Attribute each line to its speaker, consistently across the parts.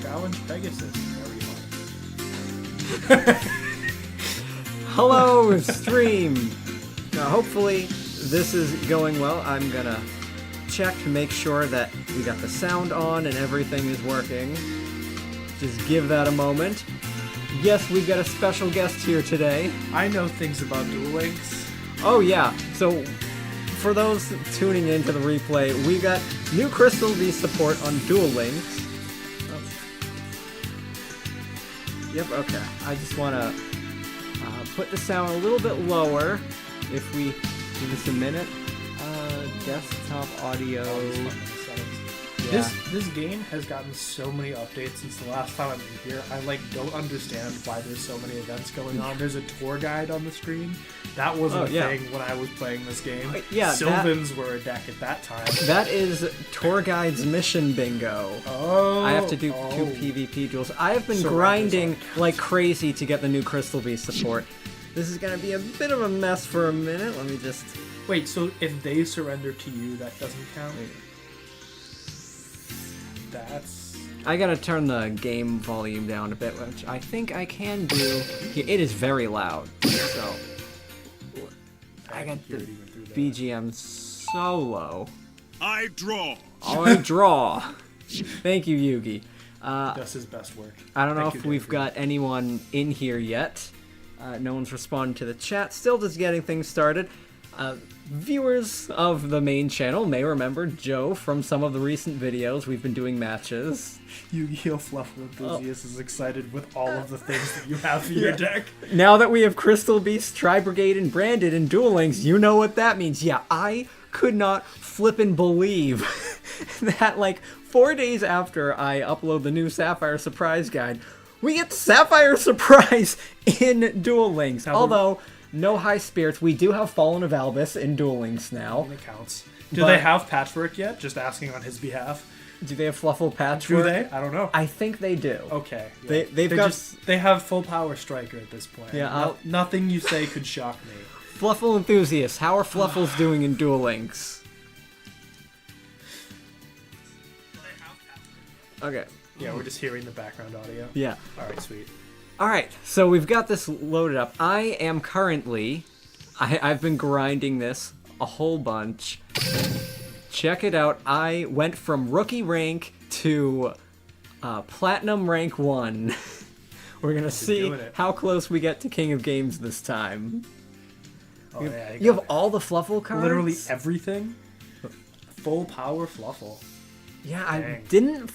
Speaker 1: Challenge Pegasus.
Speaker 2: Hello, stream. Now, hopefully, this is going well. I'm gonna check to make sure that we got the sound on and everything is working. Just give that a moment. Yes, we've got a special guest here today.
Speaker 1: I know things about Duel Links.
Speaker 2: Oh yeah, so for those tuning into the replay, we got new Crystal V support on Duel Links. Oh. Yep, okay. I just want to put the sound a little bit lower if we give this a minute. Desktop audio.
Speaker 1: Yeah. This game has gotten so many updates since the last time I've been here. I don't understand why there's so many events going on. There's a tour guide on the screen. That wasn't a thing when I was playing this game. Sylvans were a deck at that time.
Speaker 2: That is Tour Guide's mission bingo.
Speaker 1: Oh.
Speaker 2: I have to do 2 PvP duels. I have been grinding like crazy to get the new Crystal V support. This is going to be a bit of a mess for a minute. Let me just...
Speaker 1: Wait, so if they surrender to you, that doesn't count? That's...
Speaker 2: I gotta turn the game volume down a bit, which I think I can do. It is very loud, so... I got the BGM so low.
Speaker 3: I draw!
Speaker 2: I draw! Thank you, Yugi.
Speaker 1: That's his best work.
Speaker 2: I don't know if we've got anyone in here yet. No one's responding to the chat. Still just getting things started. Viewers of the main channel may remember Joe from some of the recent videos. We've been doing matches.
Speaker 1: Yu-Gi-Oh! Fluffle Enthusiast is excited with all of the things that you have in your deck.
Speaker 2: Now that we have Crystal Beast, Tri-Brigade, and Branded in Duel Links, you know what that means. Yeah, I could not flippin' believe that 4 days after I upload the new Sapphire Surprise Guide, we get Sapphire Surprise in Duel Links. Although... no high spirits. We do have Fallen of Albus in Duel Links now.
Speaker 1: It counts. Do they have patchwork yet? Just asking on his behalf.
Speaker 2: Do they have Fluffle patchwork?
Speaker 1: Do they? I don't know.
Speaker 2: I think they do.
Speaker 1: Okay. Yeah. They have full power striker at this point.
Speaker 2: Yeah.
Speaker 1: Nothing you say could shock me.
Speaker 2: Fluffle enthusiasts, how are Fluffles doing in Duel Links? Okay.
Speaker 1: Yeah, we're just hearing the background audio.
Speaker 2: Yeah.
Speaker 1: All right, sweet.
Speaker 2: Alright, so we've got this loaded up. I am currently... I've been grinding this a whole bunch. Check it out. I went from rookie rank to platinum rank 1. We're gonna see how close we get to King of Games this time.
Speaker 1: Oh, yeah,
Speaker 2: you have all the Fluffle cards?
Speaker 1: Literally everything? Full power Fluffle.
Speaker 2: Yeah, I didn't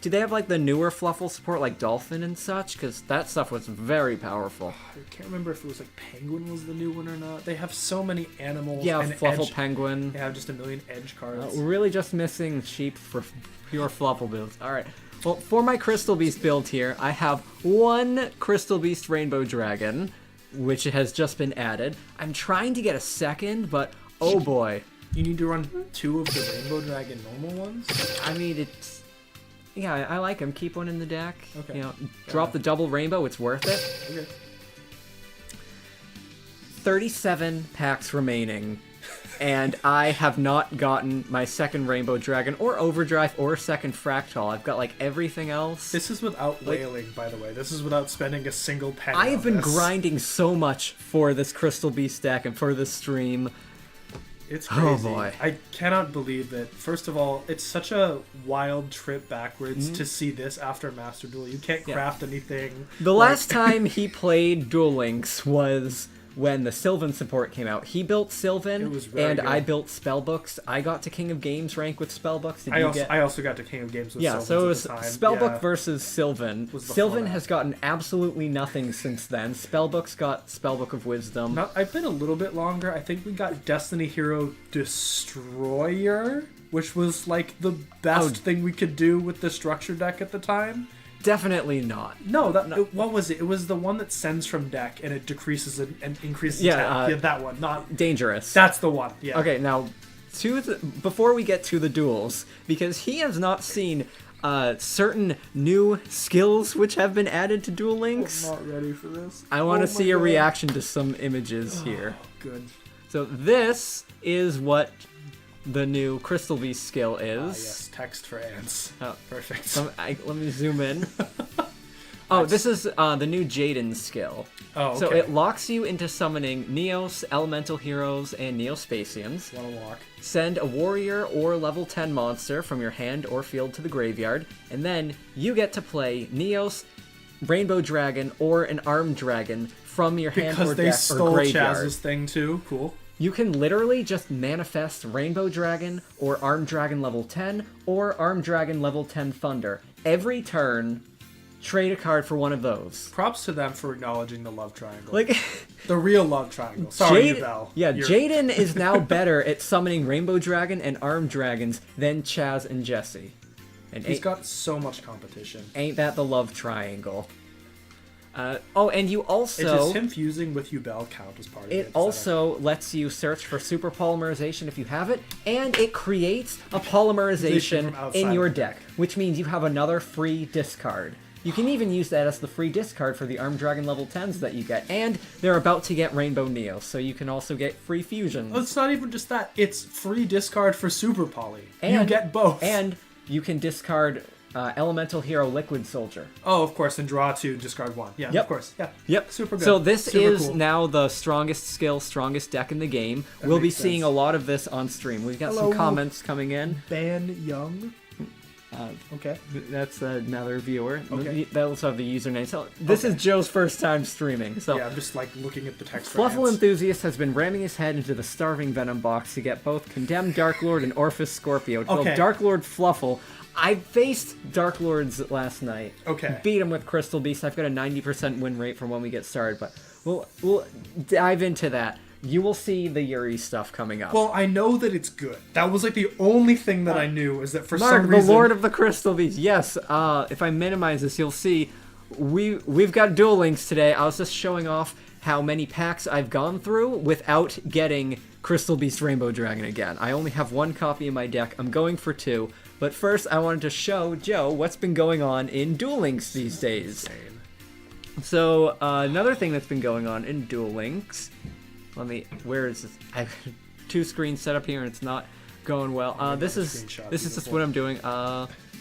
Speaker 2: do they have the newer Fluffle support like Dolphin and such? Because that stuff was very powerful.
Speaker 1: I can't remember if it was Penguin was the new one or not. They have so many animals.
Speaker 2: Yeah,
Speaker 1: and
Speaker 2: Fluffle Penguin.
Speaker 1: They have just a million edge cards.
Speaker 2: We're really just missing sheep for pure Fluffle builds. Alright, well, for my Crystal Beast build here, I have one Crystal Beast Rainbow Dragon, which has just been added. I'm trying to get a second, but oh boy.
Speaker 1: You need to run 2 of the Rainbow Dragon normal ones?
Speaker 2: I mean, it's... yeah, I like them. Keep one in the deck.
Speaker 1: Okay.
Speaker 2: You know, drop the double rainbow. It's worth it.
Speaker 1: Okay.
Speaker 2: 37 packs remaining. And I have not gotten my second Rainbow Dragon, or Overdrive, or second Fractal. I've got, everything else.
Speaker 1: This is without whaling, by the way. This is without spending a single penny
Speaker 2: I have been grinding so much for this Crystal Beast deck and for this stream.
Speaker 1: It's crazy.
Speaker 2: Oh boy.
Speaker 1: I cannot believe that. First of all, it's such a wild trip backwards to see this after Master Duel. You can't craft anything.
Speaker 2: The last time he played Duel Links was when the Sylvan support came out. He built Sylvan, and I built Spellbooks. I got to King of Games rank with Spellbooks.
Speaker 1: I also got to King of Games with Sylvan.
Speaker 2: Yeah, so it was Spellbook versus Sylvan. Sylvan has gotten absolutely nothing since then. Spellbook's got Spellbook of Wisdom.
Speaker 1: I've been a little bit longer. I think we got Destiny Hero Destroyer, which was the best thing we could do with the structure deck at the time.
Speaker 2: Definitely not.
Speaker 1: No, what was it? It was the one that sends from deck and it decreases and increases attack. Yeah, that one. Not
Speaker 2: Dangerous.
Speaker 1: That's the one. Yeah.
Speaker 2: Okay, now before we get to the duels, because he has not seen certain new skills which have been added to Duel Links.
Speaker 1: I'm not ready for this.
Speaker 2: I want to see a reaction to some images here.
Speaker 1: Good.
Speaker 2: So this is what the new Crystal Beast skill is.
Speaker 1: Yes, text for ants.
Speaker 2: Oh,
Speaker 1: perfect.
Speaker 2: Let me zoom in. Oh, this is the new Jaden skill.
Speaker 1: Oh, okay.
Speaker 2: So it locks you into summoning Neos, Elemental Heroes, and Neospatians.
Speaker 1: What a lock.
Speaker 2: Send a warrior or level 10 monster from your hand or field to the graveyard, and then you get to play Neos, Rainbow Dragon, or an Armed Dragon from your hand or deck or graveyard.
Speaker 1: Because they stole Chaz's thing too. Cool.
Speaker 2: You can literally just manifest Rainbow Dragon or Armed Dragon level 10 or Armed Dragon level 10 Thunder. Every turn, trade a card for one of those.
Speaker 1: Props to them for acknowledging the love triangle.
Speaker 2: Like
Speaker 1: the real love triangle. Sorry, Belle.
Speaker 2: Yeah, Jaden is now better at summoning Rainbow Dragon and Armed Dragons than Chaz and Jesse. And
Speaker 1: he's got so much competition.
Speaker 2: Ain't that the love triangle? And you also...
Speaker 1: Does him fusing with Yubel count as part of it?
Speaker 2: It also lets you search for super polymerization if you have it, and it creates a polymerization in your deck, which means you have another free discard. You can even use that as the free discard for the Armed Dragon level 10s that you get, and they're about to get Rainbow Neo, so you can also get free fusions.
Speaker 1: Oh, it's not even just that, it's free discard for Super Poly. And you get both.
Speaker 2: And you can discard Elemental Hero Liquid Soldier.
Speaker 1: Oh, of course, and draw 2, discard 1. Yeah,
Speaker 2: yep.
Speaker 1: Of course. Yeah.
Speaker 2: Yep.
Speaker 1: Super good.
Speaker 2: So this
Speaker 1: Super
Speaker 2: is
Speaker 1: cool.
Speaker 2: now the strongest skill, strongest deck in the game.
Speaker 1: That
Speaker 2: we'll be
Speaker 1: makes
Speaker 2: seeing
Speaker 1: sense.
Speaker 2: a lot of this on stream. We've got some comments coming in.
Speaker 1: Ban Young. Okay.
Speaker 2: That's another viewer.
Speaker 1: Okay.
Speaker 2: They also have the username. So this is Joe's first time streaming. So
Speaker 1: yeah, I'm just like looking at the text.
Speaker 2: Fluffle Enthusiast has been ramming his head into the Starving Venom box to get both Condemned Dark Lord and Orphis Scorpio.
Speaker 1: Okay.
Speaker 2: Dark Lord Fluffle. I faced Dark Lords last night.
Speaker 1: Okay.
Speaker 2: Beat him with Crystal Beast. I've got a 90% win rate from when we get started, but we'll dive into that. You will see the Yuri stuff coming up.
Speaker 1: Well, I know that it's good. That was like the only thing that I knew is that for
Speaker 2: Mark,
Speaker 1: some reason...
Speaker 2: the Lord of the Crystal Beast. Yes, if I minimize this, you'll see we've got Duel Links today. I was just showing off how many packs I've gone through without getting Crystal Beast Rainbow Dragon again. I only have one copy in my deck. I'm going for 2. But first, I wanted to show Joe what's been going on in Duel Links these days. So, another thing that's been going on in Duel Links... Where is this? I have 2 screens set up here and it's not going well. This is just what I'm doing.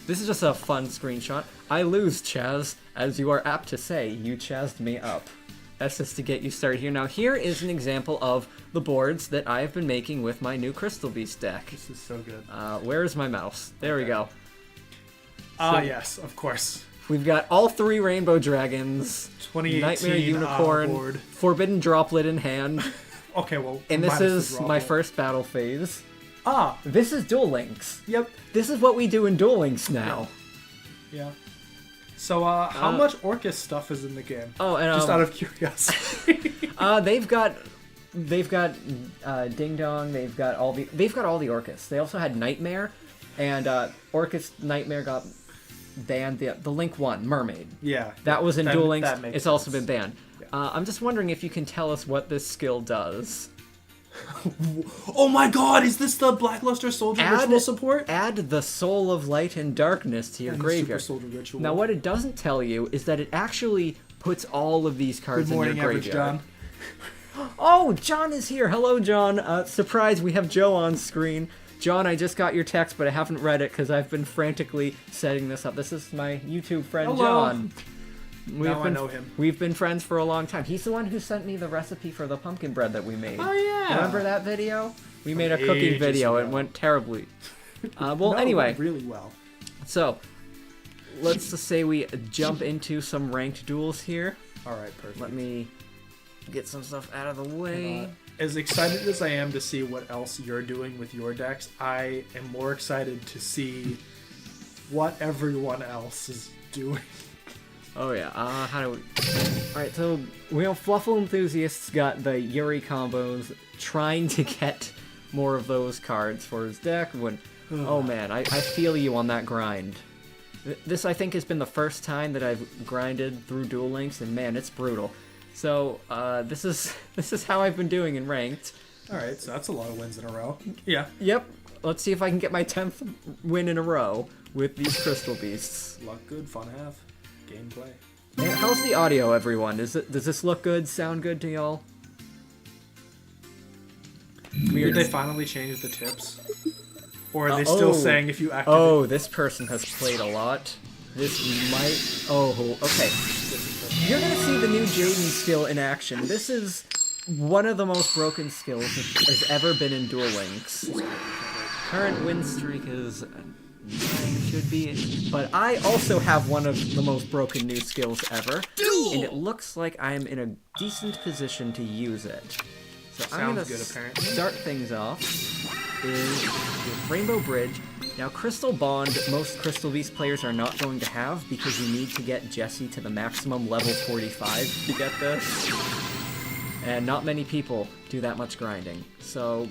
Speaker 2: This is just a fun screenshot. I lose, Chaz. As you are apt to say, you chazzed me up. That's just to get you started here. Now, here is an example of the boards that I have been making with my new Crystal Beast deck.
Speaker 1: This is so good.
Speaker 2: Where is my mouse? There we go.
Speaker 1: Yes, of course.
Speaker 2: We've got all 3 Rainbow Dragons,
Speaker 1: 2018
Speaker 2: Nightmare Unicorn,
Speaker 1: board.
Speaker 2: Forbidden Droplet in hand.
Speaker 1: Okay, well,
Speaker 2: And this is my first battle phase. This is Duel Links.
Speaker 1: Yep.
Speaker 2: This is what we do in Duel Links now.
Speaker 1: Yeah. So, how much Orcus stuff is in the game?
Speaker 2: Oh, and
Speaker 1: just out of curiosity.
Speaker 2: they've got Ding Dong. They've got all the Orcus. They also had Nightmare, and Orcus Nightmare got banned. The Link 1 Mermaid.
Speaker 1: Yeah.
Speaker 2: That was in Duel Links. It's
Speaker 1: sense.
Speaker 2: also been banned.
Speaker 1: Yeah.
Speaker 2: I'm just wondering if you can tell us what this skill does.
Speaker 1: Oh my god, is this the Blackluster Soldier Ritual support?
Speaker 2: Add the Soul of Light and Darkness to your
Speaker 1: And
Speaker 2: graveyard.
Speaker 1: Super Soldier Ritual.
Speaker 2: Now, what it doesn't tell you is that it actually puts all of these cards in your graveyard.
Speaker 1: Average John.
Speaker 2: Oh, John is here. Hello, John. Surprise, we have Joe on screen. John, I just got your text, but I haven't read it because I've been frantically setting this up. This is my YouTube friend,
Speaker 1: Hello.
Speaker 2: John.
Speaker 1: I know him.
Speaker 2: We've been friends for a long time. He's the one who sent me the recipe for the pumpkin bread that we made.
Speaker 1: Oh, yeah.
Speaker 2: Remember that video? We made a cooking
Speaker 1: ages
Speaker 2: video.
Speaker 1: ago.
Speaker 2: It went terribly. Well,
Speaker 1: No, it
Speaker 2: anyway.
Speaker 1: went really well.
Speaker 2: So, let's just say we jump into some ranked duels here.
Speaker 1: All right, perfect.
Speaker 2: Let me get some stuff out of the way.
Speaker 1: As excited as I am to see what else you're doing with your decks, I am more excited to see what everyone else is doing.
Speaker 2: Oh yeah, how do we... Alright, so Fluffle Enthusiast's got the Yuri combos, trying to get more of those cards for his deck. Oh man, I feel you on that grind. This, I think, has been the first time that I've grinded through Duel Links, and man, it's brutal. So, this is how I've been doing in Ranked.
Speaker 1: Alright, so that's a lot of wins in a row. Yeah.
Speaker 2: Yep, let's see if I can get my 10th win in a row with these Crystal Beasts.
Speaker 1: Luck good, fun have. Gameplay.
Speaker 2: And how's the audio, everyone? Does this look good, sound good to y'all?
Speaker 1: Did they finally change the tips? Or are they still saying if you activate...
Speaker 2: Oh, this person has played a lot. This might... Oh, okay. You're going to see the new Jaden skill in action. This is one of the most broken skills that has ever been in Duel Links. Current win streak is... 9 should be... But I also have one of the most broken new skills ever. And it looks like I'm in a decent position to use it. So I'm going to start things off with Rainbow Bridge. Now, Crystal Bond, most Crystal Beast players are not going to have because you need to get Jessie to the maximum level 45 to get this. And not many people do that much grinding. So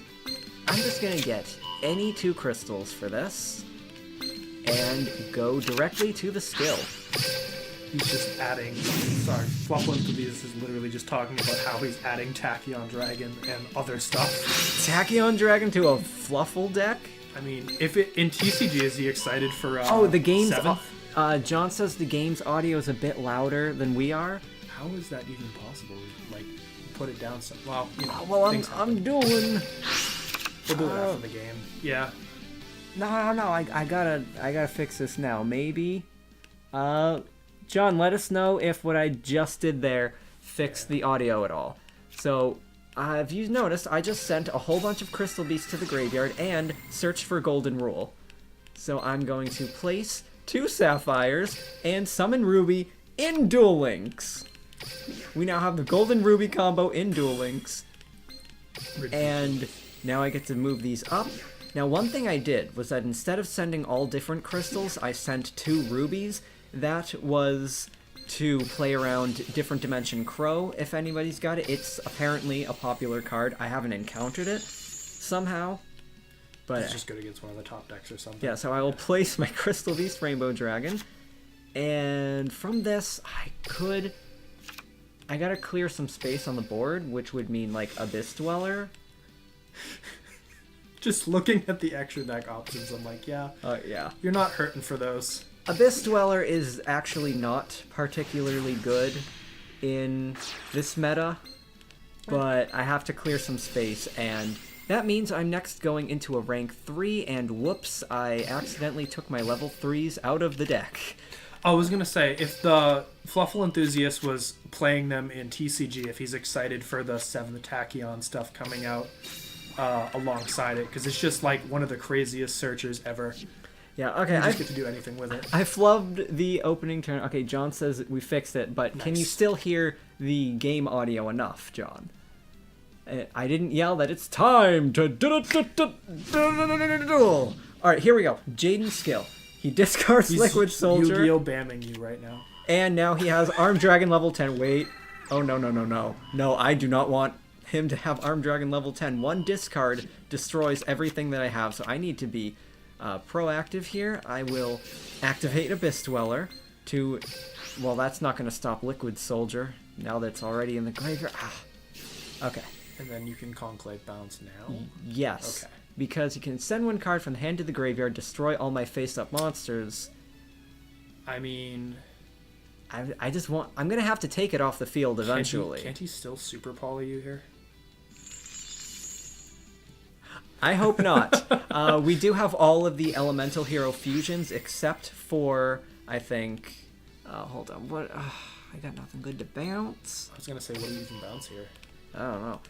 Speaker 2: I'm just going to get any 2 crystals for this and go directly to the skill.
Speaker 1: He's just adding... Sorry, Fluffle into these is literally just talking about how he's adding Tachyon Dragon and other stuff.
Speaker 2: Tachyon Dragon to a Fluffle deck?
Speaker 1: I mean, if it in TCG, is he excited for
Speaker 2: the game's
Speaker 1: 7th?
Speaker 2: John says the game's audio is a bit louder than we are.
Speaker 1: How is that even possible? Like, put it down some... Well, you know,
Speaker 2: well, I'm doing...
Speaker 1: We'll do it after the game. Yeah.
Speaker 2: No, I gotta fix this now. Maybe. John, let us know if what I just did there fixed the audio at all. So, if you noticed, I just sent a whole bunch of Crystal Beasts to the graveyard and searched for Golden Rule. So I'm going to place 2 Sapphires and summon Ruby in Duel Links. We now have the Golden Ruby combo in Duel Links. And now I get to move these up. Now, one thing I did was that instead of sending all different crystals, I sent 2 rubies. That was to play around Different Dimension Crow, if anybody's got it. It's apparently a popular card. I haven't encountered it somehow. But
Speaker 1: it's just good against one of the top decks or something.
Speaker 2: Yeah, so I will place my Crystal Beast Rainbow Dragon. And from this, I gotta clear some space on the board, which would mean, like, Abyss Dweller.
Speaker 1: Just looking at the extra deck options, I'm like, yeah.
Speaker 2: Yeah.
Speaker 1: You're not hurting for those.
Speaker 2: Abyss Dweller is actually not particularly good in this meta, but I have to clear some space, and that means I'm next going into a rank 3, and whoops, I accidentally took my level 3s out of the deck.
Speaker 1: I was going to say, if the Fluffle Enthusiast was playing them in TCG, if he's excited for the 7th Tachyon stuff coming out alongside it, because it's just like one of the craziest searchers ever.
Speaker 2: Yeah, okay.
Speaker 1: You just get to do anything with it.
Speaker 2: I flubbed the opening turn. Okay, John says we fixed it, but Can you still hear the game audio enough, John? I didn't yell that it's time to duel. Alright, here we go. Jaden's skill. He discards Liquid Soldier.
Speaker 1: Yu-Gi-Oh! Bamming you right now.
Speaker 2: And now he has Armed Dragon level 10. Wait. Oh, no. No, I do not want him to have Armed Dragon level 10. One discard destroys everything that I have, so I need to be proactive here. I will activate Abyss Dweller to... Well, that's not going to stop Liquid Soldier now that it's already in the graveyard. Okay.
Speaker 1: And then you can Conclave Bounce now?
Speaker 2: Yes.
Speaker 1: Okay.
Speaker 2: Because you can send 1 card from the hand to the graveyard, destroy all my face-up monsters.
Speaker 1: I mean...
Speaker 2: I just want... I'm going to have to take it off the field eventually.
Speaker 1: Can't he still Super Poly you here?
Speaker 2: I hope not. We do have all of the Elemental Hero fusions, except for, I think... hold on. What? I got nothing good to bounce.
Speaker 1: I was going to say, what do you even bounce here?
Speaker 2: I don't know.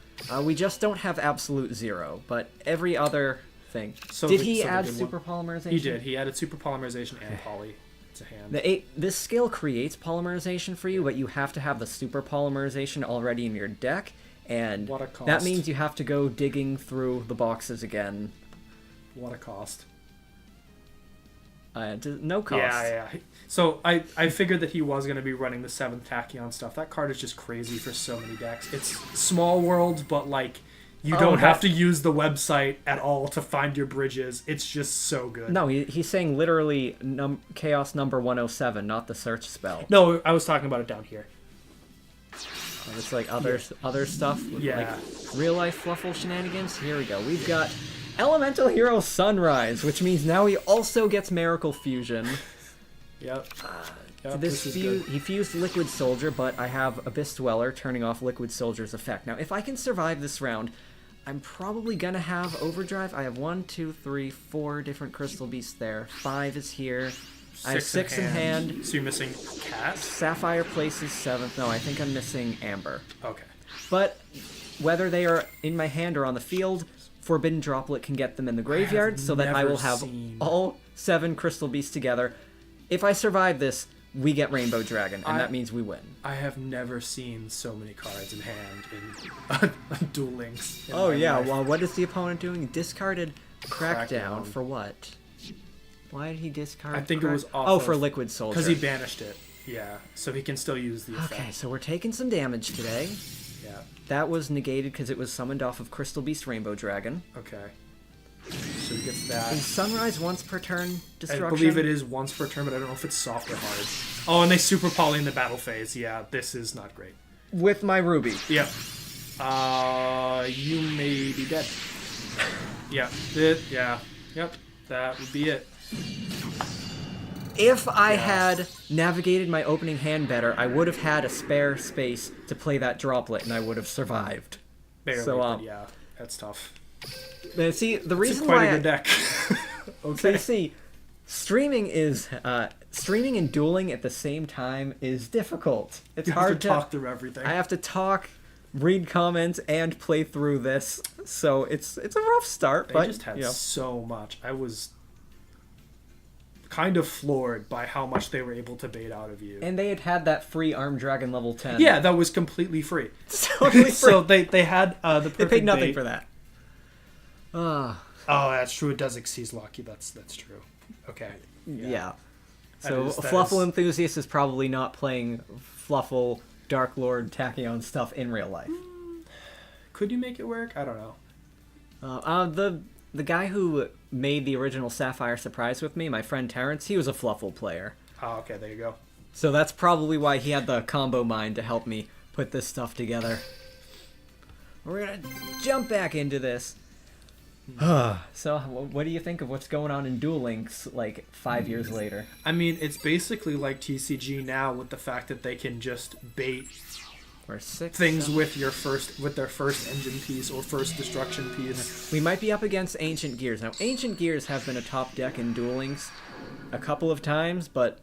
Speaker 2: We just don't have Absolute Zero, but every other thing.
Speaker 1: So
Speaker 2: did he add Super Polymerization?
Speaker 1: He did. He added Super Polymerization and Poly to hand.
Speaker 2: This skill creates Polymerization for you, but you have to have the Super Polymerization already in your deck. And
Speaker 1: what a cost.
Speaker 2: That means you have to go digging through the boxes again.
Speaker 1: What a cost.
Speaker 2: No cost.
Speaker 1: Yeah. So I figured that he was going to be running the 7th Tachyon stuff. That card is just crazy for so many decks. It's small world, but like you don't have to use the website at all to find your bridges. It's just so good.
Speaker 2: No, he's saying literally Chaos number 107, not the search spell.
Speaker 1: No, I was talking about it down here.
Speaker 2: It's like other stuff, like real life Fluffle shenanigans. Here we go. We've got Elemental Hero Sunrise, which means now he also gets Miracle Fusion.
Speaker 1: Yep.
Speaker 2: He fused Liquid Soldier, but I have Abyss Dweller turning off Liquid Soldier's effect. Now, if I can survive this round, I'm probably gonna have Overdrive. I have 1, 2, 3, 4 different Crystal Beasts there. 5 is here. I have 6 in hand.
Speaker 1: So you're missing Cat?
Speaker 2: Sapphire places 7th. No, I think I'm missing Amber.
Speaker 1: Okay.
Speaker 2: But whether they are in my hand or on the field, Forbidden Droplet can get them in the graveyard, so that I will have all 7 Crystal Beasts together. If I survive this, we get Rainbow Dragon, and that means we win.
Speaker 1: I have never seen so many cards in hand in Duel Links.
Speaker 2: Oh yeah, well, what is the opponent doing? Discarded Crackdown for what? Why did he discard?
Speaker 1: I think it was
Speaker 2: off for Liquid Soldier.
Speaker 1: Because he banished it. Yeah, so he can still use the effect.
Speaker 2: Okay, so we're taking some damage today.
Speaker 1: Yeah.
Speaker 2: That was negated because it was summoned off of Crystal Beast Rainbow Dragon.
Speaker 1: Okay. So he gets that.
Speaker 2: Is Sunrise once per turn destruction?
Speaker 1: I believe it is once per turn, but I don't know if it's soft or hard. Oh, and they super poly in the battle phase. Yeah, this is not great.
Speaker 2: With my Ruby.
Speaker 1: Yep. You may be dead. Yeah. Yeah. Yep. That would be it.
Speaker 2: If I had navigated my opening hand better, I would have had a spare space to play that droplet, and I would have survived.
Speaker 1: Barely,
Speaker 2: so,
Speaker 1: but yeah, that's tough.
Speaker 2: See, the reason
Speaker 1: quite
Speaker 2: why
Speaker 1: a good deck.
Speaker 2: Okay. So you see, streaming and dueling at the same time is difficult. It's hard to
Speaker 1: talk through everything.
Speaker 2: I have to talk, read comments, and play through this, so it's a rough start.
Speaker 1: They
Speaker 2: but
Speaker 1: just had so much. I was kind of floored by how much they were able to bait out of you.
Speaker 2: And they had that free Arm Dragon level 10.
Speaker 1: Yeah, that was completely free.
Speaker 2: Totally free.
Speaker 1: So they had the perfect
Speaker 2: They paid nothing
Speaker 1: bait.
Speaker 2: for that.
Speaker 1: Oh, that's true. It does exceed Lucky. That's true. Okay.
Speaker 2: Yeah. So Fluffle Enthusiast is probably not playing Fluffle, Dark Lord, Tachyon stuff in real life.
Speaker 1: Could you make it work? I don't know.
Speaker 2: The guy who made the original Sapphire Surprise with me, my friend Terrence, he was a Fluffle player.
Speaker 1: Oh, okay. There you go.
Speaker 2: So that's probably why he had the combo mind to help me put this stuff together. We're gonna jump back into this. So, what do you think of what's going on in Duel Links, like, 5 years later?
Speaker 1: I mean, it's basically like TCG now with the fact that they can just bait things with their first engine piece or first destruction piece.
Speaker 2: We might be up against Ancient Gears. Now, Ancient Gears have been a top deck in Duel Links a couple of times, but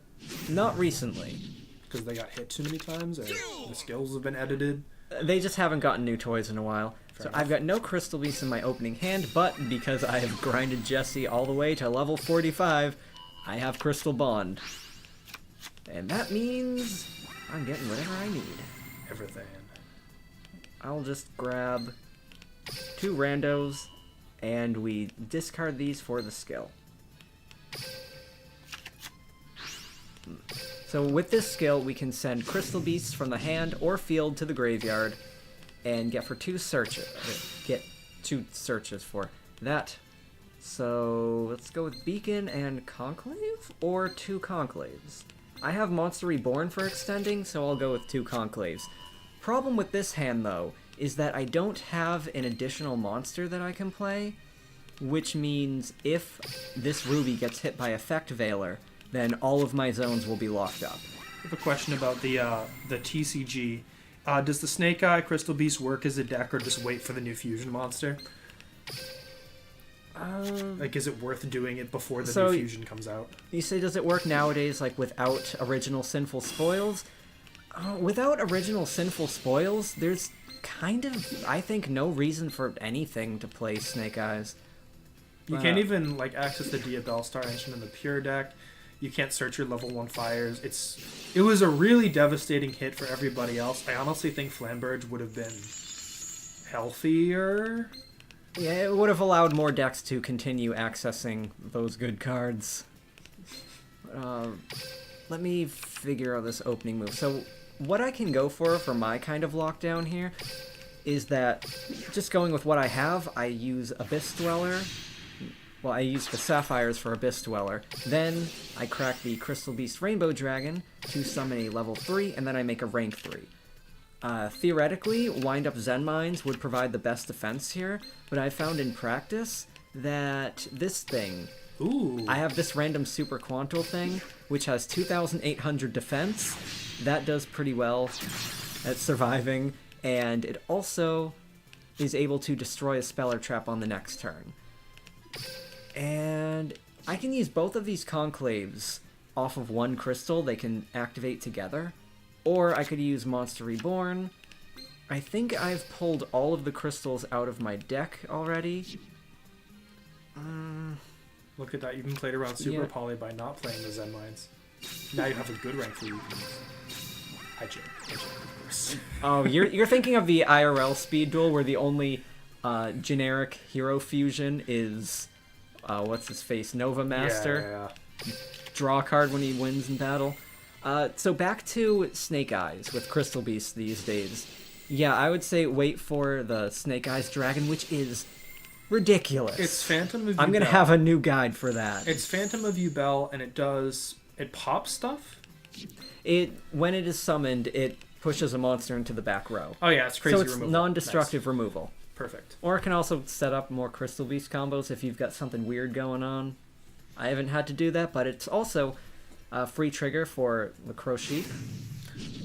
Speaker 2: not recently.
Speaker 1: Because they got hit too many times, or the skills have been edited?
Speaker 2: They just haven't gotten new toys in a while. So I've got no Crystal Beast in my opening hand, but because I have grinded Jesse all the way to level 45, I have Crystal Bond. And that means I'm getting whatever I need.
Speaker 1: Everything.
Speaker 2: I'll just grab 2 randos, and we discard these for the skill. So with this skill, we can send Crystal Beasts from the hand or field to the graveyard, and get 2 searches for that. So let's go with Beacon and Conclave, or 2 Conclaves. I have Monster Reborn for extending, so I'll go with 2 Conclaves. Problem with this hand, though, is that I don't have an additional monster that I can play, which means if this Ruby gets hit by Effect Veiler, then all of my zones will be locked up.
Speaker 1: I have a question about the TCG. Does the Snake Eye Crystal Beast work as a deck, or just wait for the new fusion monster? Like, is it worth doing it before the new fusion comes out?
Speaker 2: You say, does it work nowadays, like, without original Sinful Spoils? Without original Sinful Spoils, there's kind of, I think, no reason for anything to play Snake Eyes.
Speaker 1: You can't even, like, access the Diabell Star engine in the pure deck. You can't search your level 1 fires. It was a really devastating hit for everybody else. I honestly think Flamberge would have been healthier.
Speaker 2: Yeah, it would have allowed more decks to continue accessing those good cards. Let me figure out this opening move. So what I can go for my kind of lockdown here is that, just going with what I have, I use Abyss Dweller. Well, I use the Sapphires for Abyss Dweller. Then I crack the Crystal Beast Rainbow Dragon to summon a level 3, and then I make a rank 3. Theoretically, Wind Up Zen Mines would provide the best defense here, but I found in practice that this thing...
Speaker 1: Ooh.
Speaker 2: I have this random Super Quantal thing, which has 2,800 defense. That does pretty well at surviving, and it also is able to destroy a spell or trap on the next turn. And I can use both of these conclaves off of one crystal. They can activate together. Or I could use Monster Reborn. I think I've pulled all of the crystals out of my deck already.
Speaker 1: Look at that. You can play it around Super Poly by not playing the Zen Mines. Now you have a good rank for you. I check, of course.
Speaker 2: Oh, you're thinking of the IRL Speed Duel where the only generic hero fusion is, what's his face, Nova Master?
Speaker 1: Yeah.
Speaker 2: Draw a card when he wins in battle. So back to Snake Eyes with Crystal Beasts these days. Yeah, I would say wait for the Snake Eyes Dragon, which is ridiculous.
Speaker 1: It's Phantom of Yubel.
Speaker 2: I'm going to have a new guide for that.
Speaker 1: It's Phantom of Yubel, and it pops stuff?
Speaker 2: When it is summoned, it pushes a monster into the back row.
Speaker 1: Oh yeah, it's crazy
Speaker 2: So it's
Speaker 1: removal.
Speaker 2: non-destructive
Speaker 1: Nice.
Speaker 2: removal.
Speaker 1: Perfect.
Speaker 2: Or it can also set up more Crystal Beast combos if you've got something weird going on. I haven't had to do that, but it's also a free trigger for the Crow Sheep.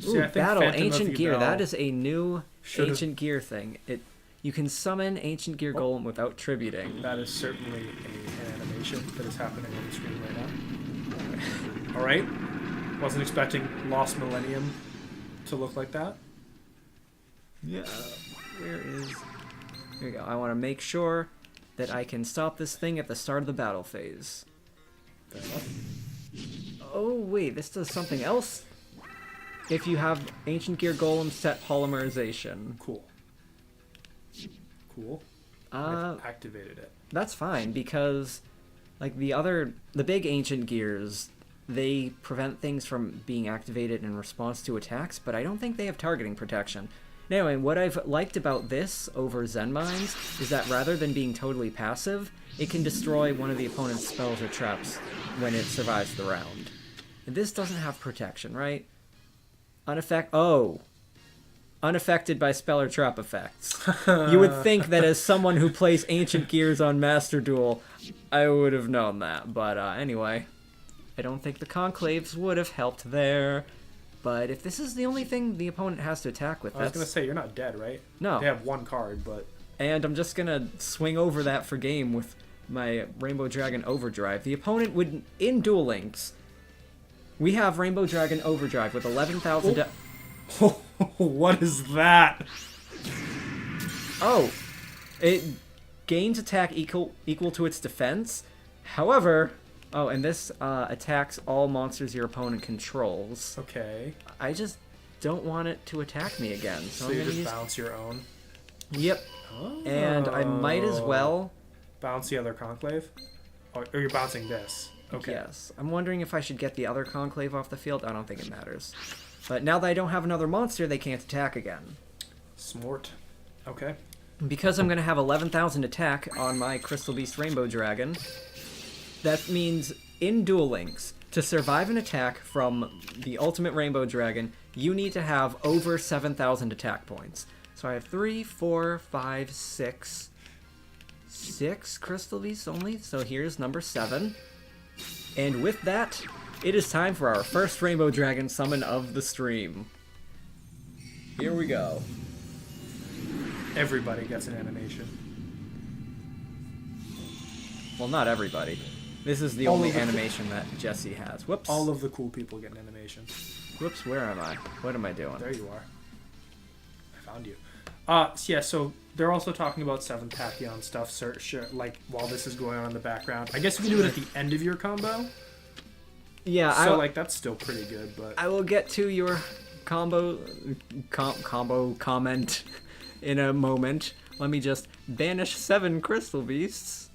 Speaker 1: See, I think
Speaker 2: Battle
Speaker 1: Phantom of
Speaker 2: Ancient Gear.
Speaker 1: Yubel
Speaker 2: That is a new
Speaker 1: should've-
Speaker 2: Ancient Gear thing. You can summon Ancient Gear Golem without tributing.
Speaker 1: That is certainly an animation that is happening on the screen right now. Alright. Wasn't expecting Lost Millennium to look like that.
Speaker 2: Yeah. Where is... Here we go. I want to make sure that I can stop this thing at the start of the battle phase.
Speaker 1: Fair enough.
Speaker 2: Oh, wait. This does something else. If you have Ancient Gear Golem set polymerization.
Speaker 1: Cool. Cool.
Speaker 2: Uh,
Speaker 1: I've activated it.
Speaker 2: That's fine, because like the big Ancient Gears, they prevent things from being activated in response to attacks, but I don't think they have targeting protection. Anyway, what I've liked about this over Zen Mines is that rather than being totally passive, it can destroy one of the opponent's spells or traps when it survives the round. And this doesn't have protection, right? Unaffected by spell or trap effects. You would think that as someone who plays Ancient Gears on Master Duel, I would have known that. But anyway, I don't think the Conclaves would have helped there. But if this is the only thing the opponent has to attack with,
Speaker 1: I was going to say, you're not dead, right?
Speaker 2: No.
Speaker 1: They have one card, but...
Speaker 2: And I'm just going to swing over that for game with my Rainbow Dragon Overdrive. The opponent would, in Duel Links, we have Rainbow Dragon Overdrive with 11,000...
Speaker 1: What is that?
Speaker 2: Oh, it gains attack equal to its defense. However, and this attacks all monsters your opponent controls.
Speaker 1: Okay.
Speaker 2: I just don't want it to attack me again. So
Speaker 1: you
Speaker 2: I'm
Speaker 1: just
Speaker 2: use...
Speaker 1: bounce your own?
Speaker 2: Yep.
Speaker 1: Oh.
Speaker 2: And I might as well...
Speaker 1: Bounce the other Conclave? Or you're bouncing this? Okay.
Speaker 2: Yes. I'm wondering if I should get the other Conclave off the field. I don't think it matters. But now that I don't have another monster, they can't attack again.
Speaker 1: Smart. Okay.
Speaker 2: Because I'm going to have 11,000 attack on my Crystal Beast Rainbow Dragon, that means in Duel Links, to survive an attack from the Ultimate Rainbow Dragon, you need to have over 7,000 attack points. So I have 3, 4, 5, 6... 6 Crystal Beasts only, so here's number 7. And with that, it is time for our first Rainbow Dragon summon of the stream. Here we go.
Speaker 1: Everybody gets an animation.
Speaker 2: Well, not everybody. This is the only animation that Jesse has. Whoops.
Speaker 1: All of the cool people get an animation.
Speaker 2: Whoops, where am I? What am I doing?
Speaker 1: There you are. I found you. So they're also talking about 7th Tachyon stuff, sure, like, while this is going on in the background. I guess you can do it at the end of your combo.
Speaker 2: Yeah,
Speaker 1: So, that's still pretty good, but...
Speaker 2: I will get to your combo comment in a moment. Let me just banish 7 Crystal Beasts.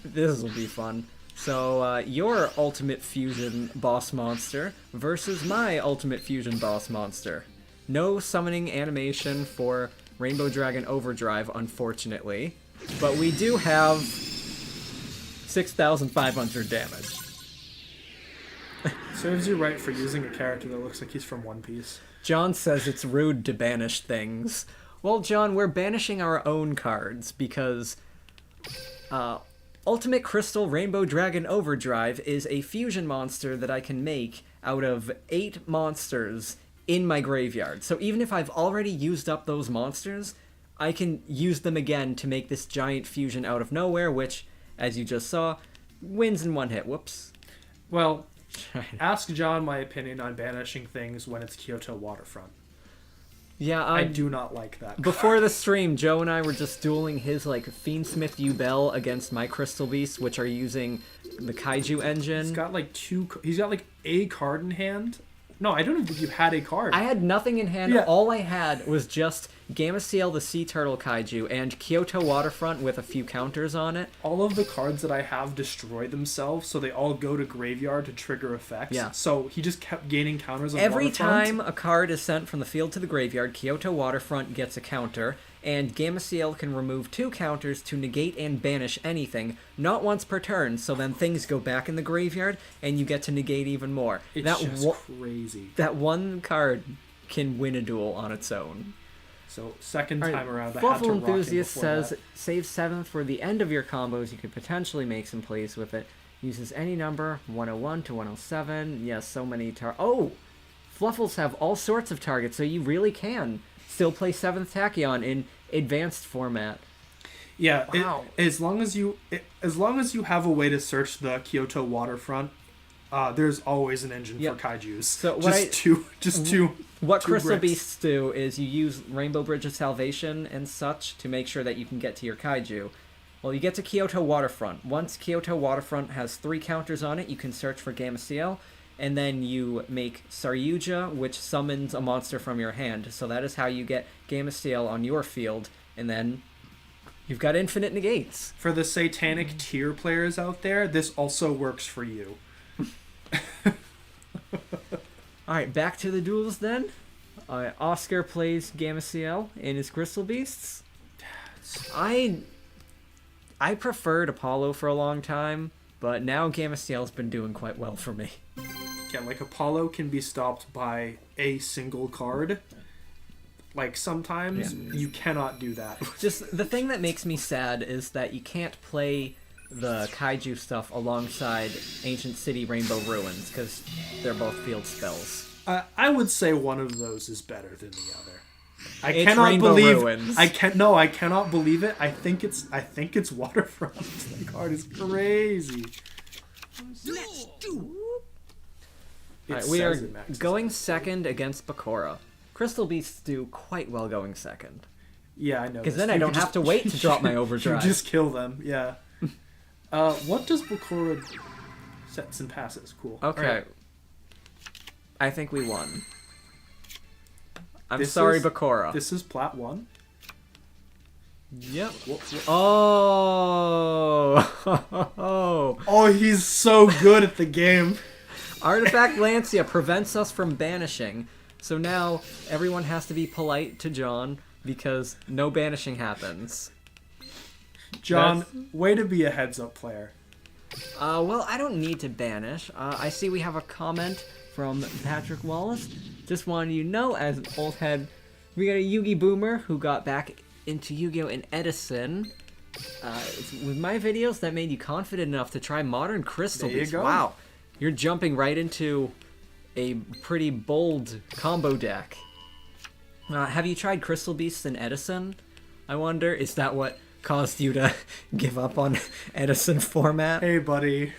Speaker 2: This will be fun. So, your Ultimate Fusion boss monster versus my Ultimate Fusion boss monster. No summoning animation for Rainbow Dragon Overdrive, unfortunately. But we do have 6,500 damage.
Speaker 1: Serves you right for using a character that looks like he's from One Piece.
Speaker 2: John says it's rude to banish things. Well, John, we're banishing our own cards because Ultimate Crystal Rainbow Dragon Overdrive is a fusion monster that I can make out of 8 monsters in my graveyard. So even if I've already used up those monsters, I can use them again to make this giant fusion out of nowhere, which, as you just saw, wins in one hit. Whoops.
Speaker 1: Well, ask John my opinion on banishing things when it's Kyoto Waterfront.
Speaker 2: Yeah,
Speaker 1: I do not like that card.
Speaker 2: Before the stream, Joe and I were just dueling his like Fiendsmith Yubel against my Crystal Beasts, which are using the Kaiju engine.
Speaker 1: He's got like a card in hand. No, I don't even think you had a card.
Speaker 2: I had nothing in hand.
Speaker 1: Yeah.
Speaker 2: All I had was just Gameciel the Sea Turtle Kaiju and Kyoto Waterfront with a few counters on it.
Speaker 1: All of the cards that I have destroy themselves, so they all go to graveyard to trigger effects.
Speaker 2: Yeah.
Speaker 1: So he just kept gaining counters on
Speaker 2: Every
Speaker 1: Waterfront.
Speaker 2: time a card is sent from the field to the graveyard, Kyoto Waterfront gets a counter, and Gameciel can remove 2 counters to negate and banish anything, not once per turn, so then things go back in the graveyard, and you get to negate even more.
Speaker 1: It's just crazy.
Speaker 2: That one card can win a duel on its own.
Speaker 1: So second time around, I had
Speaker 2: Fluffle
Speaker 1: to rock him
Speaker 2: Enthusiast
Speaker 1: before
Speaker 2: says,
Speaker 1: that.
Speaker 2: save 7th for the end of your combos. You could potentially make some plays with it. Uses any number, 101 to 107. Yes, so many Oh! Fluffles have all sorts of targets, so you really can still play 7th Tachyon in advanced format.
Speaker 1: Yeah,
Speaker 2: Wow.
Speaker 1: As long as you have a way to search the Kyoto Waterfront, there's always an engine for Kaijus.
Speaker 2: So what
Speaker 1: two
Speaker 2: Crystal
Speaker 1: bricks.
Speaker 2: Beasts do is you use Rainbow Bridge of Salvation and such to make sure that you can get to your Kaiju. Well, you get to Kyoto Waterfront. Once Kyoto Waterfront has 3 counters on it, you can search for Gameciel, and then you make Saryuja, which summons a monster from your hand. So that is how you get Gameciel on your field, and then you've got infinite negates.
Speaker 1: For the satanic tier players out there, this also works for you.
Speaker 2: Alright, back to the duels then. Oscar plays Gameciel in his Crystal Beasts. I preferred Apollo for a long time, but now Gameciel's been doing quite well for me.
Speaker 1: Yeah, like Apollo can be stopped by a single card. Like sometimes you cannot do that.
Speaker 2: Just the thing that makes me sad is that you can't play the Kaiju stuff alongside Ancient City Rainbow Ruins because they're both field spells.
Speaker 1: I would say one of those is better than the other.
Speaker 2: It's Rainbow Ruins.
Speaker 1: I cannot believe it. I think it's Waterfront. The card is crazy.
Speaker 3: Let's do.
Speaker 2: Alright, we are going second against Bakora. Crystal Beasts do quite well going second.
Speaker 1: Yeah, I know.
Speaker 2: Because then I don't have to wait to drop my overdrive.
Speaker 1: You just kill them, yeah. What does Bakora sets and passes? Cool.
Speaker 2: Okay.
Speaker 1: Right.
Speaker 2: I think we won. I'm sorry, Bakora.
Speaker 1: This is Plat 1?
Speaker 2: Yep. Oh!
Speaker 1: Oh, he's so good at the game.
Speaker 2: Artifact Lancia prevents us from banishing, so now everyone has to be polite to John because no banishing happens.
Speaker 1: John, way to be a heads-up player.
Speaker 2: Well, I don't need to banish. I see we have a comment from Patrick Wallace. Just wanted you to know, as an old head, we got a Yugi Boomer who got back into Yu-Gi-Oh! In Edison. With my videos, that made you confident enough to try Modern Crystal Beasts. Wow. You're jumping right into a pretty bold combo deck. Have you tried Crystal Beasts in Edison? I wonder, is that what caused you to give up on Edison format?
Speaker 1: Hey, buddy.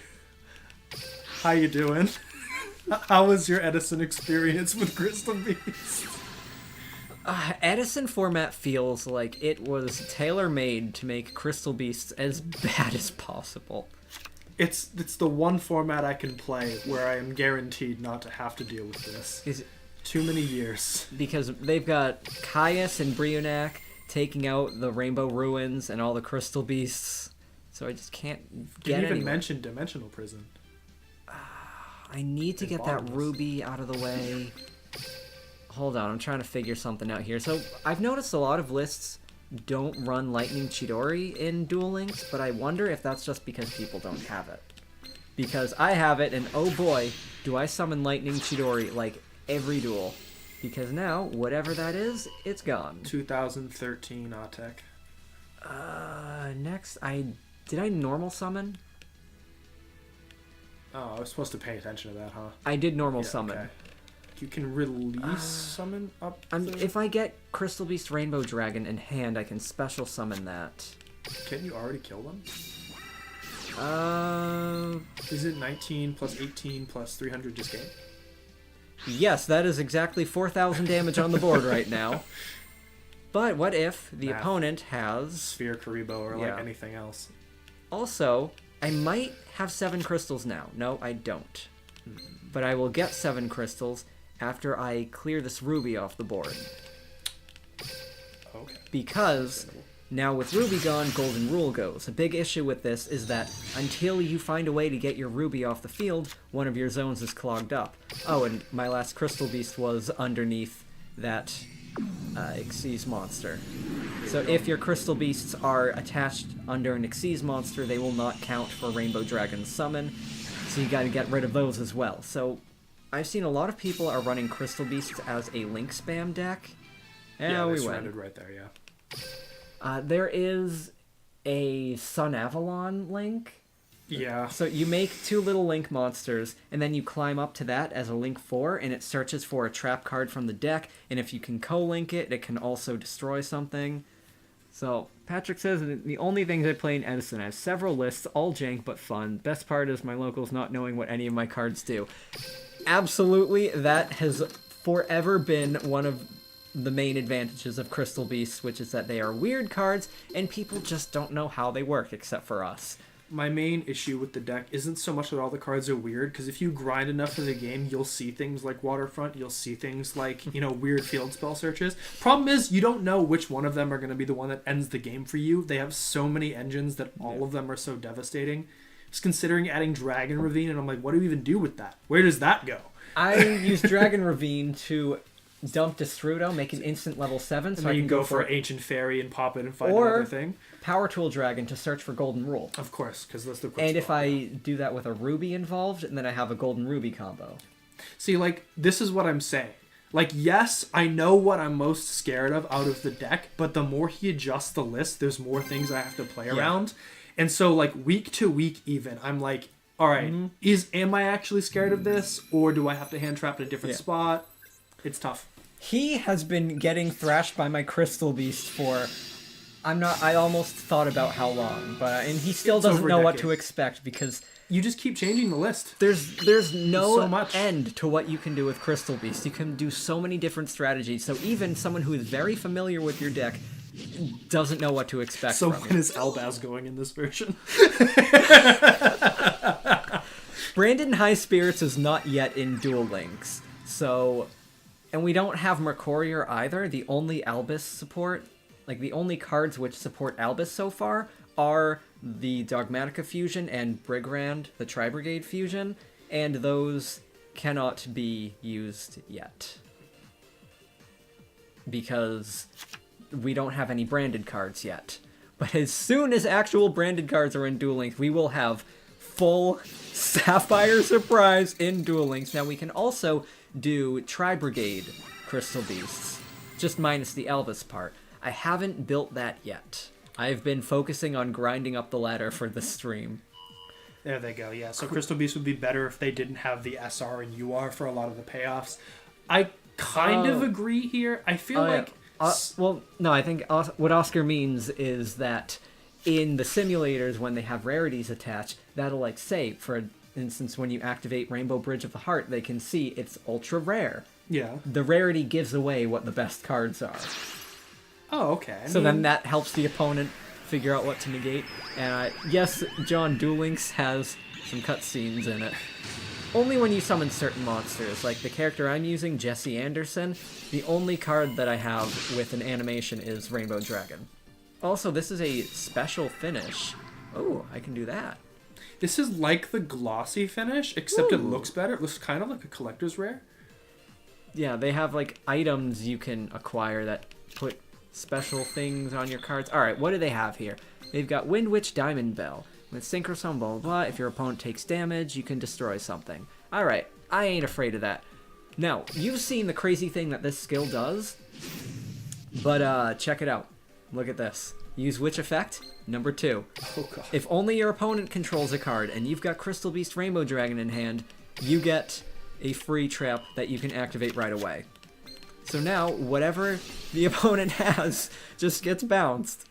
Speaker 1: How you doing? How was your Edison experience with Crystal Beasts?
Speaker 2: Edison format feels like it was tailor-made to make Crystal Beasts as bad as possible.
Speaker 1: It's the one format I can play where I am guaranteed not to have to deal with this.
Speaker 2: Is
Speaker 1: too many years.
Speaker 2: Because they've got Caius and Brionac taking out the Rainbow Ruins and all the Crystal Beasts, so I just can't get
Speaker 1: Didn't even
Speaker 2: anywhere.
Speaker 1: mention Dimensional Prison.
Speaker 2: I need to get that ruby out of the way. Hold on, I'm trying to figure something out here. So I've noticed a lot of lists don't run Lightning Chidori in Duel Links, but I wonder if that's just because people don't have it. Because I have it, and oh boy, do I summon Lightning Chidori like every duel. Because now, whatever that is, it's gone.
Speaker 1: 2013 Autec.
Speaker 2: Next, did I normal summon?
Speaker 1: Oh, I was supposed to pay attention to that, huh?
Speaker 2: I did normal summon.
Speaker 1: Okay. You can release summon up the...
Speaker 2: If I get Crystal Beast Rainbow Dragon in hand, I can special summon that.
Speaker 1: Can't you already kill them? Is it 19 plus 18 plus 300 just game?
Speaker 2: Yes, that is exactly 4,000 damage on the board right now. But what if the opponent has...
Speaker 1: Sphere Karibo or like anything else?
Speaker 2: Also, I might have 7 crystals now. No, I don't. But I will get 7 crystals after I clear this ruby off the board.
Speaker 1: Okay.
Speaker 2: Because now with ruby gone, golden rule goes. A big issue with this is that until you find a way to get your ruby off the field, one of your zones is clogged up. Oh, and my last crystal beast was underneath that Xyz monster. So if your crystal beasts are attached under an Xyz monster, they will not count for Rainbow Dragon's summon. So you gotta get rid of those as well. So I've seen a lot of people are running crystal beasts as a link spam deck.
Speaker 1: Yeah, we went right there. Yeah.
Speaker 2: There is a Sun Avalon link.
Speaker 1: Yeah.
Speaker 2: So you make 2 little link monsters, and then you climb up to that as a link 4, and it searches for a trap card from the deck, and if you can co-link it, it can also destroy something. So, Patrick says the only things I play in Edison, I have several lists, all jank but fun. Best part is my locals not knowing what any of my cards do. Absolutely, that has forever been one of the main advantages of Crystal Beasts, which is that they are weird cards, and people just don't know how they work, except for us.
Speaker 1: My main issue with the deck isn't so much that all the cards are weird, because if you grind enough of the game, you'll see things like Waterfront, you'll see things like, weird field spell searches. Problem is, you don't know which one of them are going to be the one that ends the game for you. They have so many engines that all of them are so devastating. Just considering adding Dragon Ravine, and I'm like, what do we even do with that? Where does that go?
Speaker 2: I use Dragon Ravine to dump Destrudo, make an instant level 7, so I can
Speaker 1: go for Ancient Fairy and pop it and find another thing.
Speaker 2: Power Tool Dragon to search for Golden Rule.
Speaker 1: Of course, because that's the quick
Speaker 2: And
Speaker 1: spell.
Speaker 2: if I do that with a Ruby involved, and then I have a Golden Ruby combo.
Speaker 1: See, this is what I'm saying. Yes, I know what I'm most scared of out of the deck, but the more he adjusts the list, there's more things I have to play around. And so, week to week even, I'm like, all right, am I actually scared of this, or do I have to hand trap in a different spot? It's tough.
Speaker 2: He has been getting thrashed by my Crystal Beast for... I almost thought about how long, and he still doesn't know what to expect because...
Speaker 1: You just keep changing the list.
Speaker 2: There's no
Speaker 1: so much.
Speaker 2: end to what you can do with Crystal Beast. You can do so many different strategies, so even someone who is very familiar with your deck doesn't know what to expect
Speaker 1: So
Speaker 2: from
Speaker 1: when
Speaker 2: it.
Speaker 1: is Albaz going in this version?
Speaker 2: Brandon High Spirits is not yet in Duel Links, so... And we don't have Mercurier either. The only Albus support... the only cards which support Albus so far are the Dogmatica fusion and Brigrand, the Tri-Brigade fusion, and those cannot be used yet. Because we don't have any branded cards yet. But as soon as actual branded cards are in Duel Links, we will have full Sapphire Surprise in Duel Links. Now we can also do Tri-Brigade Crystal Beasts, just minus the Elvis part. I haven't built that yet. I've been focusing on grinding up the ladder for the stream.
Speaker 1: There they go, yeah. So Crystal Beast would be better if they didn't have the SR and UR for a lot of the payoffs. I kind of agree here. I feel like...
Speaker 2: I think what Oscar means is that in the simulators, when they have rarities attached, that'll, say, for instance, when you activate Rainbow Bridge of the Heart, they can see it's ultra rare.
Speaker 1: Yeah.
Speaker 2: The rarity gives away what the best cards are.
Speaker 1: Oh, okay.
Speaker 2: Then that helps the opponent figure out what to negate. And yes, John, Duel Links has some cutscenes in it. Only when you summon certain monsters. Like the character I'm using, Jesse Anderson, the only card that I have with an animation is Rainbow Dragon. Also, this is a special finish. Oh, I can do that.
Speaker 1: This is like the glossy finish, except it looks better. It looks kind of like a collector's rare.
Speaker 2: Yeah, they have items you can acquire that put special things on your cards. Alright, what do they have here? They've got Wind Witch Diamond Bell. With Synchroson, blah, blah, blah. If your opponent takes damage, you can destroy something. Alright, I ain't afraid of that. Now, you've seen the crazy thing that this skill does, but check it out. Look at this. Use Witch Effect, number 2.
Speaker 1: Oh, God.
Speaker 2: If only your opponent controls a card, and you've got Crystal Beast Rainbow Dragon in hand, you get a free trap that you can activate right away. So now, whatever the opponent has just gets bounced.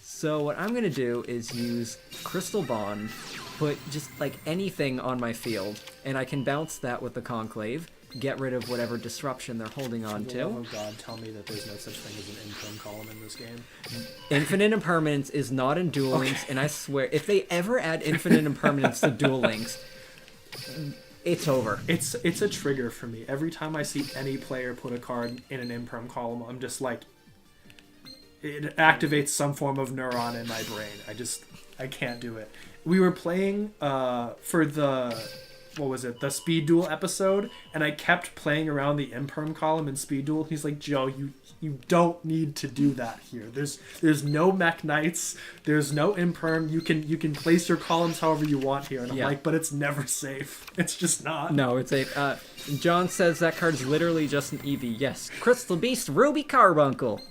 Speaker 2: So what I'm going to do is use Crystal Bond, put just like anything on my field, and I can bounce that with the Conclave, get rid of whatever disruption they're holding on to.
Speaker 1: Oh god, tell me that there's no such thing as an imperm column in this game.
Speaker 2: Infinite Impermanence is not in Duel Links, and I swear, if they ever add Infinite Impermanence to Duel Links, it's over.
Speaker 1: It's a trigger for me. Every time I see any player put a card in an imperm column, I'm just like, it activates some form of neuron in my brain. I can't do it. We were playing for the, what was it, the Speed Duel episode, and I kept playing around the imperm column in Speed Duel. He's like, Joe, you don't need to do that here. There's no mech knights, there's no imperm. You can place your columns however you want here. And I'm like, but it's never safe. It's just not.
Speaker 2: No, it's safe. John says that card's literally just an EV. Yes, Crystal Beast, Ruby Carbuncle.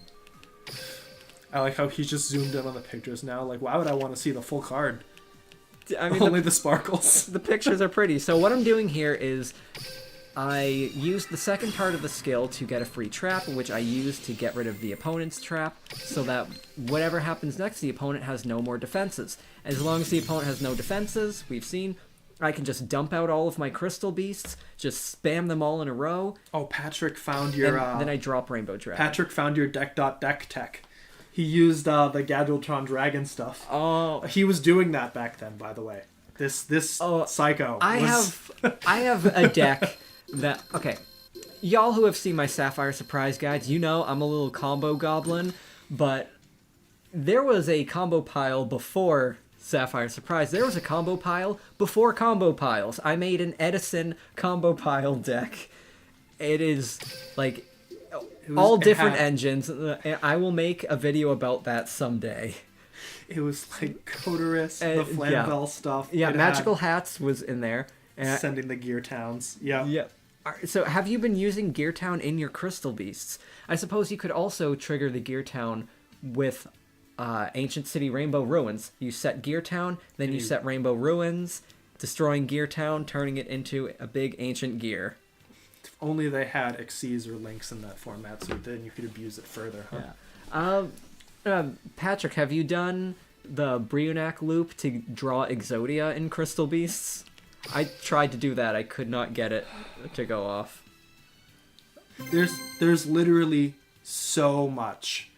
Speaker 1: I like how he's just zoomed in on the pictures now. Like, why would I want to see the full card?
Speaker 2: I mean,
Speaker 1: only the sparkles.
Speaker 2: The pictures are pretty. So what I'm doing here is I used the second part of the skill to get a free trap, which I used to get rid of the opponent's trap, so that whatever happens next, the opponent has no more defenses. As long as the opponent has no defenses, we've seen, I can just dump out all of my Crystal Beasts, just spam them all in a row.
Speaker 1: Oh, Patrick found your...
Speaker 2: And then I drop Rainbow Dragon.
Speaker 1: Patrick found your deck tech. He used the Gadultron Dragon stuff.
Speaker 2: Oh.
Speaker 1: He was doing that back then, by the way. This psycho.
Speaker 2: I have a deck that... Okay. Y'all who have seen my Sapphire Surprise guides, you know I'm a little combo goblin, but there was a combo pile before Sapphire Surprise. There was a combo pile before combo piles. I made an Edison combo pile deck. It is, like... all different engines. I will make a video about that someday.
Speaker 1: It was like Coderus, the Flamvel stuff.
Speaker 2: Yeah, Magical Hats was in there.
Speaker 1: Sending the Gear Towns. Yeah.
Speaker 2: Yeah. So have you been using Gear Town in your Crystal Beasts? I suppose you could also trigger the Gear Town with Ancient City Rainbow Ruins. You set Gear Town, then you set Rainbow Ruins, destroying Gear Town, turning it into a big Ancient Gear.
Speaker 1: If only they had Xyz or Links in that format, so then you could abuse it further, huh?
Speaker 2: Yeah. Patrick, have you done the Brionac loop to draw Exodia in Crystal Beasts? I tried to do that. I could not get it to go off.
Speaker 1: There's literally so much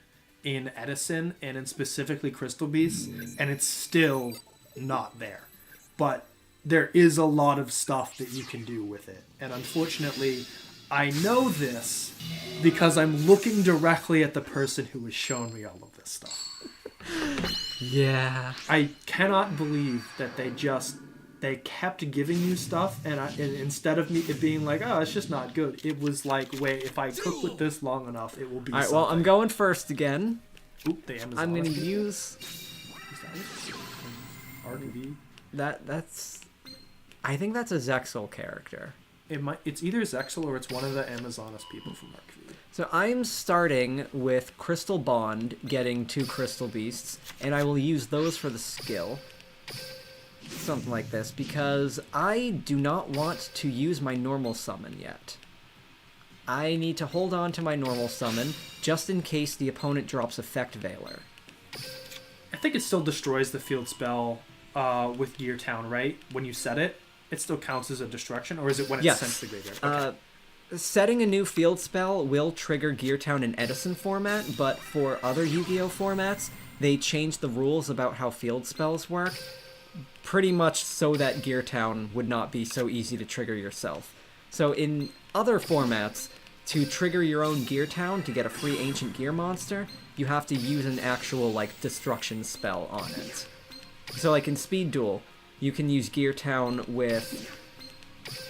Speaker 1: in Edison and in specifically Crystal Beasts, and it's still not there. But there is a lot of stuff that you can do with it. And unfortunately, I know this because I'm looking directly at the person who has shown me all of this stuff.
Speaker 2: Yeah.
Speaker 1: I cannot believe that they kept giving you stuff, and instead of it being like, oh, it's just not good, it was like, wait, if I cook with this long enough, it will be something.
Speaker 2: Well, I'm going first again.
Speaker 1: Oop, the Amazon.
Speaker 2: I'm going to use...
Speaker 1: Is that it? RDV?
Speaker 2: That's... I think that's a Zexal character.
Speaker 1: It's either Zexal or it's one of the Amazonas people from MarkThePage.
Speaker 2: So I'm starting with Crystal Bond, getting 2 Crystal Beasts, and I will use those for the skill. Something like this, because I do not want to use my normal summon yet. I need to hold on to my normal summon, just in case the opponent drops Effect Veiler.
Speaker 1: I think it still destroys the field spell with Gear Town, right? When you set it, it still counts as a destruction, or is it when it's sent to the graveyard? Okay.
Speaker 2: Setting a new field spell will trigger Gear Town in Edison format, but for other Yu-Gi-Oh formats, they changed the rules about how field spells work, pretty much so that Gear Town would not be so easy to trigger yourself. So in other formats, to trigger your own Gear Town to get a free Ancient Gear monster, you have to use an actual, like, destruction spell on it. So, like, in Speed Duel, you can use Gear Town with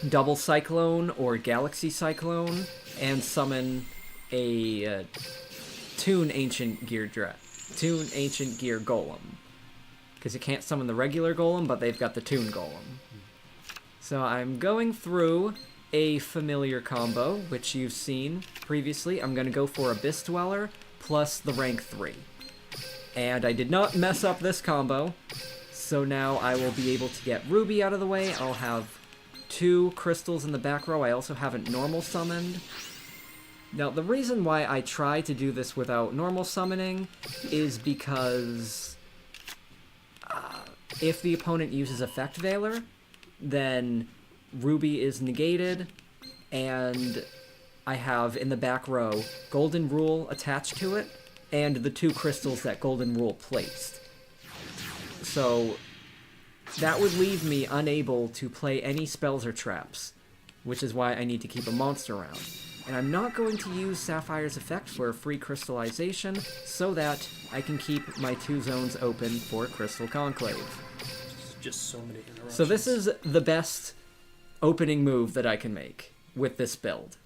Speaker 2: Double Cyclone or Galaxy Cyclone and summon a Toon Ancient Gear Golem. Because you can't summon the regular Golem, but they've got the Toon Golem. So I'm going through a familiar combo, which you've seen previously. I'm going to go for Abyss Dweller plus the rank 3. And I did not mess up this combo. So now I will be able to get Ruby out of the way. I'll have 2 crystals in the back row I also haven't normal summoned. Now, the reason why I try to do this without normal summoning is because if the opponent uses Effect Veiler, then Ruby is negated, and I have in the back row Golden Rule attached to it, and the 2 crystals that Golden Rule placed. So that would leave me unable to play any spells or traps, which is why I need to keep a monster around. And I'm not going to use Sapphire's effect for free crystallization, so that I can keep my 2 zones open for Crystal Conclave.
Speaker 1: Just so many interruptions.
Speaker 2: So this is the best opening move that I can make with this build.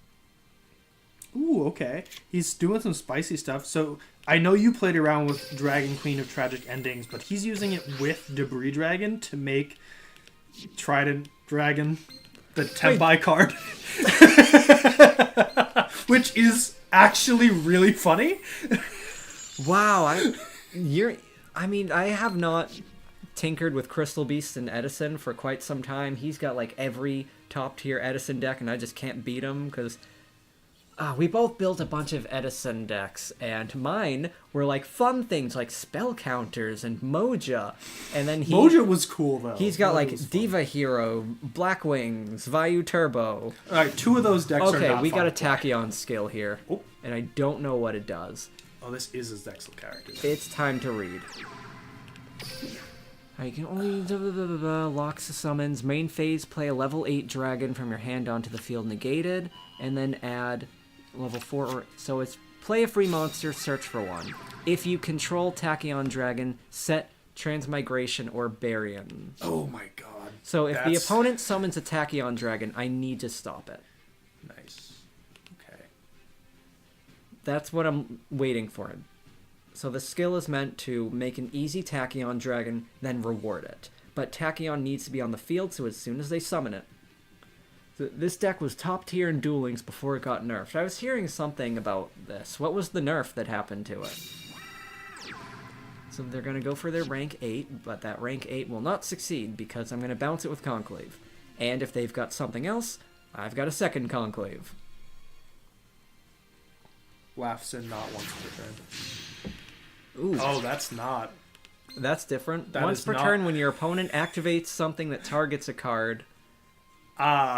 Speaker 1: Ooh, okay. He's doing some spicy stuff. So I know you played around with Dragon Queen of Tragic Endings, but he's using it with Debris Dragon to make Trident Dragon the Tempai card. Which is actually really funny.
Speaker 2: Wow, I have not tinkered with Crystal Beast and Edison for quite some time. He's got like every top tier Edison deck, and I just can't beat him because we both built a bunch of Edison decks, and mine were like fun things like spell counters and Moja. And then
Speaker 1: Moja was cool though.
Speaker 2: He's got like Diva Hero, Black Wings, Vayu Turbo.
Speaker 1: Alright, 2 of those decks are not
Speaker 2: Okay, we
Speaker 1: fun
Speaker 2: got a
Speaker 1: to play.
Speaker 2: Tachyon skill here.
Speaker 1: Oh.
Speaker 2: And I don't know what it does.
Speaker 1: Oh, this is his Zexal character.
Speaker 2: It's time to read. You can only locks the summons. Main phase, play a level 8 dragon from your hand onto the field negated, and then add level 4 or so it's play a free monster, search for one. If you control Tachyon Dragon, set Transmigration or Baryon.
Speaker 1: Oh my god.
Speaker 2: So if the opponent summons a Tachyon Dragon, I need to stop it.
Speaker 1: Nice. Okay.
Speaker 2: That's what I'm waiting for. So the skill is meant to make an easy Tachyon Dragon, then reward it. But Tachyon needs to be on the field, so as soon as they summon it. So this deck was top tier in Duel Links before it got nerfed. I was hearing something about this. What was the nerf that happened to it? So they're going to go for their rank 8, but that rank 8 will not succeed because I'm going to bounce it with Conclave. And if they've got something else, I've got a second Conclave.
Speaker 1: Laughs in not once per turn.
Speaker 2: Ooh.
Speaker 1: Oh, that's not.
Speaker 2: That's different.
Speaker 1: That
Speaker 2: Once
Speaker 1: is
Speaker 2: per
Speaker 1: not...
Speaker 2: turn, when your opponent activates something that targets a card,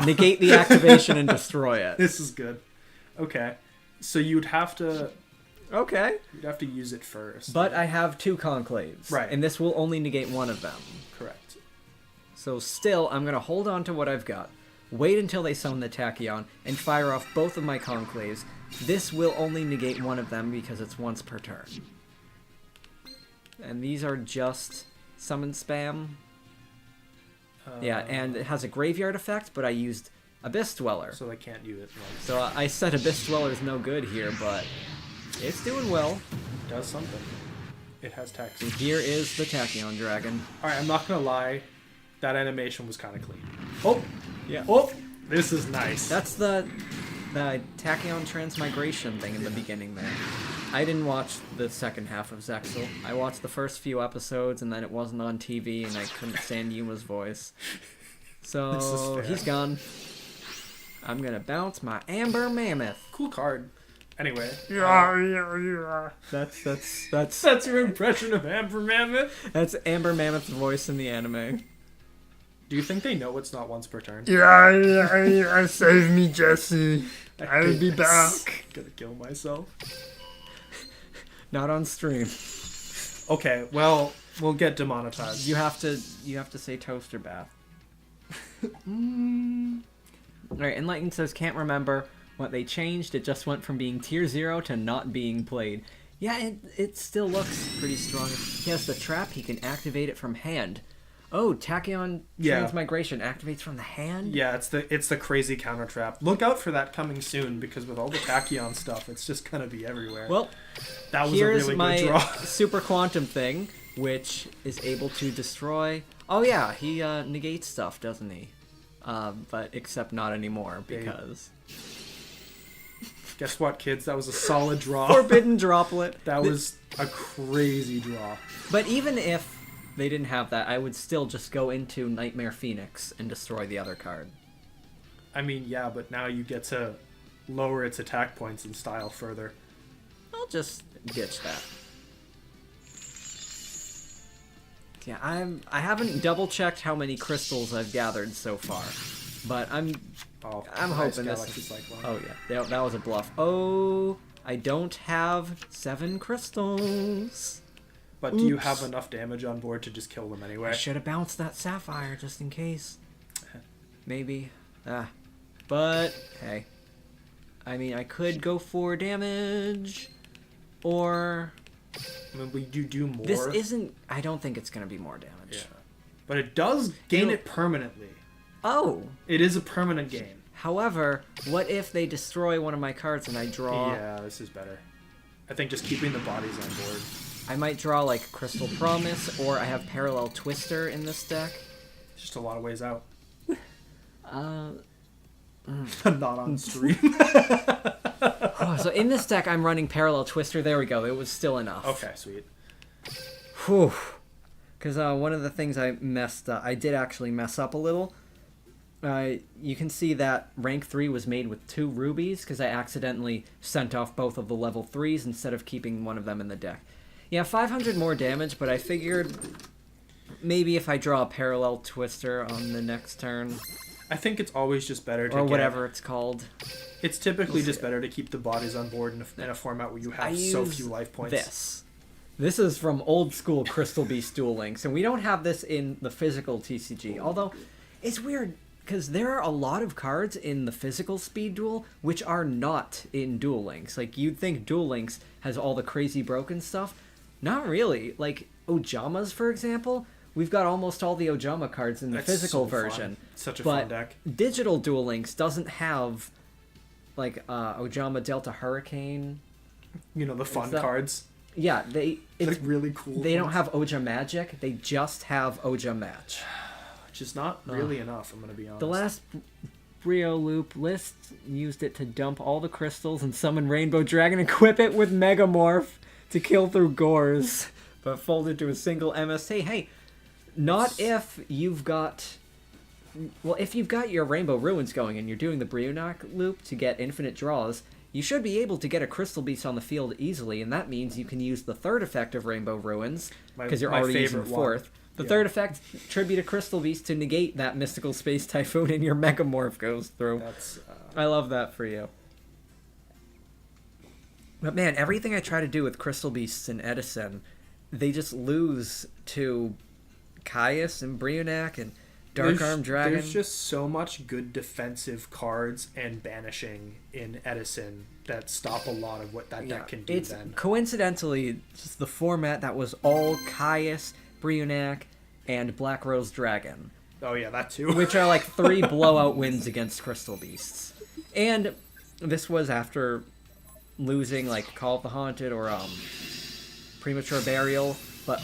Speaker 1: negate
Speaker 2: the activation and destroy it.
Speaker 1: This is good. Okay. So you'd have to...
Speaker 2: Okay.
Speaker 1: You'd have to use it first.
Speaker 2: But I have 2 Conclaves.
Speaker 1: Right.
Speaker 2: And this will only negate one of them.
Speaker 1: Correct.
Speaker 2: So still, I'm going to hold on to what I've got. Wait until they summon the Tachyon, and fire off both of my Conclaves. This will only negate one of them because it's once per turn. And these are just summon spam. Yeah, and it has a graveyard effect, but I used Abyss Dweller.
Speaker 1: So they can't use it.
Speaker 2: So I said Abyss Dweller is no good here, but it's doing well.
Speaker 1: It does something. It has text.
Speaker 2: And here is the Tachyon Dragon.
Speaker 1: Alright, I'm not gonna lie. That animation was kind of clean. Oh!
Speaker 2: Yeah.
Speaker 1: Oh! This is nice.
Speaker 2: That's the Tachyon Transmigration thing in the beginning there. I didn't watch the second half of Zexal. I watched the first few episodes, and then it wasn't on TV, and I couldn't stand Yuma's voice. So he's gone. I'm gonna bounce my Amber Mammoth.
Speaker 1: Cool card. Anyway.
Speaker 2: That's
Speaker 1: your impression of Amber Mammoth?
Speaker 2: That's Amber Mammoth's voice in the anime.
Speaker 1: Do you think they know it's not once per turn?
Speaker 4: Yeah, save me, Jesse. I'll be back.
Speaker 1: Gonna kill myself.
Speaker 2: Not on stream.
Speaker 1: Okay, well, we'll get demonetized.
Speaker 2: You have to say toaster bath. Alright, Enlightened says can't remember what they changed. It just went from being tier 0 to not being played. Yeah, it still looks pretty strong. He has the trap, he can activate it from hand. Oh, Tachyon Transmigration activates from the hand?
Speaker 1: Yeah, it's the crazy counter trap. Look out for that coming soon, because with all the Tachyon stuff, it's just gonna be everywhere.
Speaker 2: Well,
Speaker 1: that was
Speaker 2: here's
Speaker 1: a really
Speaker 2: my
Speaker 1: good draw.
Speaker 2: Super Quantum thing, which is able to destroy... Oh yeah, he negates stuff, doesn't he? But except not anymore, because...
Speaker 1: Guess what, kids? That was a solid draw.
Speaker 2: Forbidden Droplet.
Speaker 1: That was a crazy draw.
Speaker 2: But even if they didn't have that, I would still just go into Nightmare Phoenix and destroy the other card.
Speaker 1: I mean, yeah, but now you get to lower its attack points and style further.
Speaker 2: I'll just ditch that. Yeah, I haven't double checked how many crystals I've gathered so far, but I'm hoping this. Oh yeah, that was a bluff. Oh, I don't have 7 crystals.
Speaker 1: But do you have enough damage on board to just kill them anyway?
Speaker 2: I should have bounced that sapphire just in case. Maybe. But hey, I mean, I could go for damage, or.
Speaker 1: I mean, would you do more?
Speaker 2: This isn't... I don't think it's going to be more damage.
Speaker 1: Yeah. But it does gain it permanently.
Speaker 2: Oh!
Speaker 1: It is a permanent gain.
Speaker 2: However, what if they destroy one of my cards and I draw...
Speaker 1: Yeah, this is better. I think just keeping the bodies on board.
Speaker 2: I might draw, like, Crystal Promise, or I have Parallel Twister in this deck.
Speaker 1: Just a lot of ways out.
Speaker 2: Not
Speaker 1: on stream.
Speaker 2: So in this deck, I'm running Parallel Twister. There we go. It was still enough.
Speaker 1: Okay, sweet.
Speaker 2: Whew. Because one of the things I did actually mess up a little. You can see that rank 3 was made with 2 rubies because I accidentally sent off both of the level 3s instead of keeping one of them in the deck. Yeah, 500 more damage, but I figured maybe if I draw a Parallel Twister on the next turn...
Speaker 1: I think it's always just better to
Speaker 2: or whatever it's called.
Speaker 1: It's typically just better to keep the bodies on board in a format where you have so few life points.
Speaker 2: This is from old school Crystal Beast Duel Links, and we don't have this in the physical TCG. Although, it's weird, because there are a lot of cards in the physical Speed Duel which are not in Duel Links. Like, you'd think Duel Links has all the crazy broken stuff. Not really. Like, Ojamas, for example... We've got almost all the Ojama cards in the physical version.
Speaker 1: Such a fun deck.
Speaker 2: Digital Duel Links doesn't have, like, Ojama Delta Hurricane.
Speaker 1: You know, the fun cards.
Speaker 2: Yeah, it's
Speaker 1: like really cool.
Speaker 2: They don't have Oja Magic. They just have Oja Match.
Speaker 1: Which is not really enough, I'm going to be honest.
Speaker 2: The last Brio Loop list used it to dump all the crystals and summon Rainbow Dragon, equip it with Megamorph to kill through Gores, but fold it to a single MST. Hey, not if you've got... Well, if you've got your Rainbow Ruins going and you're doing the Brionac loop to get infinite draws, you should be able to get a Crystal Beast on the field easily, and that means you can use the third effect of Rainbow Ruins, because you're already using the fourth. The third effect, Tribute a Crystal Beast to negate that Mystical Space Typhoon, and your Megamorph goes through. I love that for you. But man, everything I try to do with Crystal Beasts in Edison, they just lose to Caius and Brionac and Dark Arm Dragon.
Speaker 1: There's just so much good defensive cards and banishing in Edison that stop a lot of what that deck can do.
Speaker 2: It's coincidentally just the format that was all Caius, Brionac, and Black Rose Dragon.
Speaker 1: Oh yeah, that too.
Speaker 2: Which are like 3 blowout wins against Crystal Beasts. And this was after losing like Call of the Haunted or Premature Burial. But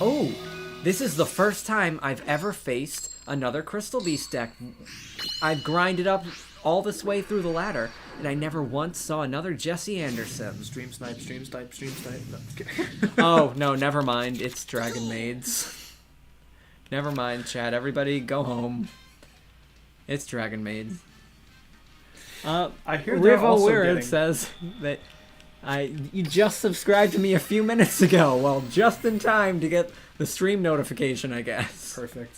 Speaker 2: this is the first time I've ever faced another Crystal Beast deck. I've grinded up all this way through the ladder, and I never once saw another Jesse Anderson.
Speaker 1: Stream snipe.
Speaker 2: No, oh, no, never mind. It's Dragon Maids. Never mind, chat. Everybody go home. It's Dragon Maids.
Speaker 1: I hear they're also
Speaker 2: Weird says that you just subscribed to me a few minutes ago. Well, just in time to get the stream notification, I guess.
Speaker 1: Perfect.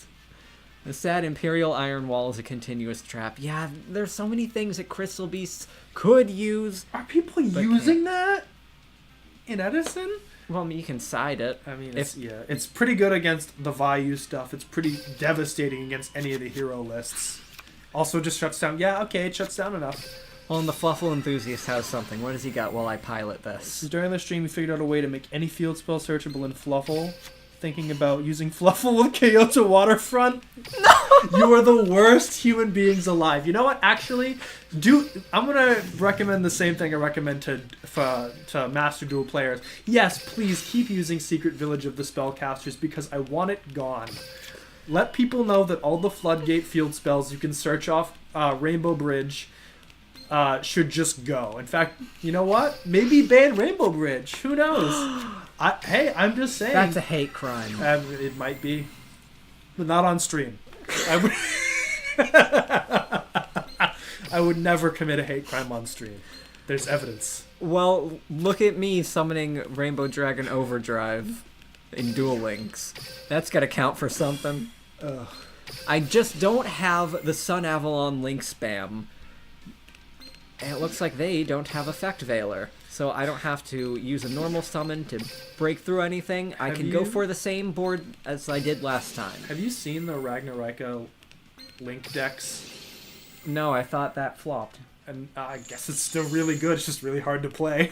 Speaker 2: The sad Imperial Iron Wall is a continuous trap. Yeah, there's so many things that Crystal Beasts could use.
Speaker 1: Are people using that in Edison?
Speaker 2: Well, I mean, you can side it.
Speaker 1: I mean, it's pretty good against the Vayu stuff. It's pretty devastating against any of the hero lists. Also just shuts down. Yeah, okay, it shuts down enough.
Speaker 2: Well, and the Fluffle Enthusiast has something. What has he got while I pilot this?
Speaker 1: During the stream, we figured out a way to make any field spell searchable in Fluffle. Thinking about using Fluffle with Kyoto Waterfront. No! You are the worst human beings alive. You know what? Actually, I'm gonna recommend the same thing I recommend to Master Duel players. Yes, please keep using Secret Village of the Spellcasters because I want it gone. Let people know that all the Floodgate field spells you can search off Rainbow Bridge should just go. In fact, you know what? Maybe ban Rainbow Bridge. Who knows? Hey, I'm just saying.
Speaker 2: That's a hate crime.
Speaker 1: It might be. But not on stream. I would never commit a hate crime on stream. There's evidence.
Speaker 2: Well, look at me summoning Rainbow Dragon Overdrive in Duel Links. That's gotta count for something.
Speaker 1: Ugh.
Speaker 2: I just don't have the Sun Avalon Link spam. And it looks like they don't have Effect Veiler. So I don't have to use a normal summon to break through anything. I can go for the same board as I did last time.
Speaker 1: Have you seen the Ragnarika Link decks?
Speaker 2: No, I thought that flopped.
Speaker 1: And I guess it's still really good. It's just really hard to play.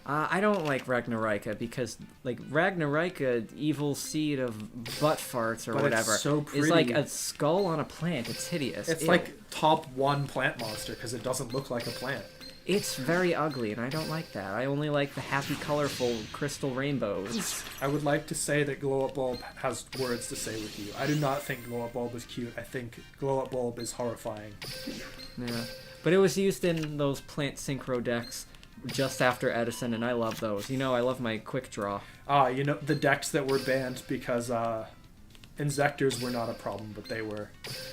Speaker 2: I don't like Ragnarika because, like, Ragnarika, evil seed of butt farts or
Speaker 1: But
Speaker 2: whatever,
Speaker 1: it's so pretty.
Speaker 2: is like a skull on a plant. It's hideous.
Speaker 1: It's
Speaker 2: Ew.
Speaker 1: like top 1 plant monster because it doesn't look like a plant.
Speaker 2: It's very ugly, and I don't like that. I only like the happy, colorful crystal rainbows.
Speaker 1: I would like to say that Glow Up Bulb has words to say with you. I do not think Glow Up Bulb is cute. I think Glow Up Bulb is horrifying.
Speaker 2: Yeah. But it was used in those plant synchro decks just after Edison, and I love those. You know, I love my quick draw.
Speaker 1: You know, the decks that were banned because Inzectors were not a problem, but they were.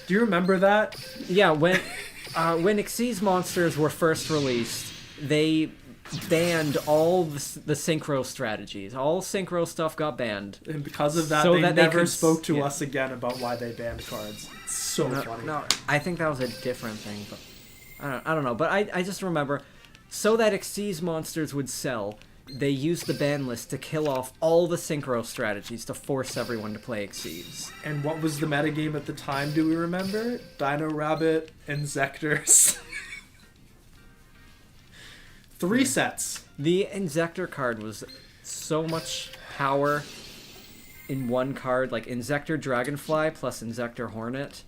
Speaker 1: Do you remember that?
Speaker 2: Yeah, when Xyz monsters were first released, they banned all the synchro strategies. All synchro stuff got banned.
Speaker 1: And because of that,
Speaker 2: So
Speaker 1: they
Speaker 2: that they
Speaker 1: never
Speaker 2: could
Speaker 1: spoke to
Speaker 2: yeah.
Speaker 1: us again about why they banned cards. It's so funny.
Speaker 2: No, I think that was a different thing, but I don't know. But I just remember, so that Xyz monsters would sell, they used the ban list to kill off all the synchro strategies to force everyone to play Xyz.
Speaker 1: And what was the metagame at the time, do we remember? Dino Rabbit and Zectors. 3 sets.
Speaker 2: The Inzector card was so much power in one card, like Inzector Dragonfly plus Inzector Hornet.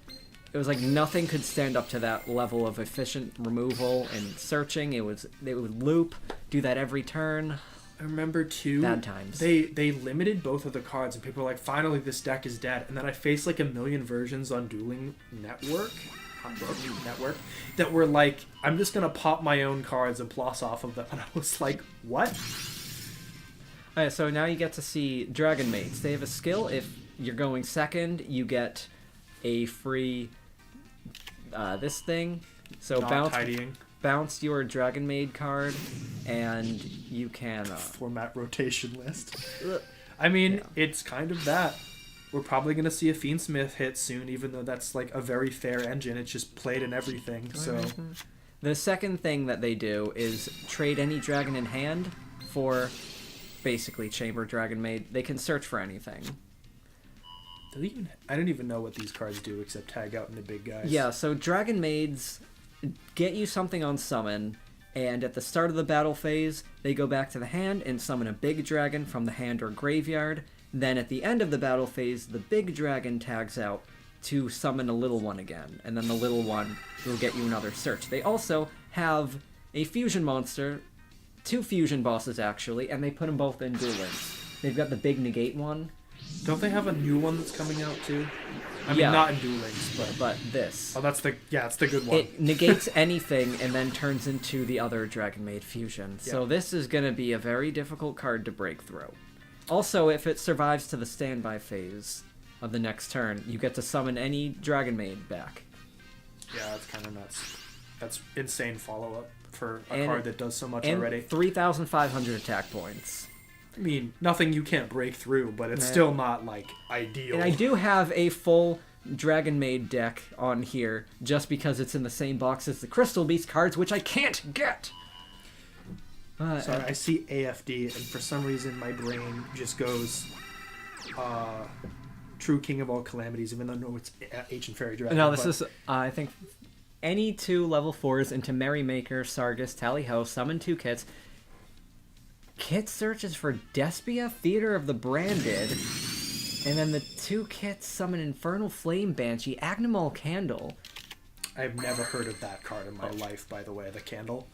Speaker 2: It was like nothing could stand up to that level of efficient removal and searching. It would loop, do that every turn.
Speaker 1: I remember too.
Speaker 2: Bad times.
Speaker 1: They limited both of the cards, and people were like, "Finally, this deck is dead." And then I faced like a million versions on Dueling Network, that were like, "I'm just gonna pop my own cards and floss off of them," and I was like, "What?"
Speaker 2: Alright, so now you get to see Dragon Maids. They have a skill. If you're going second, you get a free this thing. So
Speaker 1: Not tidying.
Speaker 2: bounce your Dragon Maid card, and you can
Speaker 1: Format rotation list. I mean, it's kind of that. We're probably going to see a Fiendsmith hit soon, even though that's like a very fair engine. It's just played in everything, so...
Speaker 2: The second thing that they do is trade any dragon in hand for basically Chamber Dragon Maid. They can search for anything.
Speaker 1: I don't even know what these cards do except tag out into big guys.
Speaker 2: Yeah, so Dragon Maids get you something on summon, and at the start of the battle phase, they go back to the hand and summon a big dragon from the hand or graveyard. Then at the end of the battle phase, the big dragon tags out to summon a little one again, and then the little one will get you another search. They also have a fusion monster, 2 fusion bosses actually, and they put them both in Duel Links. They've got the big negate one.
Speaker 1: Don't they have a new one that's coming out too? I mean,
Speaker 2: Yeah.
Speaker 1: not in Duel Links,
Speaker 2: But this.
Speaker 1: Oh, that's the good one.
Speaker 2: It negates anything and then turns into the other Dragon Maid fusion. So
Speaker 1: Yeah.
Speaker 2: this is going to be a very difficult card to break through. Also, if it survives to the standby phase of the next turn, you get to summon any Dragon Maid back.
Speaker 1: Yeah, that's kind of nuts. That's insane follow-up for a card that does so much
Speaker 2: and
Speaker 1: already.
Speaker 2: 3,500 attack points.
Speaker 1: I mean, nothing you can't break through, but it's still not, like, ideal.
Speaker 2: And I do have a full Dragon Maid deck on here, just because it's in the same box as the Crystal Beast cards, which I can't get!
Speaker 1: Sorry, I see AFD, and for some reason my brain just goes, True King of All Calamities, even though no, it's Ancient Fairy Dragon.
Speaker 2: No, this is, I think, any 2 level 4s into Merrymaker, Sargus, Tally-Ho, summon 2 kits. Kit searches for Despia, Theater of the Branded, and then the 2 kits summon Infernal Flame Banshee, Agnemal Candle.
Speaker 1: I've never heard of that card in my life, by the way, the candle.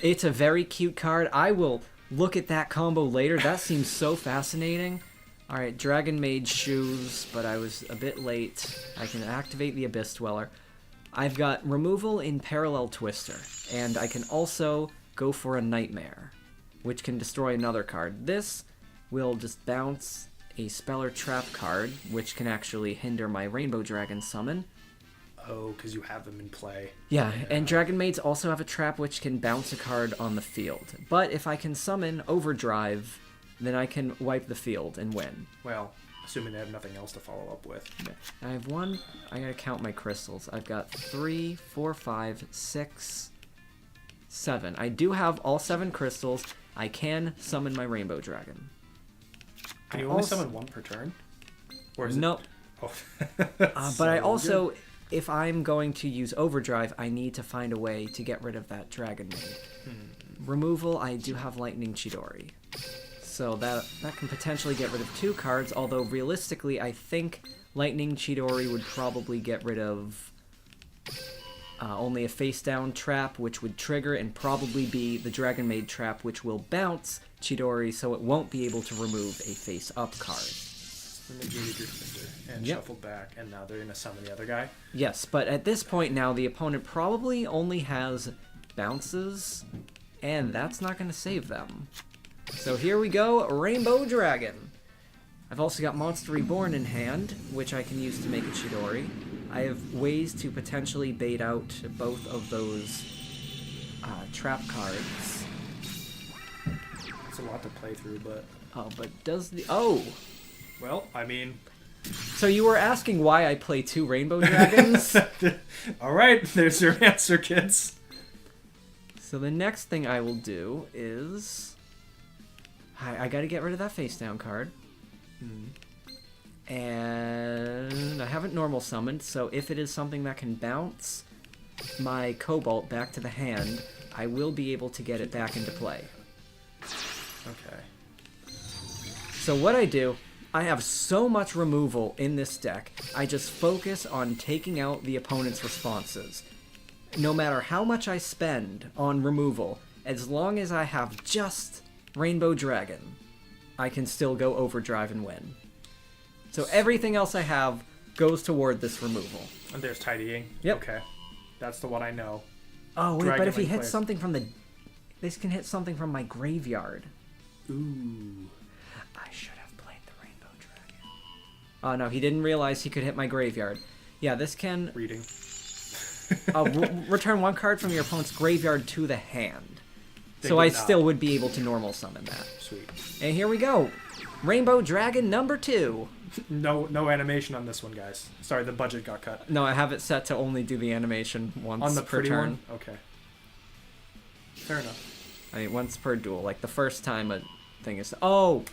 Speaker 2: It's a very cute card. I will look at that combo later. That seems so fascinating. Alright, Dragon Maid shoes, but I was a bit late. I can activate the Abyss Dweller. I've got removal in Parallel Twister, and I can also go for a Nightmare, which can destroy another card. This will just bounce a Speller Trap card, which can actually hinder my Rainbow Dragon summon.
Speaker 1: Oh, because you have them in play.
Speaker 2: Yeah, and Dragon Maids also have a trap which can bounce a card on the field. But if I can summon Overdrive, then I can wipe the field and win.
Speaker 1: Well, assuming they have nothing else to follow up with.
Speaker 2: I have one. I gotta count my crystals. I've got 3, 4, 5, 6, 7. I do have all 7 crystals. I can summon my Rainbow Dragon.
Speaker 1: Can you only summon one per turn? Or is
Speaker 2: no.
Speaker 1: Oh.
Speaker 2: But I also, if I'm going to use Overdrive, I need to find a way to get rid of that Dragon Maid. Removal, I do have Lightning Chidori. So that can potentially get rid of 2 cards, although realistically, I think Lightning Chidori would probably get rid of only a face-down trap, which would trigger, and probably be the Dragon Maid trap, which will bounce Chidori, so it won't be able to remove a face-up card.
Speaker 1: Negated your defender and shuffled back, and now they're going to summon the other guy.
Speaker 2: Yes, but at this point now, the opponent probably only has bounces, and that's not going to save them. So here we go, Rainbow Dragon. I've also got Monster Reborn in hand, which I can use to make a Chidori. I have ways to potentially bait out both of those trap cards.
Speaker 1: It's a lot to play through, but...
Speaker 2: Oh, but does the... Oh!
Speaker 1: Well, I mean...
Speaker 2: So you were asking why I play 2 Rainbow Dragons?
Speaker 1: Alright, there's your answer, kids.
Speaker 2: So the next thing I will do is... I gotta get rid of that face-down card. And I haven't normal summoned, so if it is something that can bounce my Cobalt back to the hand, I will be able to get it back into play.
Speaker 1: Okay.
Speaker 2: So what I do, I have so much removal in this deck, I just focus on taking out the opponent's responses. No matter how much I spend on removal, as long as I have just Rainbow Dragon, I can still go Overdrive and win. So everything else I have goes toward this removal.
Speaker 1: And there's Tidying.
Speaker 2: Yep.
Speaker 1: Okay. That's the one I know.
Speaker 2: Oh, wait,
Speaker 1: Dragon
Speaker 2: but if he
Speaker 1: Link
Speaker 2: hits
Speaker 1: plays.
Speaker 2: something from the... This can hit something from my graveyard.
Speaker 1: Ooh.
Speaker 2: I should have played the Rainbow Dragon. Oh, no, he didn't realize he could hit my graveyard. Yeah, this can...
Speaker 1: Reading.
Speaker 2: Return 1 card from your opponent's graveyard to the hand.
Speaker 1: They
Speaker 2: So
Speaker 1: did
Speaker 2: I
Speaker 1: not.
Speaker 2: still would be able to normal summon that.
Speaker 1: Sweet.
Speaker 2: And here we go. Rainbow Dragon number 2.
Speaker 1: No animation on this one, guys. Sorry, the budget got cut.
Speaker 2: No, I have it set to only do the animation once
Speaker 1: On the
Speaker 2: per
Speaker 1: pretty
Speaker 2: turn.
Speaker 1: one? Okay. Fair enough.
Speaker 2: I mean, once per duel. Like, the first time a thing is... Oh!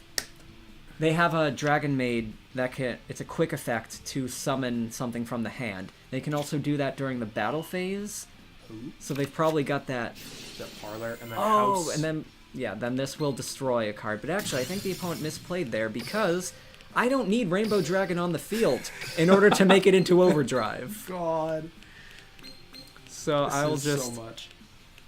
Speaker 2: They have a Dragon Maid that can... It's a quick effect to summon something from the hand. They can also do that during the battle phase.
Speaker 1: Ooh.
Speaker 2: So they've probably got that...
Speaker 1: The parlor and then
Speaker 2: Oh,
Speaker 1: house.
Speaker 2: and then... Yeah, then this will destroy a card. But actually, I think the opponent misplayed there because I don't need Rainbow Dragon on the field in order to make it into Overdrive.
Speaker 1: God.
Speaker 2: So
Speaker 1: This
Speaker 2: I'll
Speaker 1: is
Speaker 2: just
Speaker 1: so much.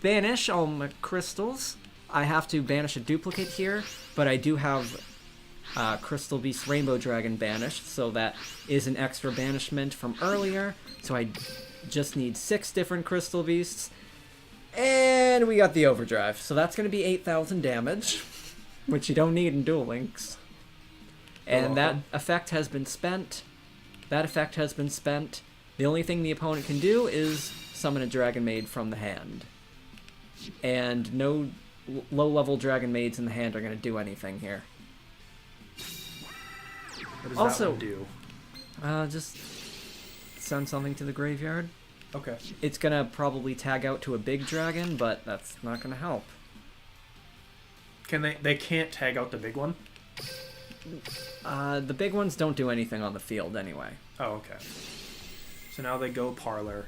Speaker 2: banish all my crystals. I have to banish a duplicate here, but I do have Crystal Beast Rainbow Dragon banished, so that is an extra banishment from earlier. So I just need 6 different Crystal Beasts. And we got the Overdrive. So that's going to be 8,000 damage, which you don't need in Duel Links. And that effect has been spent. That effect has been spent. The only thing the opponent can do is summon a Dragon Maid from the hand. And no low-level Dragon Maids in the hand are going to do anything here.
Speaker 1: What does
Speaker 2: Also-
Speaker 1: that one do?
Speaker 2: Just send something to the graveyard.
Speaker 1: Okay.
Speaker 2: It's going to probably tag out to a big dragon, but that's not going to help.
Speaker 1: Can they can't tag out the big one?
Speaker 2: The big ones don't do anything on the field anyway.
Speaker 1: Oh, okay. So now they go parlor.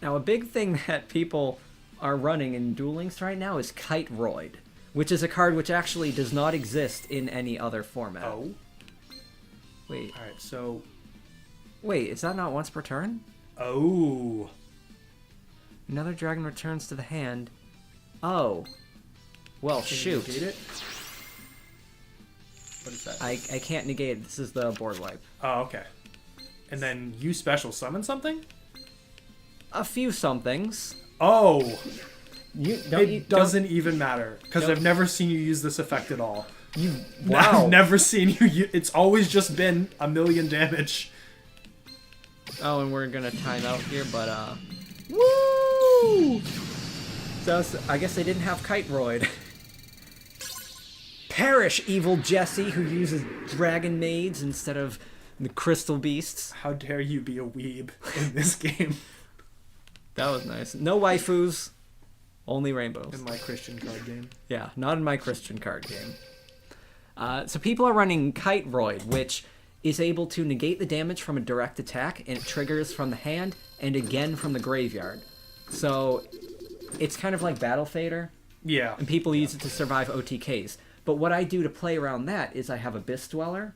Speaker 2: Now, a big thing that people are running in Duel Links right now is Kite Roid, which is a card which actually does not exist in any other format.
Speaker 1: Oh.
Speaker 2: Wait,
Speaker 1: All right. So.
Speaker 2: wait, is that not once per turn?
Speaker 1: Oh.
Speaker 2: Another dragon returns to the hand. Oh. Well,
Speaker 1: Can you
Speaker 2: shoot.
Speaker 1: negate it? What is that?
Speaker 2: I can't negate it. This is the board wipe.
Speaker 1: Oh, okay. And then you special summon something?
Speaker 2: A few somethings.
Speaker 1: Oh.
Speaker 2: It
Speaker 1: Doesn't even matter because
Speaker 2: don't-
Speaker 1: I've never seen you use this effect at all.
Speaker 2: Wow.
Speaker 1: I've never seen you. It's always just been a million damage.
Speaker 2: Oh, and we're gonna time out here, but woo! So I guess they didn't have Kiteroid. Perish, evil Jesse, who uses Dragon Maids instead of the Crystal Beasts.
Speaker 1: How dare you be a weeb in this game?
Speaker 2: That was nice. No waifus, only rainbows.
Speaker 1: In my Christian card game.
Speaker 2: Yeah, not in my Christian card game. So people are running Kiteroid, which is able to negate the damage from a direct attack, and it triggers from the hand and again from the graveyard. So it's kind of like Battle Fader.
Speaker 1: Yeah.
Speaker 2: And people use it to survive OTKs. But what I do to play around that is I have Abyss Dweller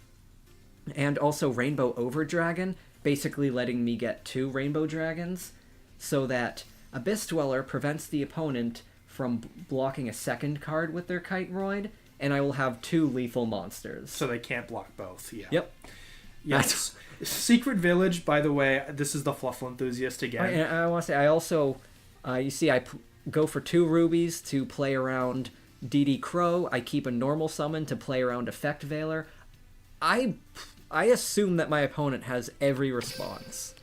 Speaker 2: and also Rainbow Overdragon, basically letting me get 2 Rainbow Dragons, so that Abyss Dweller prevents the opponent from blocking a second card with their Kiteroid, and I will have 2 lethal monsters.
Speaker 1: So they can't block both, yeah.
Speaker 2: Yep.
Speaker 1: Yes. Secret Village, by the way, this is the Fluffle Enthusiast again.
Speaker 2: And I want to say, I also, you see, I go for 2 rubies to play around DD Crow. I keep a normal summon to play around Effect Veiler. I assume that my opponent has every response.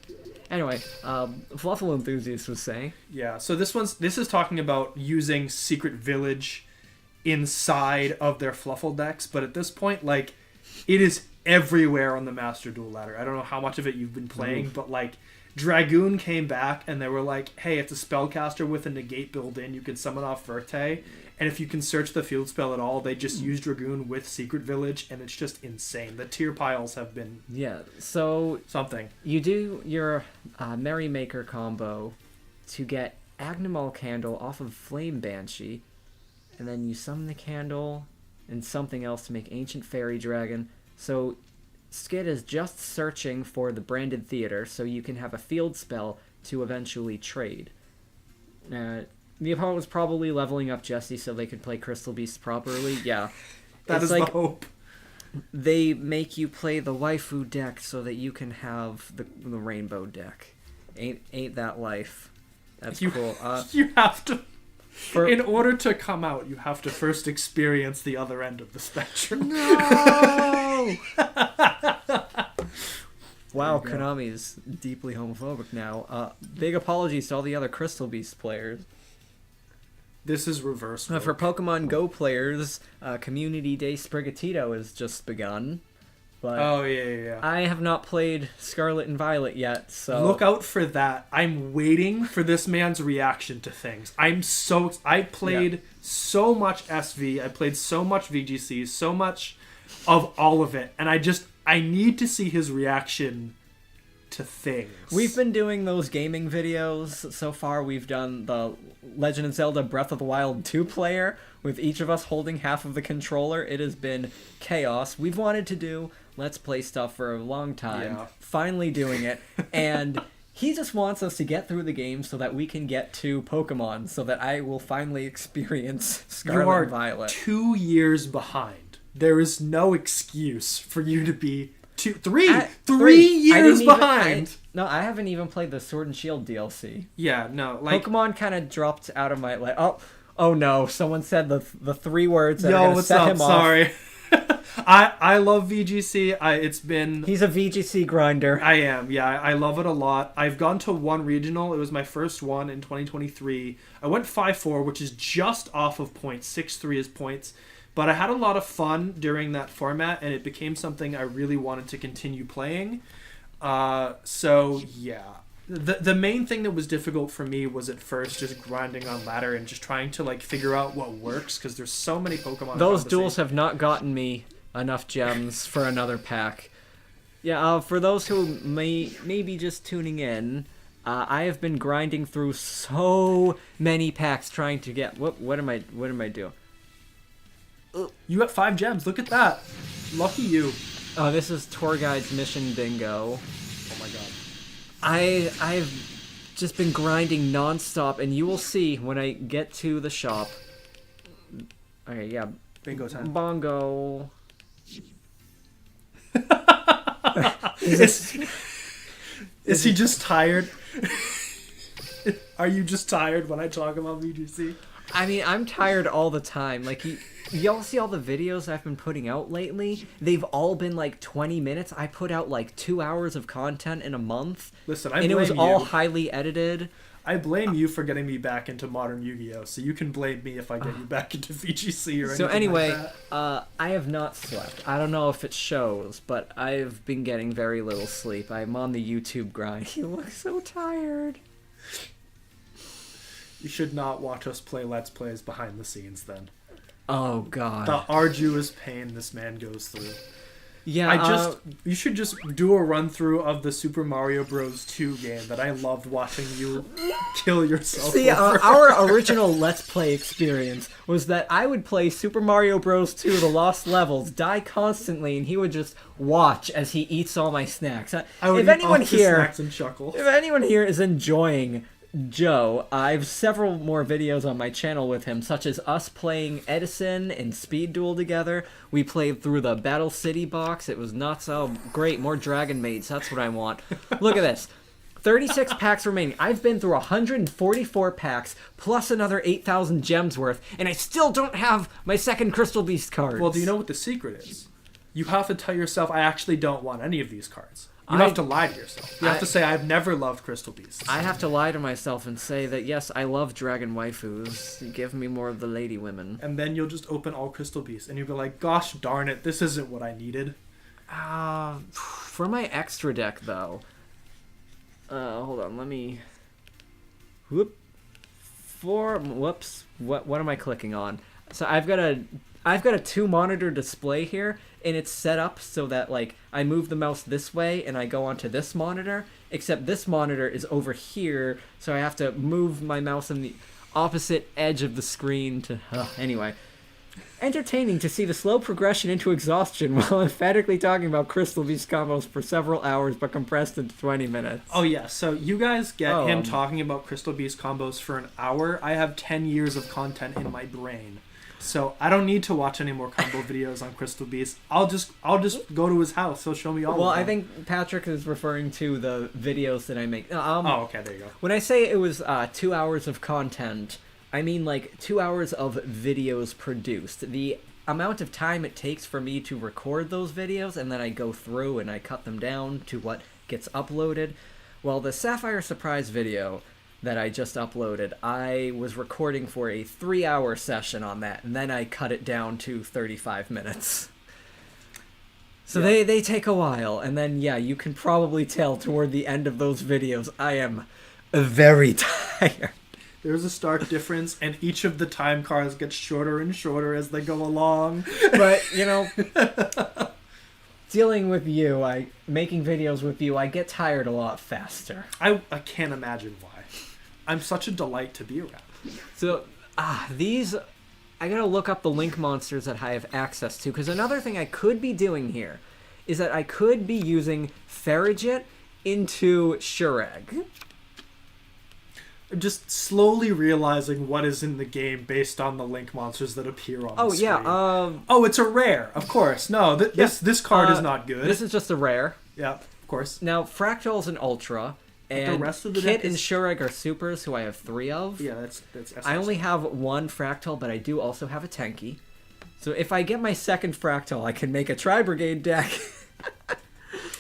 Speaker 2: Anyway, Fluffle Enthusiast was saying.
Speaker 1: Yeah, so this is talking about using Secret Village inside of their Fluffle decks, but at this point, like, it is everywhere on the Master Duel ladder. I don't know how much of it you've been playing, but like, Dragoon came back and they were like, hey, it's a spellcaster with a negate built in. You can summon off Verte. And if you can search the field spell at all, they just use Dragoon with Secret Village, and it's just insane. The tier piles have been
Speaker 2: so
Speaker 1: something.
Speaker 2: You do your Merrymaker combo to get Agnemal Candle off of Flame Banshee, and then you summon the candle and something else to make Ancient Fairy Dragon. So Skid is just searching for the Branded Theater, so you can have a field spell to eventually trade. The opponent was probably leveling up Jesse so they could play Crystal Beast properly. Yeah.
Speaker 1: That is like, the hope.
Speaker 2: They make you play the waifu deck so that you can have the rainbow deck. Ain't that life? That's cool.
Speaker 1: You have to... in order to come out, you have to first experience the other end of the spectrum.
Speaker 2: No! Wow, Konami is deeply homophobic now. Big apologies to all the other Crystal Beast players.
Speaker 1: This is reverse.
Speaker 2: For Pokemon Go players, Community Day Sprigatito has just begun. But
Speaker 1: yeah.
Speaker 2: I have not played Scarlet and Violet yet, so...
Speaker 1: Look out for that. I'm waiting for this man's reaction to things. I played so much SV, I played so much VGC, so much of all of it, and I need to see his reaction to things.
Speaker 2: We've been doing those gaming videos. So far, we've done the Legend of Zelda Breath of the Wild 2-player, with each of us holding half of the controller. It has been chaos. We've wanted to do Let's Play stuff for a long time.
Speaker 1: Yeah.
Speaker 2: Finally doing it. And he just wants us to get through the game so that we can get to Pokemon, so that I will finally experience Scarlet and Violet.
Speaker 1: 2 years behind. There is no excuse for you to be 3 years behind.
Speaker 2: I haven't even played the Sword and Shield DLC.
Speaker 1: Yeah, no, like
Speaker 2: Pokemon kind of dropped out of my oh no! Someone said the 3 words that are gonna set him off.
Speaker 1: Sorry. I love VGC. It's been...
Speaker 2: He's a VGC grinder.
Speaker 1: I am, yeah. I love it a lot. I've gone to 1 regional. It was my first one in 2023. I went 5-4, which is just off of points. 6-3 is points. But I had a lot of fun during that format, and it became something I really wanted to continue playing. So, yeah. The main thing that was difficult for me was at first just grinding on ladder and just trying to like figure out what works, because there's so many Pokemon.
Speaker 2: Those duels have not gotten me enough gems for another pack. Yeah, for those who may be just tuning in, I have been grinding through so many packs trying to get... What am I doing?
Speaker 1: You got 5 gems. Look at that. Lucky you.
Speaker 2: Oh, this is Tour Guide's Mission Bingo.
Speaker 1: Oh my god.
Speaker 2: I've just been grinding nonstop, and you will see when I get to the shop. Okay, yeah.
Speaker 1: Bingo time.
Speaker 2: Bongo.
Speaker 1: Is he just tired? Are you just tired when I talk about VGC?
Speaker 2: I mean, I'm tired all the time. Like, y'all see all the videos I've been putting out lately? They've all been like 20 minutes. I put out like 2 hours of content in a month.
Speaker 1: Listen,
Speaker 2: and it was all highly edited.
Speaker 1: I blame you for getting me back into modern Yu-Gi-Oh! So you can blame me if I get you back into VGC or anything
Speaker 2: So anyway,
Speaker 1: like that.
Speaker 2: I have not slept. I don't know if it shows, but I've been getting very little sleep. I'm on the YouTube grind. You look so tired.
Speaker 1: You should not watch us play Let's Plays behind the scenes then.
Speaker 2: Oh, God.
Speaker 1: The arduous pain this man goes through.
Speaker 2: Yeah,
Speaker 1: you should just do a run through of the Super Mario Bros. 2 game that I loved watching you kill yourself.
Speaker 2: See,
Speaker 1: over.
Speaker 2: our original Let's Play experience was that I would play Super Mario Bros. 2, The Lost Levels, die constantly, and he would just watch as he eats all my snacks.
Speaker 1: I would
Speaker 2: if
Speaker 1: eat
Speaker 2: anyone
Speaker 1: off the
Speaker 2: here,
Speaker 1: snacks and chuckle.
Speaker 2: if anyone here is enjoying Joe, I've several more videos on my channel with him, such as us playing Edison and Speed Duel together. We played through the Battle City box. It was not so great. More Dragon Maids. That's what I want. Look at this. 36 packs remaining. I've been through 144 packs, plus another 8,000 gems worth, and I still don't have my second Crystal Beast card.
Speaker 1: Well, do you know what the secret is? You have to tell yourself, I actually don't want any of these cards. You have to lie to yourself. You have to say, I've never loved Crystal Beasts.
Speaker 2: I have to lie to myself and say that, yes, I love dragon waifus. You give me more of the lady women.
Speaker 1: And then you'll just open all Crystal Beasts, and you'll be like, gosh darn it, this isn't what I needed.
Speaker 2: For my extra deck, though... hold on, let me... Whoops. What am I clicking on? So I've got a 2-monitor display here, and it's set up so that, like, I move the mouse this way and I go onto this monitor, except this monitor is over here, so I have to move my mouse on the opposite edge of the screen to... anyway. Entertaining to see the slow progression into exhaustion while emphatically talking about Crystal Beast combos for several hours, but compressed into 20 minutes.
Speaker 1: Oh, yeah, so you guys get him talking about Crystal Beast combos for an hour. I have 10 years of content in my brain. So I don't need to watch any more combo videos on Crystal Beast. I'll just go to his house. He'll show me all.
Speaker 2: Well,
Speaker 1: of them.
Speaker 2: I think Patrick is referring to the videos that I make.
Speaker 1: Oh, okay, there you go.
Speaker 2: When I say it was 2 hours of content, I mean like 2 hours of videos produced. The amount of time it takes for me to record those videos, and then I go through and I cut them down to what gets uploaded. Well, the Sapphire Surprise video that I just uploaded, I was recording for a 3-hour session on that, and then I cut it down to 35 minutes. So they take a while, and then, yeah, you can probably tell toward the end of those videos, I am very tired.
Speaker 1: There's a stark difference, and each of the time cards gets shorter and shorter as they go along.
Speaker 2: But, you know, dealing with you, making videos with you, I get tired a lot faster.
Speaker 1: I can't imagine why. I'm such a delight to be around.
Speaker 2: So, these... I gotta look up the link monsters that I have access to, because another thing I could be doing here is that I could be using Farragut into Shurag.
Speaker 1: Just slowly realizing what is in the game based on the link monsters that appear on the screen.
Speaker 2: Oh,
Speaker 1: it's a rare, of course. No, this card is not good.
Speaker 2: This is just a rare.
Speaker 1: Yeah, of course.
Speaker 2: Now, Fractal's an Ultra, and
Speaker 1: the rest of the
Speaker 2: Kit
Speaker 1: deck
Speaker 2: and Shurag are Supers, who I have 3 of.
Speaker 1: Yeah, that's essential.
Speaker 2: I only have 1 Fractal, but I do also have a Tenki. So if I get my second Fractal, I can make a Tri-Brigade deck.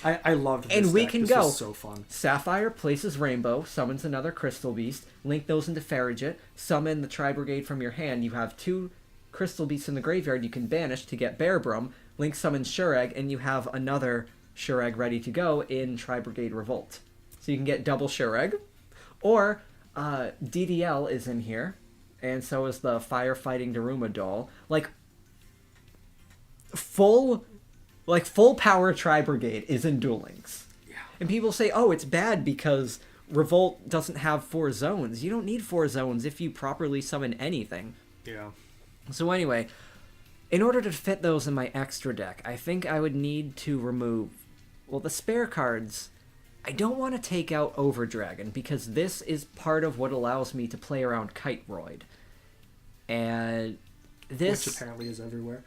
Speaker 1: I loved this
Speaker 2: and we
Speaker 1: deck.
Speaker 2: can
Speaker 1: this
Speaker 2: go.
Speaker 1: Was so fun.
Speaker 2: Sapphire places Rainbow, summons another Crystal Beast, link those into Farragut, summon the Tri-Brigade from your hand. You have 2 Crystal Beasts in the graveyard you can banish to get Bearbrum, link summons Shurag, and you have another Shurag ready to go in Tri-Brigade Revolt. So you can get double Shurag. Or DDL is in here, and so is the Firefighting Daruma doll. Like full power Tri-Brigade is in Duel Links.
Speaker 1: Yeah.
Speaker 2: And people say, oh, it's bad because Revolt doesn't have 4 zones. You don't need 4 zones if you properly summon anything.
Speaker 1: Yeah.
Speaker 2: So anyway, in order to fit those in my extra deck, I think I would need to remove... Well, the spare cards... I don't want to take out Overdragon, because this is part of what allows me to play around Kiteroid. And this...
Speaker 1: Which apparently is everywhere.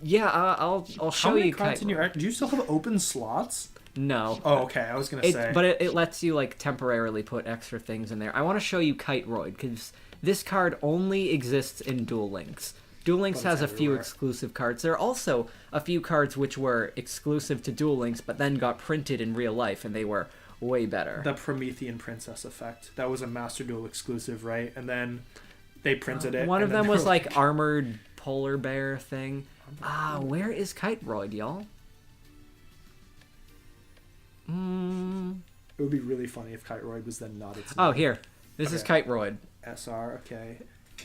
Speaker 2: Yeah, I'll show
Speaker 1: How many
Speaker 2: you
Speaker 1: cards in your... Do you still have open slots?
Speaker 2: No.
Speaker 1: Oh, okay. I was going to say.
Speaker 2: But it lets you, like, temporarily put extra things in there. I want to show you Kiteroid, because this card only exists in Duel Links. Duel Links
Speaker 1: But it's
Speaker 2: has a few
Speaker 1: everywhere.
Speaker 2: exclusive cards. There are also a few cards which were exclusive to Duel Links, but then got printed in real life, and they were way better.
Speaker 1: The Promethean Princess effect. That was a Master Duel exclusive, right? And then they printed it.
Speaker 2: One
Speaker 1: and
Speaker 2: of
Speaker 1: then
Speaker 2: them
Speaker 1: they
Speaker 2: was
Speaker 1: were
Speaker 2: like armored polar bear thing. Where is Kiteroid, y'all?
Speaker 1: It would be really funny if Kiteroid was then not its
Speaker 2: Oh,
Speaker 1: name.
Speaker 2: here. This is
Speaker 1: Okay.
Speaker 2: Kiteroid.
Speaker 1: SR, okay.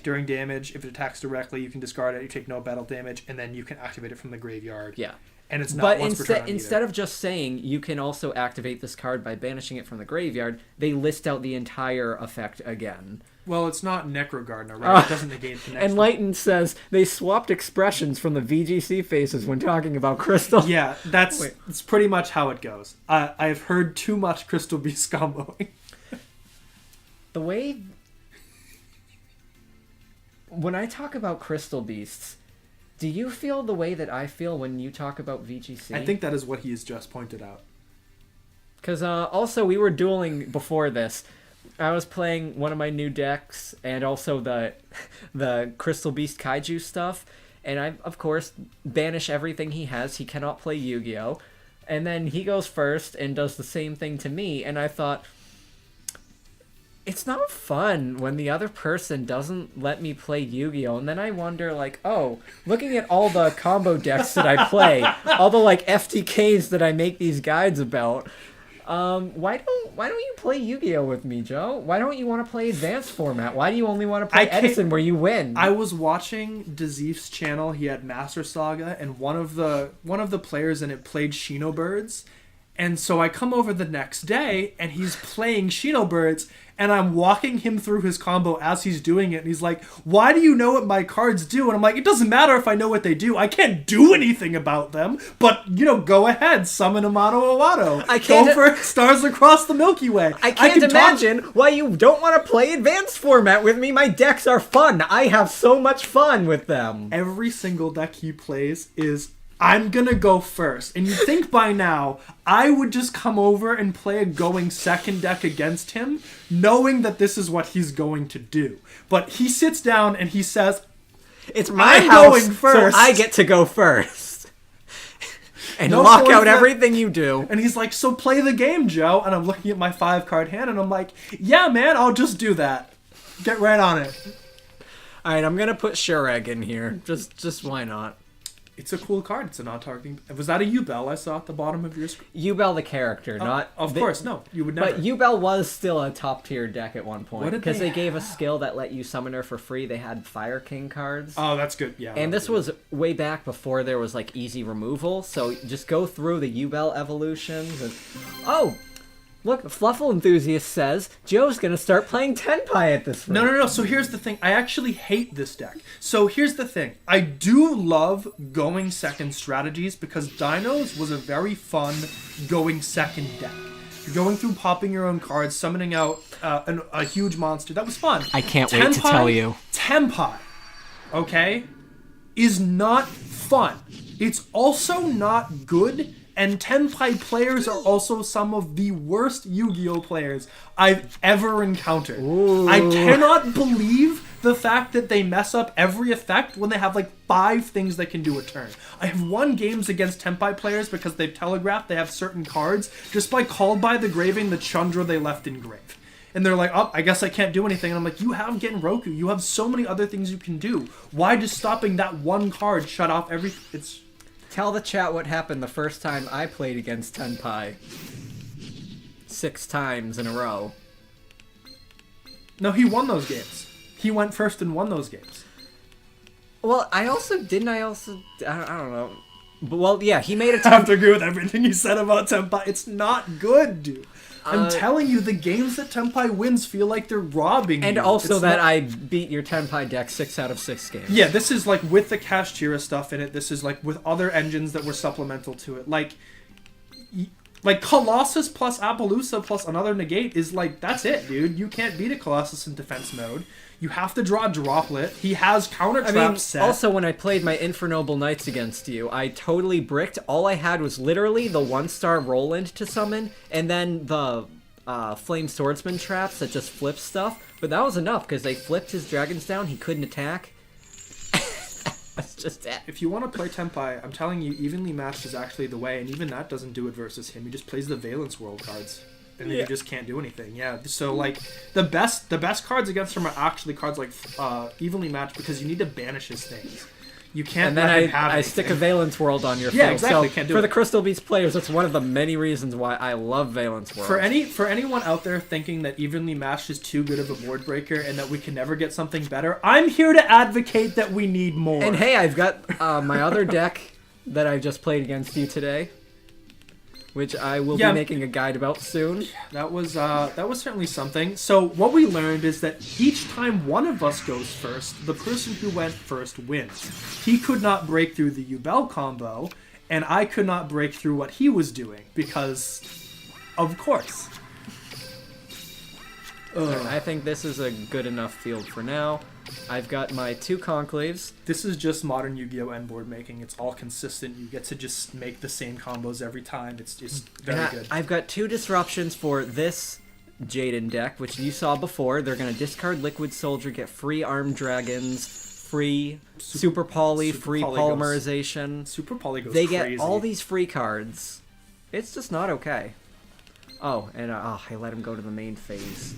Speaker 1: During damage, if it attacks directly, you can discard it, you take no battle damage, and then you can activate it from the graveyard.
Speaker 2: Yeah.
Speaker 1: And it's not
Speaker 2: But
Speaker 1: once per turn on
Speaker 2: instead
Speaker 1: either.
Speaker 2: of just saying you can also activate this card by banishing it from the graveyard, they list out the entire effect again.
Speaker 1: Well, it's not Necro Gardener, right? It doesn't negate the next
Speaker 2: And Lighton says they swapped expressions from the VGC faces when talking about Crystal.
Speaker 1: Yeah, that's pretty much how it goes. I've heard too much Crystal Beast comboing.
Speaker 2: The way... When I talk about Crystal Beasts, do you feel the way that I feel when you talk about VGC?
Speaker 1: I think that is what he has just pointed out.
Speaker 2: Because also we were dueling before this. I was playing one of my new decks and also the Crystal Beast Kaiju stuff. And I, of course, banish everything he has. He cannot play Yu-Gi-Oh! And then he goes first and does the same thing to me. And I thought, it's not fun when the other person doesn't let me play Yu-Gi-Oh! And then I wonder, like, oh, looking at all the combo decks that I play, all the, like, FTKs that I make these guides about, why don't you play Yu-Gi-Oh! With me, Joe? Why don't you want to play advanced format? Why do you only want to play Edison where you win?
Speaker 1: I was watching Dazif's channel. He had Master Saga, and one of the players in it played Shino Birds. And so I come over the next day, and he's playing Shino Birds, and I'm walking him through his combo as he's doing it, and he's like, why do you know what my cards do? And I'm like, it doesn't matter if I know what they do. I can't do anything about them, but, go ahead, summon Amano Iwado.
Speaker 2: I can't-
Speaker 1: Go for Stars Across the Milky Way.
Speaker 2: I can't
Speaker 1: can
Speaker 2: imagine why you don't want to play advanced format with me. My decks are fun. I have so much fun with them.
Speaker 1: Every single deck he plays is, I'm gonna go first. And you'd think by now, I would just come over and play a going second deck against him, knowing that this is what he's going to do. But he sits down and he says,
Speaker 2: It's my
Speaker 1: I'm
Speaker 2: house,
Speaker 1: going first.
Speaker 2: so I get to go first. And
Speaker 1: No
Speaker 2: lock
Speaker 1: choice
Speaker 2: out
Speaker 1: that-
Speaker 2: everything you do.
Speaker 1: and he's like, so play the game, Joe. And I'm looking at my 5-card hand and I'm like, yeah, man, I'll just do that. Get right on it.
Speaker 2: Alright, I'm gonna put Shureg in here. Just why not?
Speaker 1: It's a cool card. It's a non-targeting. Was that a U-Bell I saw at the bottom of your screen?
Speaker 2: Yubel the character, not...
Speaker 1: Of course, no. You would never.
Speaker 2: But Yubel was still a top tier deck at one point.
Speaker 1: What did
Speaker 2: Because
Speaker 1: they
Speaker 2: they gave a skill that let you summon her for free. They had Fire King cards.
Speaker 1: Oh, that's good. Yeah.
Speaker 2: And
Speaker 1: that's
Speaker 2: this was way back before there was, like, easy removal. So just go through the Yubel evolutions and... Oh! Look, Fluffle Enthusiast says Joe's gonna start playing Tenpai at this rate.
Speaker 1: No. So here's the thing. I actually hate this deck. So here's the thing. I do love going second strategies because Dinos was a very fun going second deck. You're going through popping your own cards, summoning out a huge monster. That was fun.
Speaker 2: I can't wait to tell you.
Speaker 1: Tenpai, okay, is not fun. It's also not good. And Tenpai players are also some of the worst Yu-Gi-Oh players I've ever encountered.
Speaker 2: Ooh.
Speaker 1: I cannot believe the fact that they mess up every effect when they have like 5 things they can do a turn. I have won games against Tenpai players because they've telegraphed they have certain cards just by Called by the Graving the Chandra they left in grave. And they're like, oh, I guess I can't do anything. And I'm like, you have Genroku. You have so many other things you can do. Why does stopping that one card shut off every... It's...
Speaker 2: Tell the chat what happened the first time I played against Tenpai. 6 times in a row.
Speaker 1: No, he won those games. He went first and won those games.
Speaker 2: Well, I don't know. But, well, yeah, he made a
Speaker 1: I have to agree with everything you said about Tenpai. It's not good, dude. I'm telling you, the games that Tenpai wins feel like they're robbing
Speaker 2: And
Speaker 1: you.
Speaker 2: also
Speaker 1: It's
Speaker 2: that
Speaker 1: not-
Speaker 2: I beat your Tenpai deck 6 out of 6 games.
Speaker 1: Yeah, this is like with the Kashtira stuff in it. This is like with other engines that were supplemental to it. Like Colossus plus Appaloosa plus another negate is like, that's it, dude. You can't beat a Colossus in defense mode. You have to draw a Droplet. He has counter trap set.
Speaker 2: Also, when I played my Infernoble Knights against you, I totally bricked. All I had was literally the 1-star Roland to summon, and then the Flame Swordsman traps that just flip stuff. But that was enough, because they flipped his dragons down. He couldn't attack. That's just it.
Speaker 1: If you want to play Tenpai, I'm telling you, evenly matched is actually the way, and even that doesn't do it versus him. He just plays the Valence World cards, and then you just can't do anything. Yeah, so like the best cards against him are actually cards like evenly matched because you need to banish his things. You can't.
Speaker 2: And then I stick a Valence World on your
Speaker 1: yeah,
Speaker 2: thing.
Speaker 1: exactly.
Speaker 2: So
Speaker 1: Can't do
Speaker 2: for
Speaker 1: it.
Speaker 2: the Crystal Beast players, that's one of the many reasons why I love Valence World.
Speaker 1: For anyone out there thinking that evenly matched is too good of a board breaker and that we can never get something better, I'm here to advocate that we need more.
Speaker 2: And hey, I've got my other deck that I just played against you today, which I will be making a guide about soon.
Speaker 1: That was certainly something. So what we learned is that each time one of us goes first, the person who went first wins. He could not break through the Ubel combo, and I could not break through what he was doing because, of course.
Speaker 2: I think this is a good enough field for now. I've got my 2 conclaves.
Speaker 1: This is just modern Yu-Gi-Oh! End board making. It's all consistent. You get to just make the same combos every time. It's just very good.
Speaker 2: I've got 2 disruptions for this Jaden deck, which you saw before. They're going to discard Liquid Soldier, get free Armed Dragons, free Super Poly, free Polymerization.
Speaker 1: Super Poly goes
Speaker 2: They
Speaker 1: crazy.
Speaker 2: get all these free cards. It's just not okay. Oh, and I let him go to the main phase.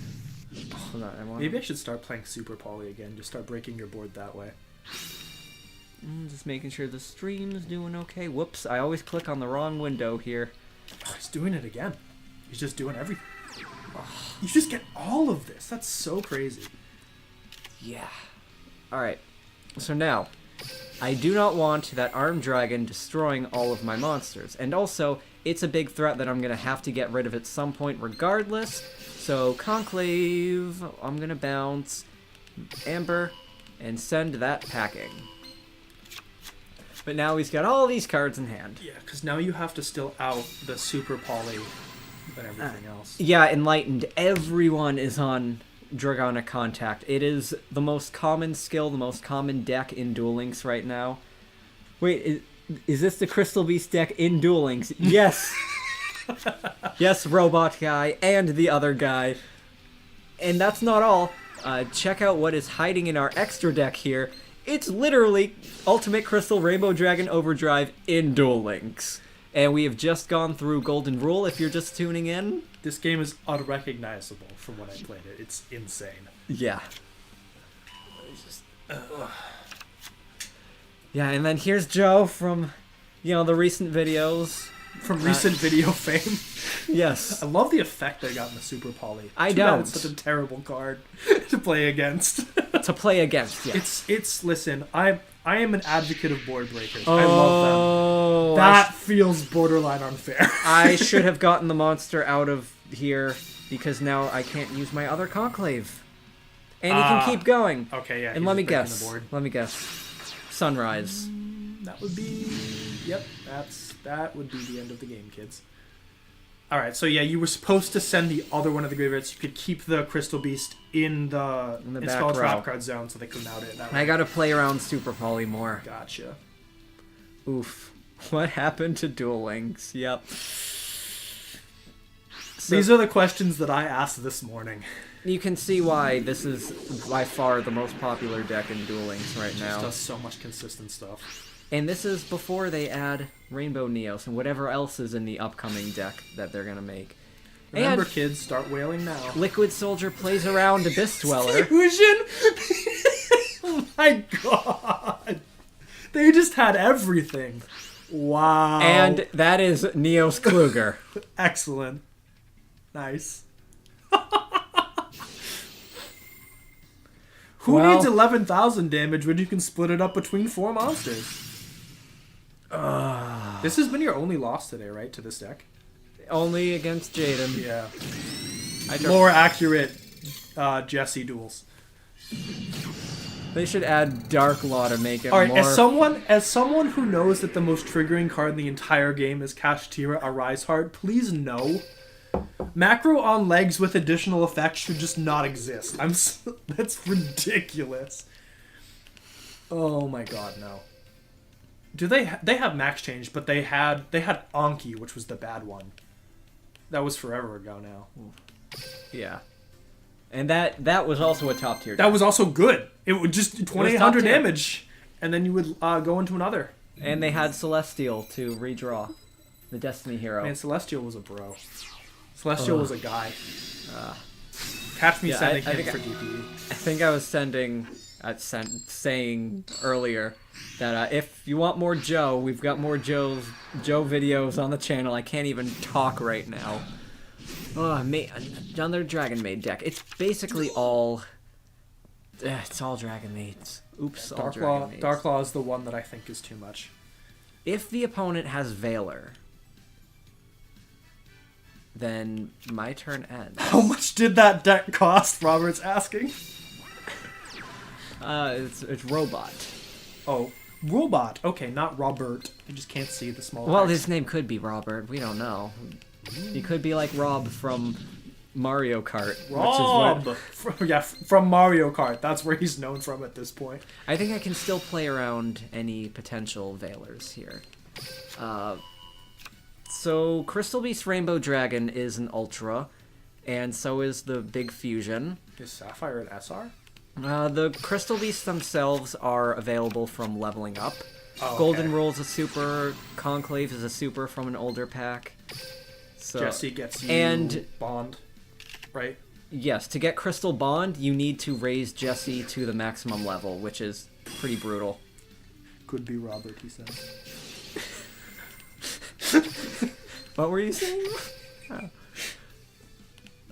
Speaker 2: Hold on,
Speaker 1: Maybe I should start playing Super Poly again. Just start breaking your board that way.
Speaker 2: Just making sure the stream's doing okay. Whoops, I always click on the wrong window here.
Speaker 1: Oh, he's doing it again. He's just doing everything. Oh, you just get all of this. That's so crazy.
Speaker 2: Yeah. Alright, so now, I do not want that Armed Dragon destroying all of my monsters. And also, it's a big threat that I'm going to have to get rid of at some point regardless. So, Conclave, I'm going to bounce Amber and send that packing. But now he's got all these cards in hand.
Speaker 1: Yeah, because now you have to still out the Super Poly and everything else.
Speaker 2: Yeah, Enlightened. Everyone is on Dragonic Contact. It is the most common skill, the most common deck in Duel Links right now. Wait, is this the Crystal Beast deck in Duel Links? Yes! Yes, Robot Guy and the other guy. And that's not all. Check out what is hiding in our extra deck here. It's literally Ultimate Crystal Rainbow Dragon Overdrive in Duel Links. And we have just gone through Golden Rule if you're just tuning in.
Speaker 1: This game is unrecognizable from when I played it. It's insane.
Speaker 2: Yeah. Yeah, and then here's Joe from, the recent videos.
Speaker 1: From recent video fame.
Speaker 2: Yes.
Speaker 1: I love the effect they got in the Super Poly.
Speaker 2: I
Speaker 1: Too bad
Speaker 2: don't.
Speaker 1: It's such a terrible card to play against.
Speaker 2: To play against, yeah.
Speaker 1: Listen, I am an advocate of board breakers. I love them. That feels borderline unfair.
Speaker 2: I should have gotten the monster out of here because now I can't use my other conclave. And he can keep going.
Speaker 1: Okay, yeah.
Speaker 2: And let me guess. Sunrise.
Speaker 1: That would be... Yep, that would be the end of the game, kids. Alright, so yeah, you were supposed to send the other one of the graveyards. You could keep the Crystal Beast in the install trap card zone so they couldn't out it.
Speaker 2: I gotta play around Super Poly more.
Speaker 1: Gotcha.
Speaker 2: Oof. What happened to Duel Links? Yep. So,
Speaker 1: these are the questions that I asked this morning.
Speaker 2: You can see why this is by far the most popular deck in Duel Links right now.
Speaker 1: It just does so much consistent stuff.
Speaker 2: And this is before they add Rainbow Neos and whatever else is in the upcoming deck that they're going to make.
Speaker 1: Remember,
Speaker 2: and
Speaker 1: kids, start wailing now.
Speaker 2: Liquid Soldier plays around Abyss Dweller.
Speaker 1: Fusion? Oh my god. They just had everything. Wow.
Speaker 2: And that is Neos Kluger.
Speaker 1: Excellent. Nice. Who needs 11,000 damage when you can split it up between 4 monsters? This has been your only loss today, right, to this deck?
Speaker 2: Only against Jaden.
Speaker 1: Yeah. More accurate Jesse duels.
Speaker 2: They should add Dark Law to make it
Speaker 1: All right,
Speaker 2: more...
Speaker 1: as someone who knows that the most triggering card in the entire game is Kashtira Arise Heart, please know macro on legs with additional effects should just not exist. That's ridiculous. Oh my god, no. Do they have max change, but they had Anki, which was the bad one. That was forever ago now.
Speaker 2: Yeah. And that was also a top tier.
Speaker 1: That was also good. It would just 2800 damage and then you would go into another.
Speaker 2: And they had Celestial to redraw. The Destiny hero.
Speaker 1: Man, Celestial was a bro. Celestial was a guy. Catch me sending him for DPE.
Speaker 2: I think I was saying earlier that if you want more Joe, we've got more Joe videos on the channel. I can't even talk right now. Another Dragon Maid deck. It's basically all... it's all Dragon Maids. Oops, all Dragon Maids.
Speaker 1: Dark Law is the one that I think is too much.
Speaker 2: If the opponent has Valor, then my turn ends.
Speaker 1: How much did that deck cost? Robert's asking.
Speaker 2: It's Robot.
Speaker 1: Oh, Robot. Okay, not Robert. I just can't see the small.
Speaker 2: Well,
Speaker 1: X.
Speaker 2: his name could be Robert. We don't know. He could be like Rob from Mario Kart.
Speaker 1: Rob! From Mario Kart. That's where he's known from at this point.
Speaker 2: I think I can still play around any potential Valors here. So Crystal Beast Rainbow Dragon is an Ultra, and so is the Big Fusion.
Speaker 1: Is Sapphire an SR?
Speaker 2: The Crystal Beasts themselves are available from leveling up.
Speaker 1: Oh, okay.
Speaker 2: Golden Rule's a super, Conclave is a super from an older pack. So,
Speaker 1: Jesse gets you Bond, right?
Speaker 2: Yes, to get Crystal Bond, you need to raise Jesse to the maximum level, which is pretty brutal.
Speaker 1: Could be Robert, he says.
Speaker 2: What were you saying?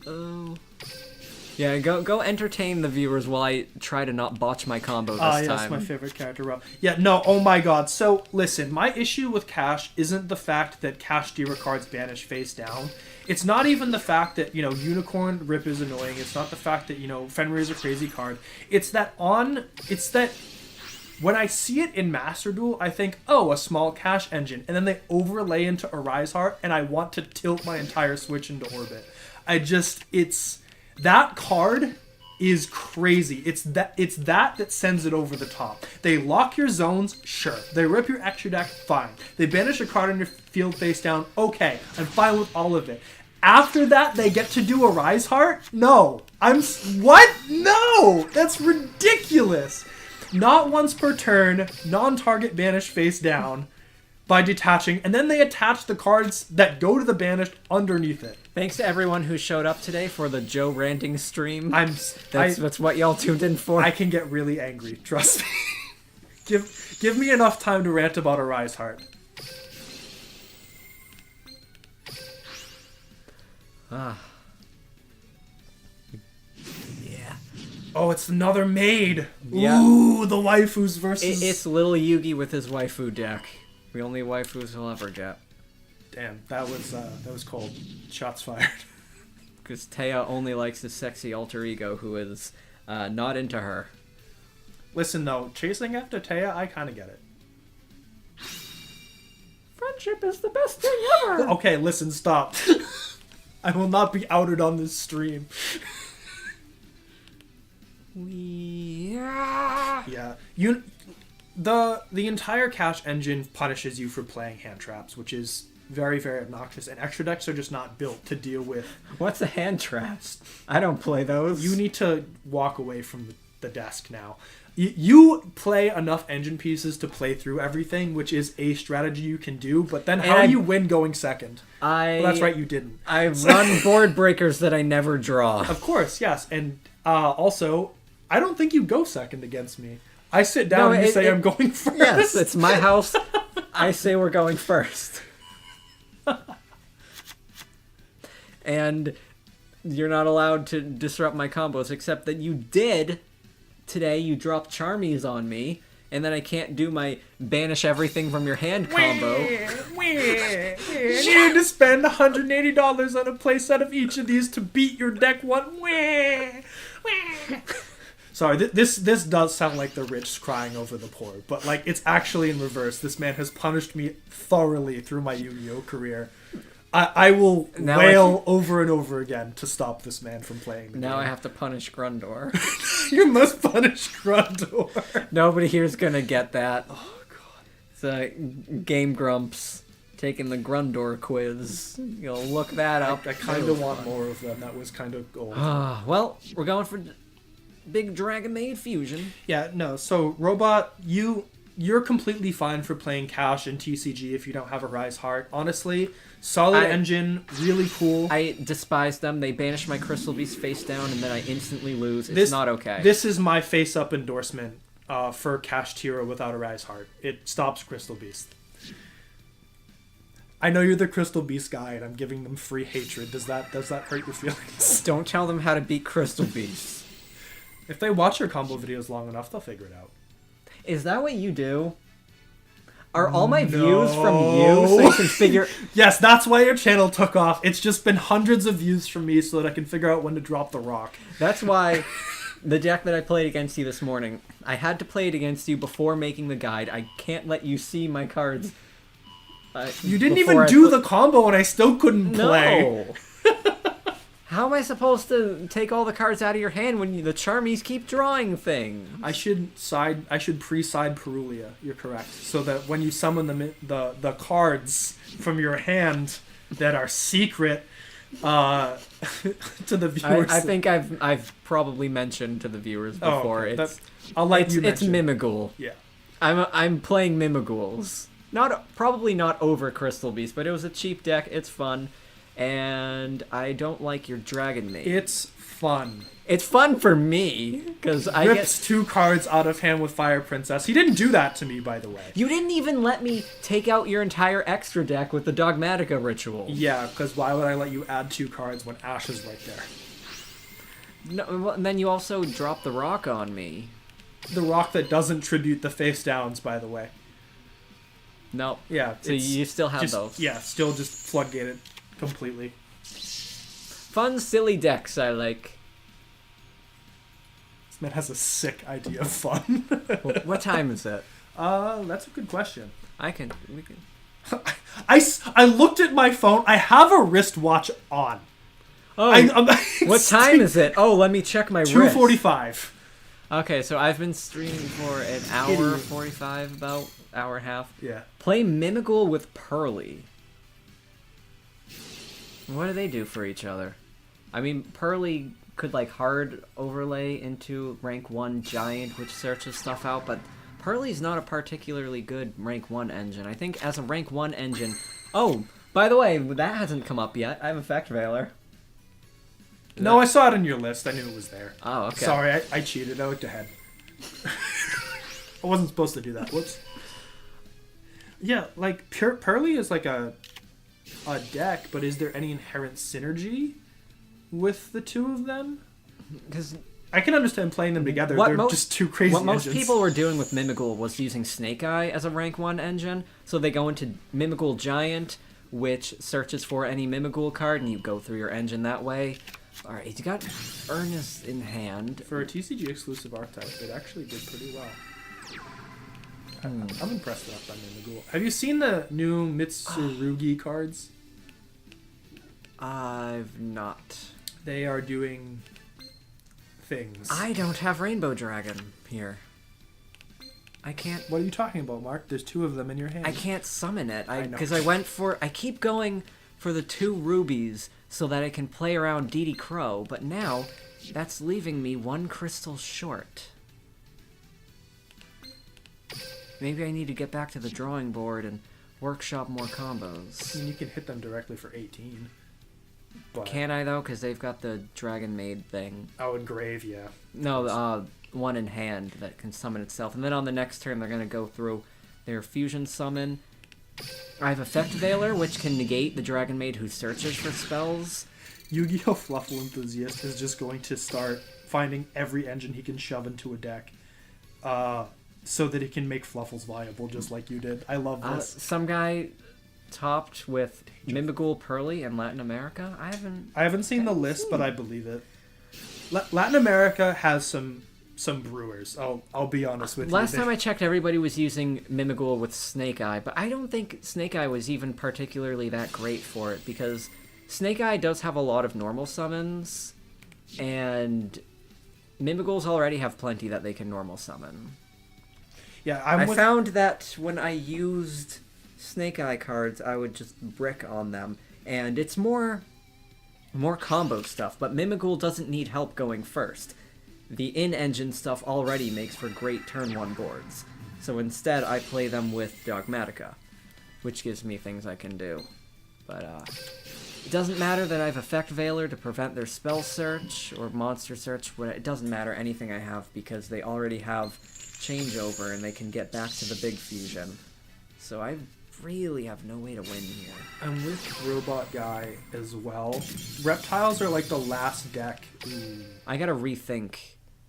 Speaker 2: Oh. Yeah, go entertain the viewers while I try to not botch my combo this time.
Speaker 1: Yes, my favorite character, Rob. Yeah, no, oh my god. So, listen, my issue with Cash isn't the fact that Cash Dealer cards banish face down. It's not even the fact that, Unicorn Rip is annoying. It's not the fact that, Fenrir is a crazy card. It's that when I see it in Master Duel, I think, oh, a small Cash engine. And then they overlay into Arise Heart, and I want to tilt my entire Switch into orbit. That card is crazy. It's that sends it over the top. They lock your zones, sure. They rip your extra deck, fine. They banish a card on your field face down, okay. I'm fine with all of it. After that, they get to do a Rise Heart? No. What? No! That's ridiculous. Not once per turn, non-target banish face down by detaching, and then they attach the cards that go to the banished underneath it.
Speaker 2: Thanks to everyone who showed up today for the Joe ranting stream.
Speaker 1: That's
Speaker 2: what y'all tuned in for.
Speaker 1: I can get really angry, trust me. Give me enough time to rant about a Rise Heart.
Speaker 2: Yeah.
Speaker 1: Oh, it's another maid.
Speaker 2: Yeah.
Speaker 1: Ooh, the waifus versus...
Speaker 2: It's Little Yugi with his waifu deck. The only waifus he'll ever get.
Speaker 1: Damn, that was cold. Shots fired.
Speaker 2: Because Taya only likes his sexy alter ego, who is not into her.
Speaker 1: Listen, though, chasing after Taya, I kind of get it.
Speaker 2: Friendship is the best thing ever!
Speaker 1: Okay, listen, stop. I will not be outed on this stream. Yeah. The entire Cash engine punishes you for playing hand traps, which is very, very obnoxious, and extra decks are just not built to deal with...
Speaker 2: What's a hand trap? I don't play those.
Speaker 1: You need to walk away from the desk now. You play enough engine pieces to play through everything, which is a strategy you can do, but then how do you win going second? Well, that's right, you didn't.
Speaker 2: I run board breakers that I never draw.
Speaker 1: Of course, yes, and also, I don't think you go second against me. I sit down and you say I'm going first.
Speaker 2: Yes, it's my house. I say we're going first. And you're not allowed to disrupt my combos, except that you did today. You dropped Charmies on me, and then I can't do my banish everything from your hand combo.
Speaker 1: You need to spend $180 on a playset of each of these to beat your deck one. Sorry, this does sound like the rich crying over the poor, but like it's actually in reverse. This man has punished me thoroughly through my Yu-Gi-Oh career. I will wail over and over again to stop this man from playing the game.
Speaker 2: I have to punish Grundor.
Speaker 1: You must punish Grundor.
Speaker 2: Nobody here's gonna get that. Oh god. It's Game Grumps taking the Grundor quiz. You'll look that up.
Speaker 1: I kind of want more of them. That was kind of gold.
Speaker 2: Well, we're going for big Dragon Maid fusion.
Speaker 1: Yeah, no. So Robot, you you're completely fine for playing Cash and TCG if you don't have a Rise Heart. Honestly, solid engine, really cool.
Speaker 2: I despise them. They banish my Crystal Beast face down, and then I instantly lose. It's not okay.
Speaker 1: This is my face-up endorsement for Cash Tira without a Rise Heart. It stops Crystal Beast. I know you're the Crystal Beast guy, and I'm giving them free hatred. Does that hurt your feelings?
Speaker 2: Don't tell them how to beat Crystal Beast.
Speaker 1: If they watch your combo videos long enough, they'll figure it out.
Speaker 2: Is that what you do? Are all my views from you so you can figure...
Speaker 1: Yes, that's why your channel took off. It's just been hundreds of views from me so that I can figure out when to drop the rock.
Speaker 2: That's why the deck that I played against you this morning, I had to play it against you before making the guide. I can't let you see my cards.
Speaker 1: You didn't even do the combo and I still couldn't play.
Speaker 2: No. How am I supposed to take all the cards out of your hand when the Charmies keep drawing things?
Speaker 1: I should pre-side Perulia. You're correct. So that when you summon the cards from your hand that are secret to the viewers.
Speaker 2: I think I've probably mentioned to the viewers before.
Speaker 1: Okay. I'll let you mention.
Speaker 2: It's Mimighoul.
Speaker 1: Yeah.
Speaker 2: I'm playing Mimighouls. Probably not over Crystal Beast, but it was a cheap deck. It's fun. And I don't like your Dragon Maid.
Speaker 1: It's fun.
Speaker 2: It's fun for me, because I
Speaker 1: rips 2 cards out of hand with Fire Princess. He didn't do that to me, by the way.
Speaker 2: You didn't even let me take out your entire extra deck with the Dogmatica ritual.
Speaker 1: Yeah, because why would I let you add 2 cards when Ash is right there?
Speaker 2: No, and then you also dropped the rock on me.
Speaker 1: The rock that doesn't tribute the face downs, by the way.
Speaker 2: No.
Speaker 1: Yeah.
Speaker 2: So you still have those.
Speaker 1: Yeah, still just floodgated completely.
Speaker 2: Fun, silly decks I like.
Speaker 1: This man has a sick idea of fun.
Speaker 2: What time is it?
Speaker 1: That's a good question.
Speaker 2: We can.
Speaker 1: I looked at my phone. I have a wristwatch on.
Speaker 2: Oh, what time is it? Oh, let me check my wrist.
Speaker 1: 2:45.
Speaker 2: Okay, so I've been streaming for an hour 45, about hour and a half.
Speaker 1: Yeah.
Speaker 2: Play Mimighoul with Pearly. What do they do for each other? I mean, Pearly could like hard overlay into rank 1 Giant, which searches stuff out, but Pearly's not a particularly good rank 1 engine. I think as a rank 1 engine... Oh, by the way, that hasn't come up yet. I have Effect Veiler.
Speaker 1: No, I saw it on your list. I knew it was there.
Speaker 2: Oh, okay.
Speaker 1: Sorry, I cheated. I looked ahead. I wasn't supposed to do that. Whoops. Yeah, like, Pearly is like a deck, but is there any inherent synergy with the two of them?
Speaker 2: Because
Speaker 1: I can understand playing them together. They're just too crazy
Speaker 2: What most
Speaker 1: engines.
Speaker 2: people were doing with Mimighoul was using Snake Eye as a rank 1 engine. So they go into Mimighoul Giant, which searches for any Mimighoul card, and you go through your engine that way. Alright, he's got Earnest in hand.
Speaker 1: For a TCG exclusive archetype, it actually did pretty well. I'm impressed enough by Mimighoul. Have you seen the new Mitsurugi cards?
Speaker 2: I've not.
Speaker 1: They are doing things.
Speaker 2: I don't have Rainbow Dragon here. I can't...
Speaker 1: What are you talking about, Mark? There's 2 of them in your hand.
Speaker 2: I can't summon it. Because
Speaker 1: I
Speaker 2: I keep going for the 2 rubies so that I can play around Dee Crow, but now that's leaving me 1 crystal short. Maybe I need to get back to the drawing board and workshop more combos.
Speaker 1: I mean, you can hit them directly for 18. But...
Speaker 2: Can I, though? Because they've got the Dragon Maid thing.
Speaker 1: Oh, engrave, yeah.
Speaker 2: No, 1 in hand that can summon itself. And then on the next turn, they're going to go through their fusion summon. I have Effect Veiler, which can negate the Dragon Maid who searches for spells.
Speaker 1: Yu-Gi-Oh! Fluffle Enthusiast is just going to start finding every engine he can shove into a deck. So that he can make Fluffles viable, just like you did. I love this.
Speaker 2: Some guy topped with Mimighoul Pearly in Latin America?
Speaker 1: I haven't seen the list, but I believe it. Latin America has some brewers. I'll be honest with you.
Speaker 2: Last time I checked, everybody was using Mimighoul with Snake Eye, but I don't think Snake Eye was even particularly that great for it, because Snake Eye does have a lot of normal summons, and Mimighouls already have plenty that they can normal summon.
Speaker 1: Yeah,
Speaker 2: I found that when I used Snake Eye cards, I would just brick on them, and it's more combo stuff, but Mimighoul doesn't need help going first. The in-engine stuff already makes for great turn 1 boards. So instead, I play them with Dogmatica, which gives me things I can do. But it doesn't matter that I have Effect Veiler to prevent their spell search or monster search. It doesn't matter anything I have because they already have Changeover and they can get back to the big fusion. So I really have no way to win here.
Speaker 1: I'm with Robot Guy as well. Reptiles are like the last deck.
Speaker 2: I gotta rethink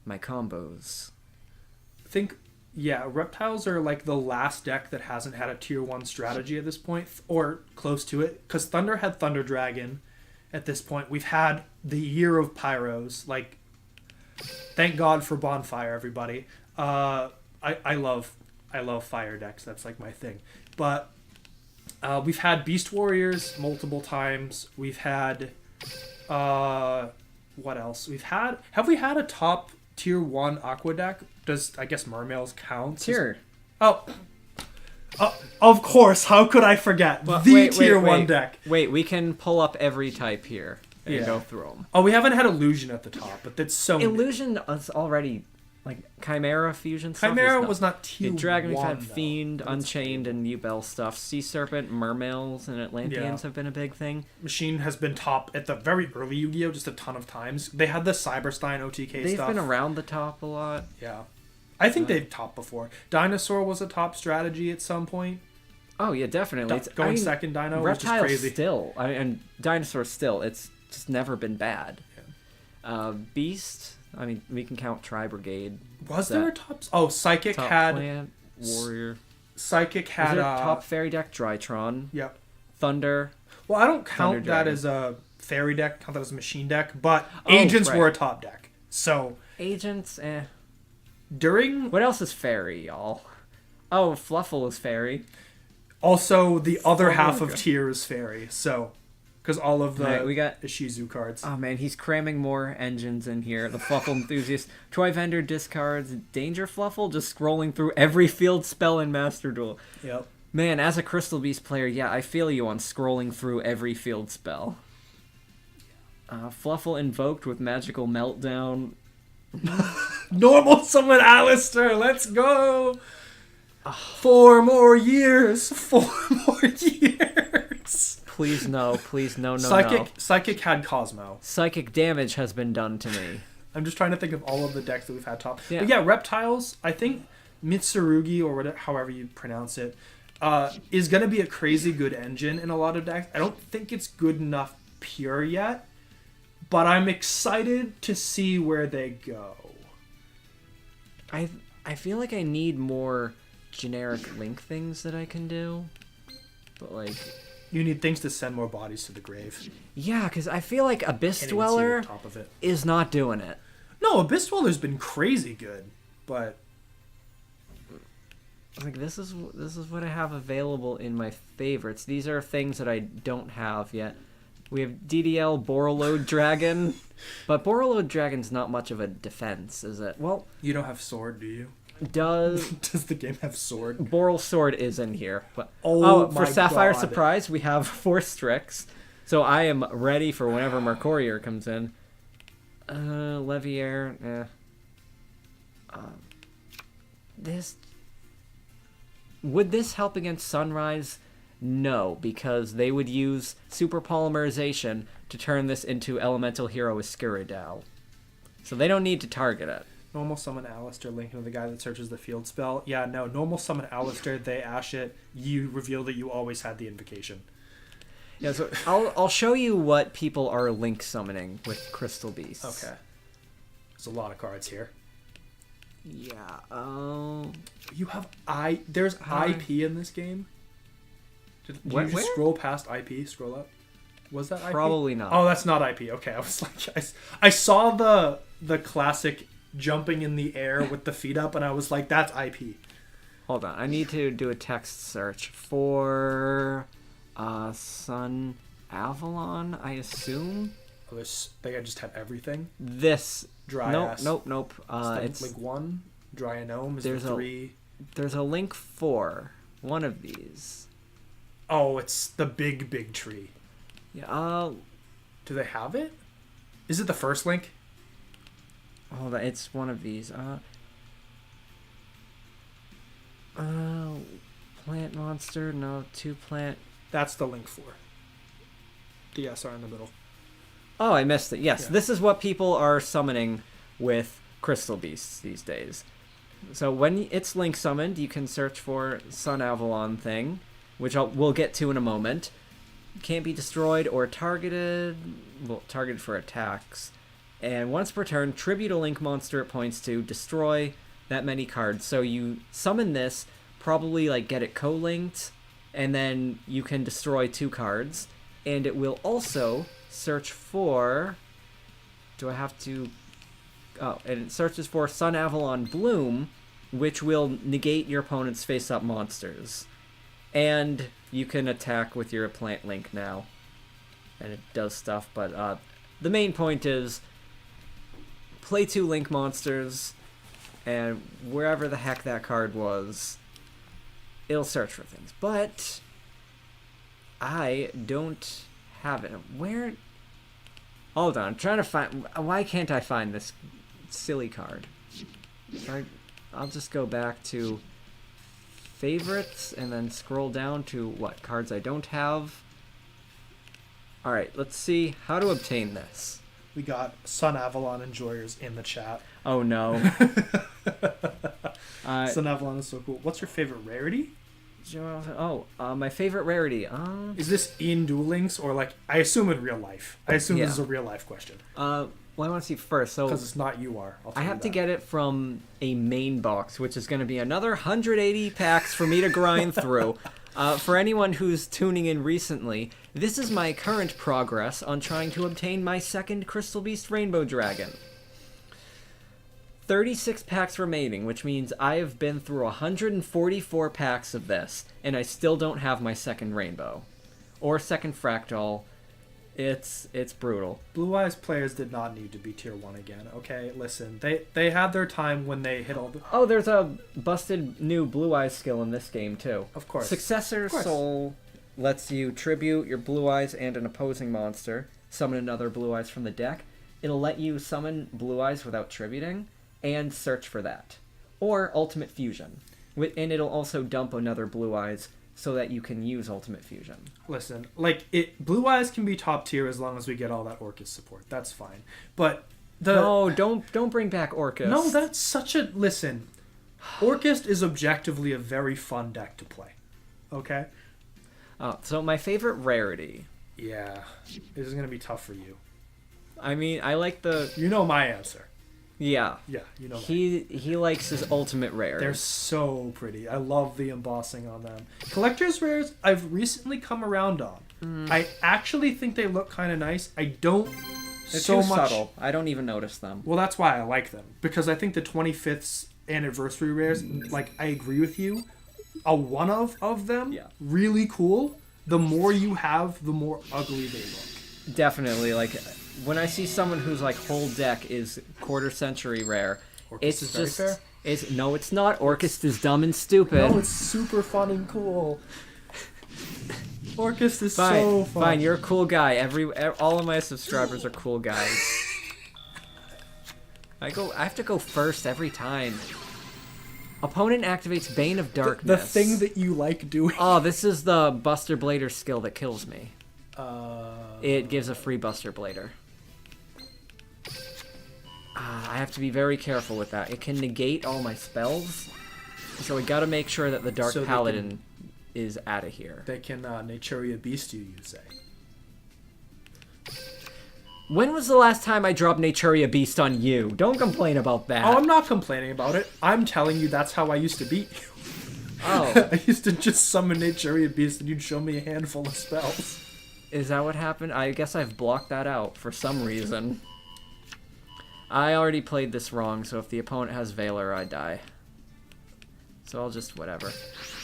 Speaker 2: my combos.
Speaker 1: Reptiles are like the last deck that hasn't had a tier 1 strategy at this point, or close to it, because Thunder had Thunder Dragon at this point. We've had the Year of Pyros. Like, thank God for Bonfire, everybody. I love fire decks. That's like my thing. But we've had Beast Warriors multiple times. We've had what else? Have we had a top tier 1 Aqua deck? Does, I guess, Mermails count?
Speaker 2: Tier.
Speaker 1: Oh, of course. How could I forget?
Speaker 2: Well,
Speaker 1: tier 1 deck.
Speaker 2: Wait, we can pull up every type here and go through them.
Speaker 1: Oh, we haven't had Illusion at the top, but that's so...
Speaker 2: Illusion is already... Like, Chimera fusion stuff.
Speaker 1: Chimera was not tier 1,
Speaker 2: Dragon, we've had
Speaker 1: though.
Speaker 2: Fiend, Unchained, and Ubel stuff. Sea Serpent, Mermails, and Atlanteans have been a big thing.
Speaker 1: Machine has been top at the very early Yu-Gi-Oh! Just a ton of times. They had the Cyberstein OTK
Speaker 2: They've
Speaker 1: stuff.
Speaker 2: been around the top a lot.
Speaker 1: Yeah. I think they've topped before. Dinosaur was a top strategy at some point.
Speaker 2: Oh, yeah, definitely.
Speaker 1: Second Dino was just
Speaker 2: Reptile
Speaker 1: crazy.
Speaker 2: still, and Dinosaur still, it's just never been bad. Yeah. Beast, I mean, we can count Tri-Brigade.
Speaker 1: Was there a top... Oh, Psychic
Speaker 2: top
Speaker 1: had...
Speaker 2: Plant, Warrior.
Speaker 1: Psychic had...
Speaker 2: top fairy deck, Drytron.
Speaker 1: Yep.
Speaker 2: Thunder.
Speaker 1: Well, I don't count that as a fairy deck, count that as a machine deck, but Agents were a top deck. So...
Speaker 2: Agents,
Speaker 1: During...
Speaker 2: What else is fairy, y'all? Oh, Fluffle is fairy.
Speaker 1: Also, the other half of tier is fairy, so... Because all of the
Speaker 2: we got
Speaker 1: Ishizu cards.
Speaker 2: Oh man, he's cramming more engines in here. The Fluffle Enthusiast. Toy Vendor discards. Danger Fluffle just scrolling through every field spell in Master Duel.
Speaker 1: Yep.
Speaker 2: Man, as a Crystal Beast player, yeah, I feel you on scrolling through every field spell. Fluffle invoked with Magical Meltdown.
Speaker 1: Normal Summon Alistair, let's go! 4 more years! 4 more years!
Speaker 2: Please no, no.
Speaker 1: Psychic had Cosmo.
Speaker 2: Psychic damage has been done to me.
Speaker 1: I'm just trying to think of all of the decks that we've had top.
Speaker 2: Yeah.
Speaker 1: But yeah, Reptiles, I think Mitsurugi, or whatever, however you pronounce it, is going to be a crazy good engine in a lot of decks. I don't think it's good enough pure yet, but I'm excited to see where they go.
Speaker 2: I feel like I need more generic Link things that I can do. But like...
Speaker 1: You need things to send more bodies to the grave.
Speaker 2: Yeah, because I feel like Abyss Dweller is not doing it.
Speaker 1: No, Abyss Dweller's been crazy good, but...
Speaker 2: Like, this is what I have available in my favorites. These are things that I don't have yet. We have DDL Borreload Dragon, but Borreload Dragon's not much of a defense, is it? Well...
Speaker 1: You don't have Sword, do you?
Speaker 2: Does
Speaker 1: the game have Sword?
Speaker 2: Boral Sword is in here. But,
Speaker 1: for
Speaker 2: Sapphire
Speaker 1: God.
Speaker 2: Surprise, we have 4 Strix. So I am ready for whenever Mercurier comes in. Leviair, Would this help against Sunrise? No, because they would use super polymerization to turn this into Elemental Hero Escuridao. So they don't need to target it.
Speaker 1: Normal Summon Alistair, link into the guy that searches the field spell. Yeah, no, Normal Summon Alistair, they ash it, you reveal that you always had the invocation.
Speaker 2: Yeah, so I'll show you what people are link summoning with Crystal Beasts.
Speaker 1: Okay. There's a lot of cards here.
Speaker 2: Yeah,
Speaker 1: You have there's IP in this game? Did you just scroll past IP? Scroll up. Was that IP?
Speaker 2: Probably not.
Speaker 1: Oh, that's not IP. Okay, I was like, I saw the classic jumping in the air with the feet up, and I was like, that's IP.
Speaker 2: Hold on, I need to do a text search for Sun Avalon, I assume.
Speaker 1: Oh, this thing I just have everything.
Speaker 2: This
Speaker 1: Dryas.
Speaker 2: Nope.
Speaker 1: It's Link 1. Dryanome is the 3.
Speaker 2: There's a Link 4. One of these.
Speaker 1: Oh, it's the big tree.
Speaker 2: Yeah.
Speaker 1: Do they have it? Is it the first Link?
Speaker 2: Hold on, it's one of these. Plant monster, no, 2 plant.
Speaker 1: That's the link for. The SR in the middle.
Speaker 2: Oh, I missed it. Yes,
Speaker 1: Yeah.
Speaker 2: this is what people are summoning with Crystal Beasts these days. So when it's link summoned, you can search for Sun Avalon thing, which we'll get to in a moment. Can't be destroyed or targeted. Well, targeted for attacks. And once per turn, tribute a link monster it points to, destroy that many cards. So you summon this, probably like get it co-linked, and then you can destroy 2 cards. And it will also search for... Do I have to... Oh, and it searches for Sun Avalon Bloom, which will negate your opponent's face-up monsters. And you can attack with your plant link now. And it does stuff, but the main point is play 2 link monsters, and wherever the heck that card was, it'll search for things. But I don't have it. Where? Hold on, I'm trying to find... Why can't I find this silly card? I'll just go back to favorites and then scroll down to what cards I don't have. Alright, let's see how to obtain this.
Speaker 1: We got Sun Avalon enjoyers in the chat.
Speaker 2: Oh no.
Speaker 1: Sun Avalon is so cool. What's your favorite rarity?
Speaker 2: My favorite rarity.
Speaker 1: Is this in Duel Links or like, I assume in real life? I assume this is a real life question.
Speaker 2: Well, I want to see first. So
Speaker 1: Because it's not you are.
Speaker 2: I have to get it from a main box, which is going to be another 180 packs for me to grind through. For anyone who's tuning in recently, this is my current progress on trying to obtain my second Crystal Beast Rainbow Dragon. 36 packs remaining, which means I have been through 144 packs of this, and I still don't have my second Rainbow. Or second Fractal. It's brutal.
Speaker 1: Blue Eyes players did not need to be tier 1 again, okay? Listen, they had their time when they hit all the...
Speaker 2: Oh, there's a busted new Blue Eyes skill in this game, too.
Speaker 1: Of course.
Speaker 2: Successor Soul lets you tribute your Blue Eyes and an opposing monster, summon another Blue Eyes from the deck. It'll let you summon Blue Eyes without tributing, and search for that. Or Ultimate Fusion. And it'll also dump another Blue Eyes so that you can use Ultimate Fusion.
Speaker 1: Listen, like, Blue Eyes can be top tier as long as we get all that Orcus support. That's fine. But
Speaker 2: No, don't bring back Orcus.
Speaker 1: No, that's such a... Listen, Orcus is objectively a very fun deck to play. Okay?
Speaker 2: So my favorite rarity.
Speaker 1: Yeah. This is going to be tough for you.
Speaker 2: I mean, I like the...
Speaker 1: You know my answer.
Speaker 2: Yeah.
Speaker 1: Yeah, you know
Speaker 2: He likes his ultimate rares.
Speaker 1: They're so pretty. I love the embossing on them. Collector's rares, I've recently come around on. I actually think they look kind of nice. I don't
Speaker 2: They're
Speaker 1: so
Speaker 2: too
Speaker 1: much...
Speaker 2: subtle. I don't even notice them.
Speaker 1: Well, that's why I like them. Because I think the 25th anniversary rares, like, I agree with you. A one of them, really cool. The more you have, the more ugly they look.
Speaker 2: Definitely, like... When I see someone whose like whole deck is quarter century rare,
Speaker 1: Orcus is very fair.
Speaker 2: No, it's not. Orcus is dumb and stupid.
Speaker 1: No, it's super fun and cool. Orcus is
Speaker 2: fine,
Speaker 1: so fun.
Speaker 2: Fine, you're a cool guy. All of my subscribers are cool guys. I have to go first every time. Opponent activates Bane of Darkness.
Speaker 1: The thing that you like doing.
Speaker 2: Oh, this is the Buster Blader skill that kills me. It gives a free Buster Blader. I have to be very careful with that. It can negate all my spells, so we gotta make sure that the Dark Paladin is out of here.
Speaker 1: They can Naturia Beast you say.
Speaker 2: When was the last time I dropped Naturia Beast on you? Don't complain about that.
Speaker 1: Oh, I'm not complaining about it. I'm telling you that's how I used to beat you.
Speaker 2: Oh.
Speaker 1: I used to just summon Naturia Beast and you'd show me a handful of spells.
Speaker 2: Is that what happened? I guess I've blocked that out for some reason. I already played this wrong, so if the opponent has Valor, I die. So I'll just whatever.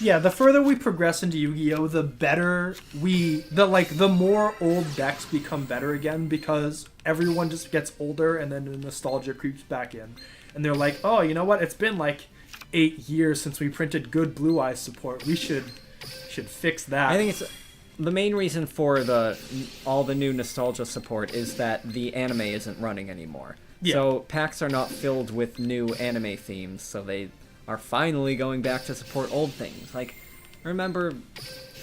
Speaker 1: Yeah, the further we progress into Yu-Gi-Oh, the better the more old decks become better again because everyone just gets older and then the nostalgia creeps back in. And they're like, oh, you know what? It's been like 8 years since we printed good Blue Eyes support. We should fix that.
Speaker 2: I think it's the main reason for all the new nostalgia support is that the anime isn't running anymore. Yeah. So packs are not filled with new anime themes, so they are finally going back to support old things. Like, remember,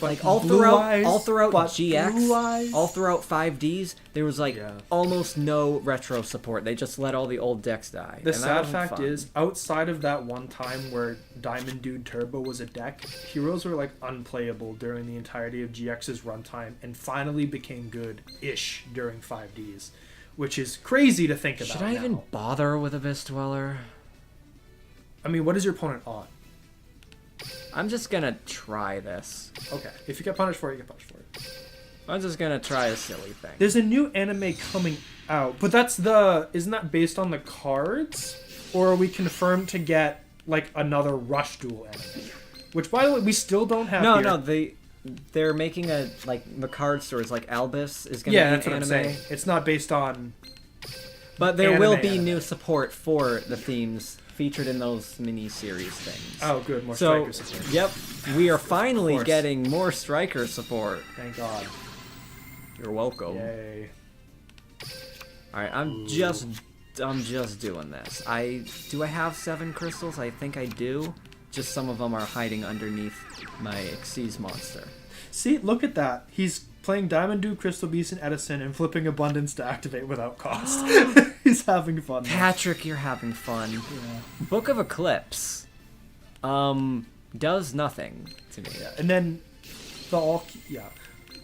Speaker 2: like
Speaker 1: Blue Eyes,
Speaker 2: all throughout
Speaker 1: but
Speaker 2: GX,
Speaker 1: Blue Eyes.
Speaker 2: all throughout 5Ds, there was like
Speaker 1: Yeah.
Speaker 2: almost no retro support. They just let all the old decks die.
Speaker 1: The
Speaker 2: and that
Speaker 1: sad
Speaker 2: wasn't
Speaker 1: fact
Speaker 2: fun.
Speaker 1: is, outside of that one time where Diamond Dude Turbo was a deck, heroes were like unplayable during the entirety of GX's runtime and finally became good-ish during 5Ds, which is crazy to think about.
Speaker 2: Should I
Speaker 1: now.
Speaker 2: even bother with Abyss Dweller?
Speaker 1: I mean, what is your opponent on?
Speaker 2: I'm just gonna try this.
Speaker 1: Okay, if you get punished for it, you get punished for it.
Speaker 2: I'm just gonna try a silly thing.
Speaker 1: There's a new anime coming out, but isn't that based on the cards? Or are we confirmed to get like another Rush Duel anime? Which, by the way, we still don't have.
Speaker 2: No,
Speaker 1: here.
Speaker 2: they're making a like the card stores like Albus is gonna
Speaker 1: Yeah,
Speaker 2: be
Speaker 1: that's
Speaker 2: an
Speaker 1: what
Speaker 2: anime.
Speaker 1: I'm saying. It's not based on.
Speaker 2: But there will be
Speaker 1: Anime.
Speaker 2: new support for the themes featured in those mini-series things.
Speaker 1: Oh, good, more
Speaker 2: So,
Speaker 1: striker support.
Speaker 2: yep, we are finally
Speaker 1: course.
Speaker 2: getting more striker support.
Speaker 1: Thank God.
Speaker 2: You're welcome.
Speaker 1: Yay.
Speaker 2: All right, I'm just doing this. Do I have 7 crystals? I think I do. Just some of them are hiding underneath my Xyz monster.
Speaker 1: See, look at that. He's playing Diamond Dude, Crystal Beast, and Edison, and flipping Abundance to activate without cost. He's having fun.
Speaker 2: Patrick, you're having fun.
Speaker 1: Yeah.
Speaker 2: Book of Eclipse does nothing to me.
Speaker 1: Yeah. And then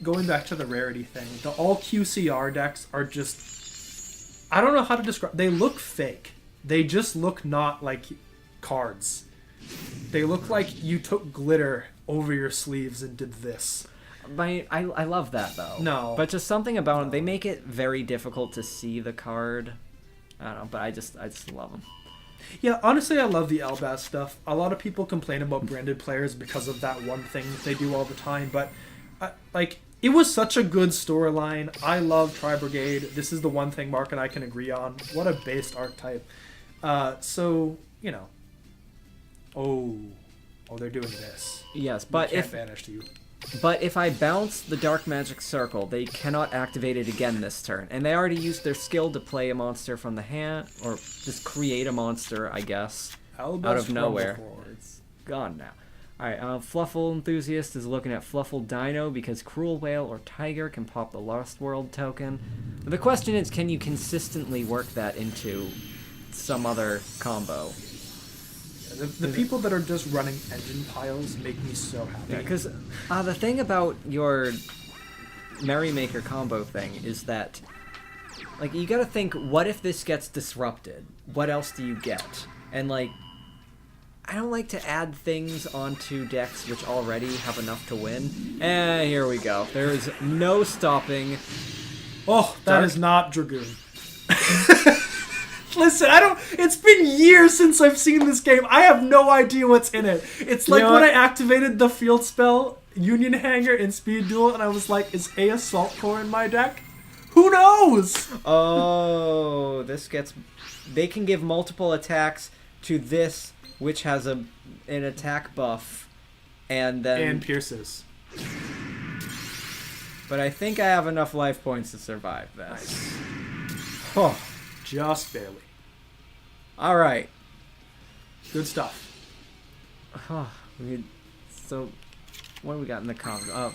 Speaker 1: going back to the rarity thing, the all QCR decks are just, I don't know how to describe. They look fake. They just look not like cards. They look like you took glitter over your sleeves and did this.
Speaker 2: I love that though.
Speaker 1: No.
Speaker 2: But just something about them, they make it very difficult to see the card. I don't know, but I just love them.
Speaker 1: Yeah, honestly, I love the Elbaz stuff. A lot of people complain about branded players because of that one thing that they do all the time, but it was such a good storyline. I love Tri Brigade. This is the one thing Mark and I can agree on. What a based archetype. So, you know. Oh, they're doing this.
Speaker 2: Yes,
Speaker 1: You
Speaker 2: but
Speaker 1: can't
Speaker 2: if
Speaker 1: vanish to you.
Speaker 2: I bounce the Dark Magic Circle, they cannot activate it again this turn. And they already used their skill to play a monster from the hand, or just create a monster, I guess,
Speaker 1: Elbaz
Speaker 2: out of nowhere.
Speaker 1: Crumble
Speaker 2: It's gone now. Alright, Fluffle Enthusiast is looking at Fluffle Dino because Cruel Whale or Tiger can pop the Lost World token. The question is, can you consistently work that into some other combo?
Speaker 1: The people that are just running engine piles make me so happy.
Speaker 2: Yeah, because the thing about your Merrymaker combo thing is that, like, you gotta think, what if this gets disrupted? What else do you get? And, like, I don't like to add things onto decks which already have enough to win. Here we go. There is no stopping.
Speaker 1: Oh, that is not Dragoon. Listen, it's been years since I've seen this game. I have no idea what's in it. It's like when I activated the field spell, Union Hanger in Speed Duel, and I was like, is A Assault Core in my deck? Who knows?
Speaker 2: Oh, this gets... They can give multiple attacks to this, which has an attack buff, and then...
Speaker 1: And pierces.
Speaker 2: But I think I have enough life points to survive this.
Speaker 1: Nice. Oh, just barely.
Speaker 2: All right.
Speaker 1: Good stuff.
Speaker 2: So, what do we got in the combo?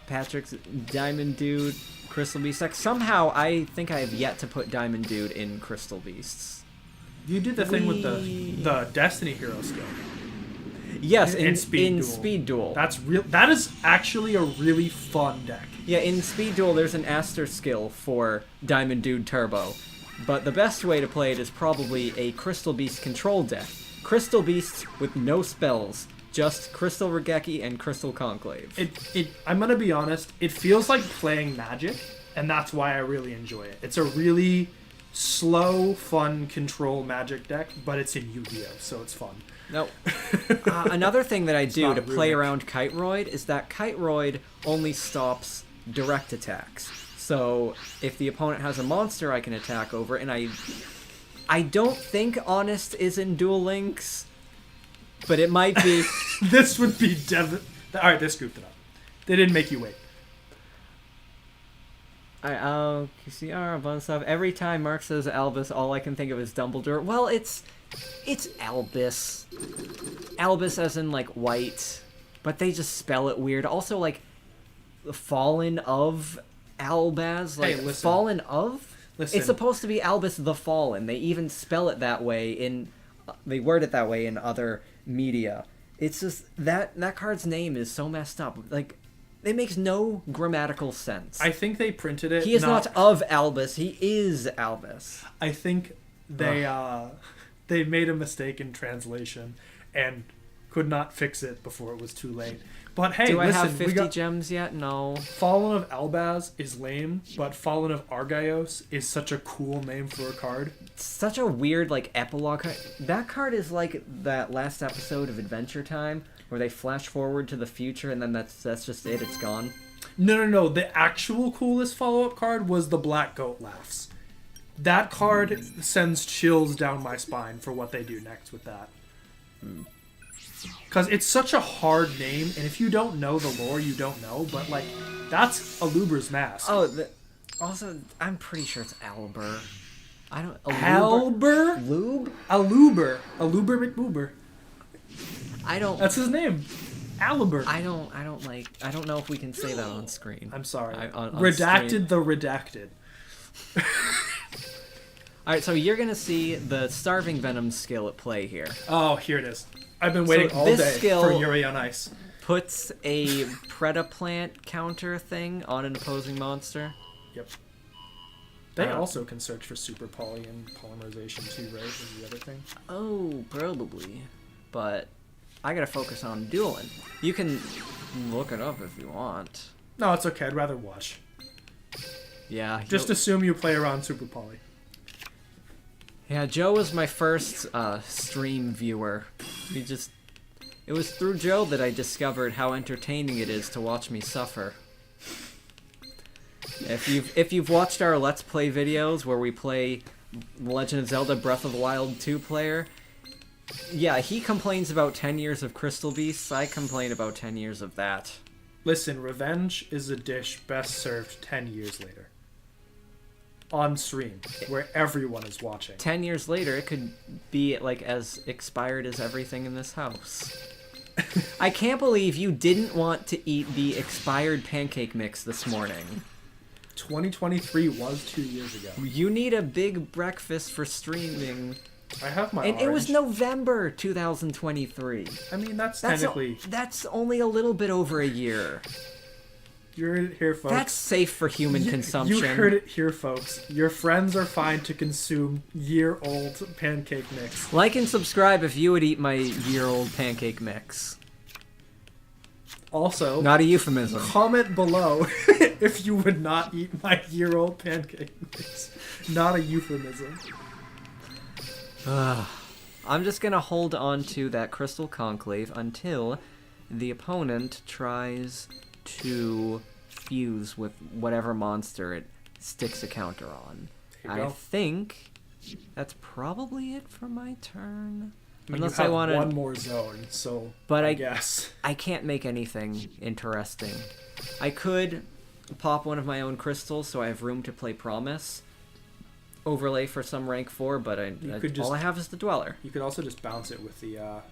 Speaker 2: Patrick's Diamond Dude, Crystal Beast deck. Somehow, I think I have yet to put Diamond Dude in Crystal Beasts.
Speaker 1: You did the thing with the Destiny Hero skill.
Speaker 2: Yes,
Speaker 1: in Speed Duel.
Speaker 2: Speed Duel.
Speaker 1: That is actually a really fun deck.
Speaker 2: Yeah, in Speed Duel, there's an Aster skill for Diamond Dude Turbo. But the best way to play it is probably a Crystal Beast control deck. Crystal Beasts with no spells. Just Crystal Regeki and Crystal Conclave.
Speaker 1: I'm gonna be honest, it feels like playing Magic, and that's why I really enjoy it. It's a really slow, fun control Magic deck, but it's in Yu-Gi-Oh, so it's fun.
Speaker 2: No. Another thing that I do to play
Speaker 1: Runic.
Speaker 2: around Kiteroid is that Kiteroid only stops direct attacks. So if the opponent has a monster I can attack over, and I don't think Honest is in Duel Links, but it might be.
Speaker 1: This would be Alright, they scooped it up. They didn't make you wait.
Speaker 2: QCR, a bunch of stuff. Every time Mark says Albus, all I can think of is Dumbledore. Well, it's Albus. Albus as in, like, white. But they just spell it weird. Also, like, the Fallen of Albaz. Like,
Speaker 1: hey, listen.
Speaker 2: Fallen of?
Speaker 1: Listen.
Speaker 2: It's supposed to be Albus the Fallen. They even spell it that way in... They word it that way in other media. It's just... That card's name is so messed up. Like... It makes no grammatical sense.
Speaker 1: I think they printed it.
Speaker 2: He is not of Albus. He is Albus.
Speaker 1: I think they made a mistake in translation and could not fix it before it was too late. But hey,
Speaker 2: do I
Speaker 1: listen,
Speaker 2: have 50 gems yet? No.
Speaker 1: Fallen of Albaz is lame, but Fallen of Argaios is such a cool name for a card.
Speaker 2: It's such a weird, like, epilogue. That card is like that last episode of Adventure Time where they flash forward to the future and then that's just it. It's gone.
Speaker 1: No. The actual coolest follow-up card was the Black Goat Laughs. That card sends chills down my spine for what they do next with that. Because it's such a hard name, and if you don't know the lore, you don't know, but, like, that's Aluber's mask.
Speaker 2: Oh, also, I'm pretty sure it's Albur. I don't...
Speaker 1: Albur?
Speaker 2: Lube?
Speaker 1: Aluber McBoober.
Speaker 2: I don't...
Speaker 1: That's his name. Aluber.
Speaker 2: I don't know if we can say that on screen.
Speaker 1: I'm sorry.
Speaker 2: On
Speaker 1: redacted
Speaker 2: screen.
Speaker 1: the redacted.
Speaker 2: Alright, so you're gonna see the Starving Venom skill at play here.
Speaker 1: Oh, here it is. I've been waiting all day for Yuri on Ice.
Speaker 2: Puts a Predaplant counter thing on an opposing monster.
Speaker 1: Yep. They also can search for super poly and polymerization too, right? Is the other thing?
Speaker 2: Oh, probably. But I gotta focus on dueling. You can look it up if you want.
Speaker 1: No, it's okay. I'd rather watch.
Speaker 2: Yeah.
Speaker 1: Just assume you play around super poly.
Speaker 2: Yeah, Joe was my first stream viewer. It was through Joe that I discovered how entertaining it is to watch me suffer. If you've watched our Let's Play videos where we play Legend of Zelda Breath of the Wild 2-player, yeah, he complains about 10 years of Crystal Beasts, I complain about 10 years of that.
Speaker 1: Listen, revenge is a dish best served 10 years later. On stream, where everyone is watching.
Speaker 2: 10 years later, it could be like as expired as everything in this house. I can't believe you didn't want to eat the expired pancake mix this morning.
Speaker 1: 2023 was 2 years ago.
Speaker 2: You need a big breakfast for streaming.
Speaker 1: I have my
Speaker 2: And
Speaker 1: orange.
Speaker 2: it was November 2023.
Speaker 1: I mean, that's technically...
Speaker 2: That's only a little bit over a year.
Speaker 1: You heard it here, folks.
Speaker 2: That's safe for human consumption.
Speaker 1: You heard it here, folks. Your friends are fine to consume year-old pancake mix.
Speaker 2: Like and subscribe if you would eat my year-old pancake mix.
Speaker 1: Also,
Speaker 2: not a euphemism.
Speaker 1: Comment below if you would not eat my year-old pancake mix. Not a euphemism.
Speaker 2: I'm just gonna hold on to that Crystal Conclave until the opponent tries to fuse with whatever monster it sticks a counter on. I think that's probably it for my turn.
Speaker 1: I mean,
Speaker 2: Unless
Speaker 1: you have
Speaker 2: I want
Speaker 1: one more zone, so
Speaker 2: but
Speaker 1: I guess.
Speaker 2: I can't make anything interesting. I could pop one of my own crystals so I have room to play Promise. Overlay for some rank 4, but all I have is the Dweller.
Speaker 1: You could also just bounce it with the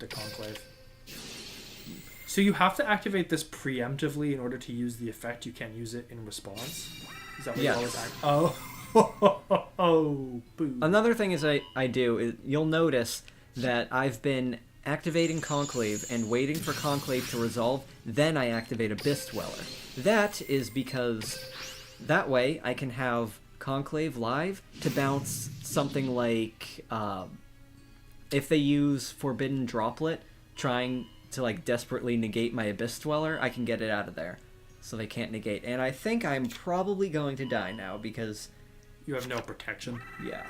Speaker 1: Conclave. So you have to activate this preemptively in order to use the effect. You can't use it in response. Is that what you always act? Oh, boo.
Speaker 2: Another thing is I do is you'll notice that I've been activating Conclave and waiting for Conclave to resolve, then I activate Abyss Dweller. That is because that way I can have Conclave live to bounce something like if they use Forbidden Droplet trying to like desperately negate my Abyss Dweller, I can get it out of there so they can't negate. And I think I'm probably going to die now because
Speaker 1: you have no protection.
Speaker 2: Yeah.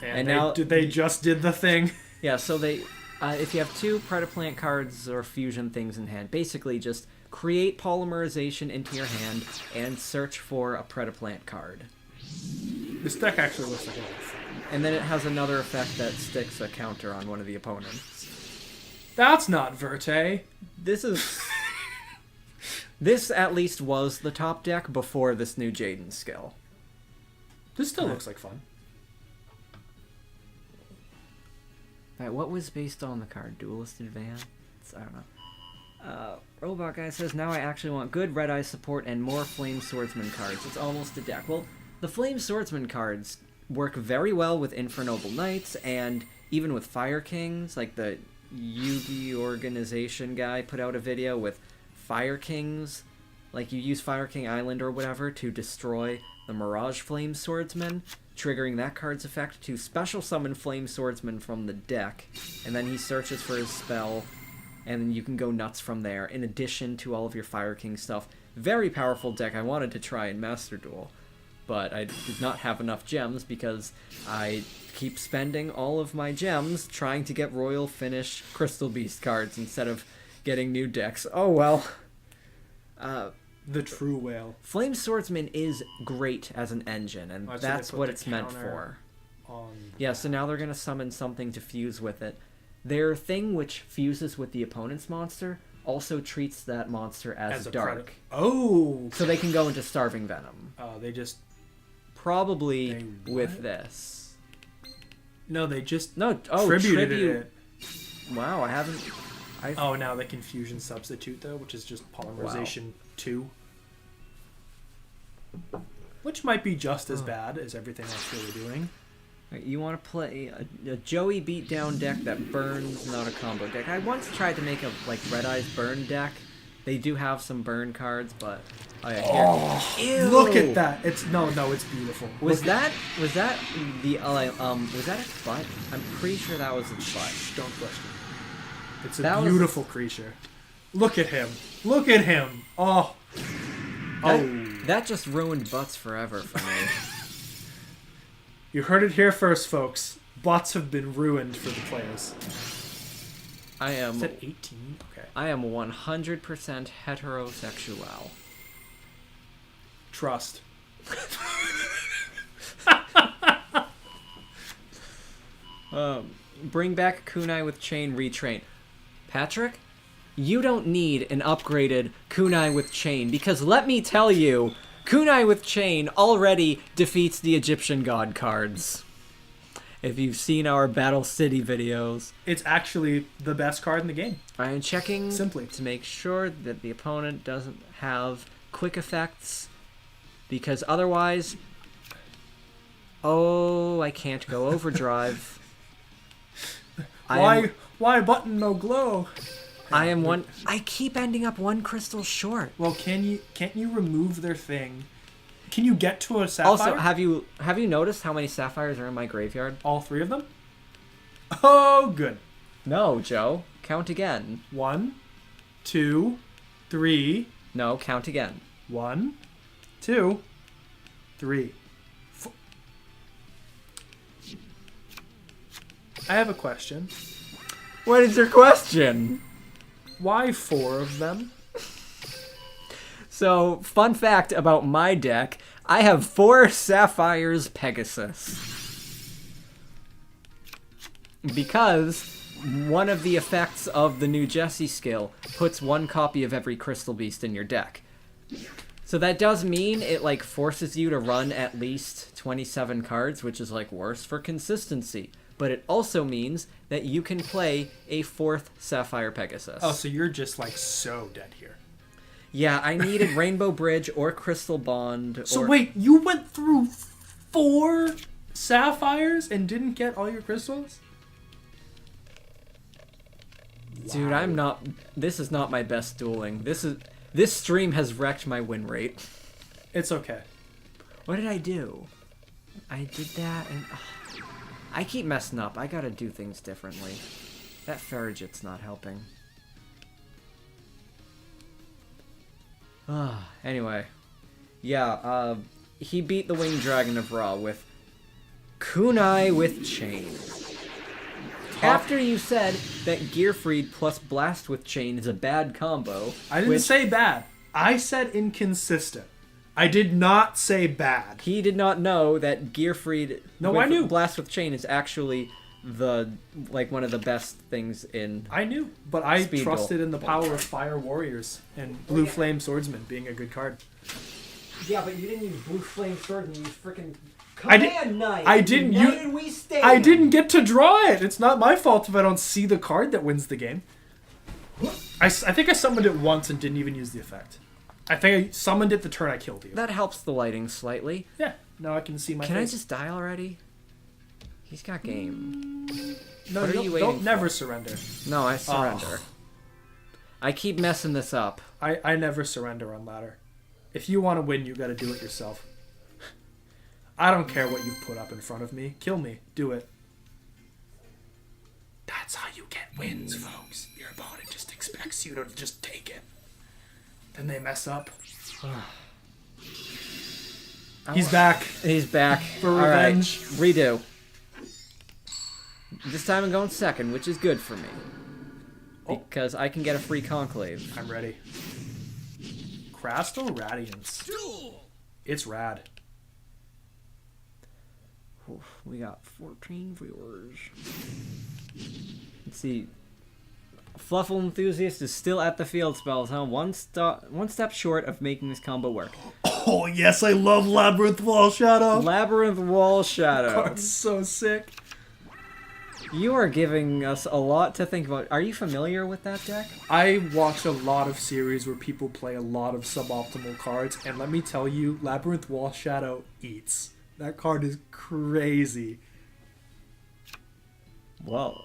Speaker 1: And now they just did the thing.
Speaker 2: Yeah, so they if you have 2 Predaplant cards or fusion things in hand, basically just create polymerization into your hand and search for a Predaplant card.
Speaker 1: This deck actually looks like a lot of fun.
Speaker 2: And then it has another effect that sticks a counter on one of the opponents.
Speaker 1: That's not Verte.
Speaker 2: This is... This at least was the top deck before this new Jaden skill.
Speaker 1: This still looks like fun.
Speaker 2: Alright, what was based on the card? Duelist Advance? I don't know. Robot Guy says, now I actually want good Red Eye support and more Flame Swordsman cards. It's almost a deck. Well, the Flame Swordsman cards work very well with Infernoble Knights and even with Fire Kings. Like the Yugi organization guy put out a video with Fire Kings. Like you use Fire King Island or whatever to destroy the Mirage Flame Swordsman, triggering that card's effect to special summon Flame Swordsman from the deck, and then he searches for his spell, and then you can go nuts from there, in addition to all of your Fire King stuff. Very powerful deck. I wanted to try in Master Duel, but I did not have enough gems because I keep spending all of my gems trying to get Royal Finish Crystal Beast cards instead of getting new decks. Oh well.
Speaker 1: The true whale.
Speaker 2: Flame Swordsman is great as an engine, and that's what it's meant for. Yeah, so now they're going to summon something to fuse with it. Their thing, which fuses with the opponent's monster, also treats that monster as dark.
Speaker 1: Oh!
Speaker 2: So they can go into Starving Venom.
Speaker 1: They just...
Speaker 2: Probably with this.
Speaker 1: No, they just
Speaker 2: tributed
Speaker 1: it.
Speaker 2: Wow, I haven't...
Speaker 1: Oh, now they can fusion substitute, though, which is just polymerization 2. Which might be just as bad as everything else they were doing.
Speaker 2: You want to play a Joey beatdown deck that burns, not a combo deck. I once tried to make a Red Eyes burn deck. They do have some burn cards, but
Speaker 1: Ew. Look at that! It's it's beautiful.
Speaker 2: Was that the was that its butt? I'm pretty sure that was its butt.
Speaker 1: Don't question it. It's a beautiful creature. Look at him! Look at him! Oh.
Speaker 2: That just ruined butts forever for me.
Speaker 1: You heard it here first, folks. Butts have been ruined for the players.
Speaker 2: I am...
Speaker 1: Is that 18? Okay.
Speaker 2: I am 100% heterosexual.
Speaker 1: Trust.
Speaker 2: Bring back Kunai with Chain, retrain. Patrick? You don't need an upgraded Kunai with Chain, because let me tell you, Kunai with Chain already defeats the Egyptian God cards. If you've seen our Battle City videos.
Speaker 1: It's actually the best card in the game.
Speaker 2: I am checking
Speaker 1: simply
Speaker 2: to make sure that the opponent doesn't have quick effects, because otherwise... Oh, I can't go Overdrive.
Speaker 1: Why button no glow?
Speaker 2: I keep ending up one crystal short.
Speaker 1: Well, can't you remove their thing? Can you get to a sapphire?
Speaker 2: Also, have you noticed how many sapphires are in my graveyard?
Speaker 1: All 3 of them? Oh, good.
Speaker 2: No, Joe. Count again.
Speaker 1: 1, 2, 3.
Speaker 2: No, count again.
Speaker 1: 1, 2, 3. I have a question.
Speaker 2: What is your question?
Speaker 1: Why 4 of them?
Speaker 2: So, fun fact about my deck, I have 4 Sapphires Pegasus. Because one of the effects of the new Jesse skill puts 1 copy of every Crystal Beast in your deck. So that does mean it forces you to run at least 27 cards, which is worse for consistency. But it also means that you can play a 4th Sapphire Pegasus.
Speaker 1: Oh, so you're just so dead here.
Speaker 2: Yeah, I needed Rainbow Bridge or Crystal Bond.
Speaker 1: So wait, you went through 4 sapphires and didn't get all your crystals?
Speaker 2: Dude, wow. This is not my best dueling. This stream has wrecked my win rate.
Speaker 1: It's okay.
Speaker 2: What did I do? I did that and... I keep messing up. I gotta do things differently. That Farragut's not helping. Anyway. Yeah, he beat the Winged Dragon of Ra with Kunai with Chain. After you said that Gearfried plus Blast with Chain is a bad combo...
Speaker 1: I didn't say bad. I said inconsistent. I did not say bad.
Speaker 2: He did not know that Gearfried
Speaker 1: I knew.
Speaker 2: Blast with Chain is actually one of the best things in.
Speaker 1: I knew, but I
Speaker 2: Speed
Speaker 1: trusted
Speaker 2: Duel.
Speaker 1: in the power of Fire Warriors and Blue Flame Swordsman being a good card.
Speaker 2: Yeah, but you didn't use Blue Flame Sword and you used freaking
Speaker 1: I did-
Speaker 2: Command Knife.
Speaker 1: I didn't use-
Speaker 2: United We Stand.
Speaker 1: I didn't get to draw it. It's not my fault if I don't see the card that wins the game. I think I summoned it once and didn't even use the effect. I think I summoned it the turn I killed you.
Speaker 2: That helps the lighting slightly.
Speaker 1: Yeah, now I can see my
Speaker 2: Can I
Speaker 1: face.
Speaker 2: just die already? He's got game.
Speaker 1: No,
Speaker 2: what are
Speaker 1: don't,
Speaker 2: you waiting
Speaker 1: don't
Speaker 2: for?
Speaker 1: never surrender.
Speaker 2: No, I surrender. I keep messing this up.
Speaker 1: I never surrender on ladder. If you want to win, you got to do it yourself. I don't care what you've put up in front of me. Kill me. Do it. That's how you get wins, folks. Your opponent just expects you to just take it. Then they mess up. He's back.
Speaker 2: He's back.
Speaker 1: For
Speaker 2: All right,
Speaker 1: revenge.
Speaker 2: redo. This time I'm going second, which is good for me. Because I can get a free conclave.
Speaker 1: I'm ready. Crastal Radiance.
Speaker 3: Duel.
Speaker 1: It's rad.
Speaker 2: We got 14 viewers. Let's see. Fluffle Enthusiast is still at the field spells, huh? One step short of making this combo work.
Speaker 1: Oh, yes, I love Labyrinth Wall Shadow.
Speaker 2: Labyrinth Wall Shadow.
Speaker 1: Card's so sick.
Speaker 2: You are giving us a lot to think about. Are you familiar with that deck?
Speaker 1: I watch a lot of series where people play a lot of suboptimal cards, and let me tell you, Labyrinth Wall Shadow eats. That card is crazy.
Speaker 2: Whoa.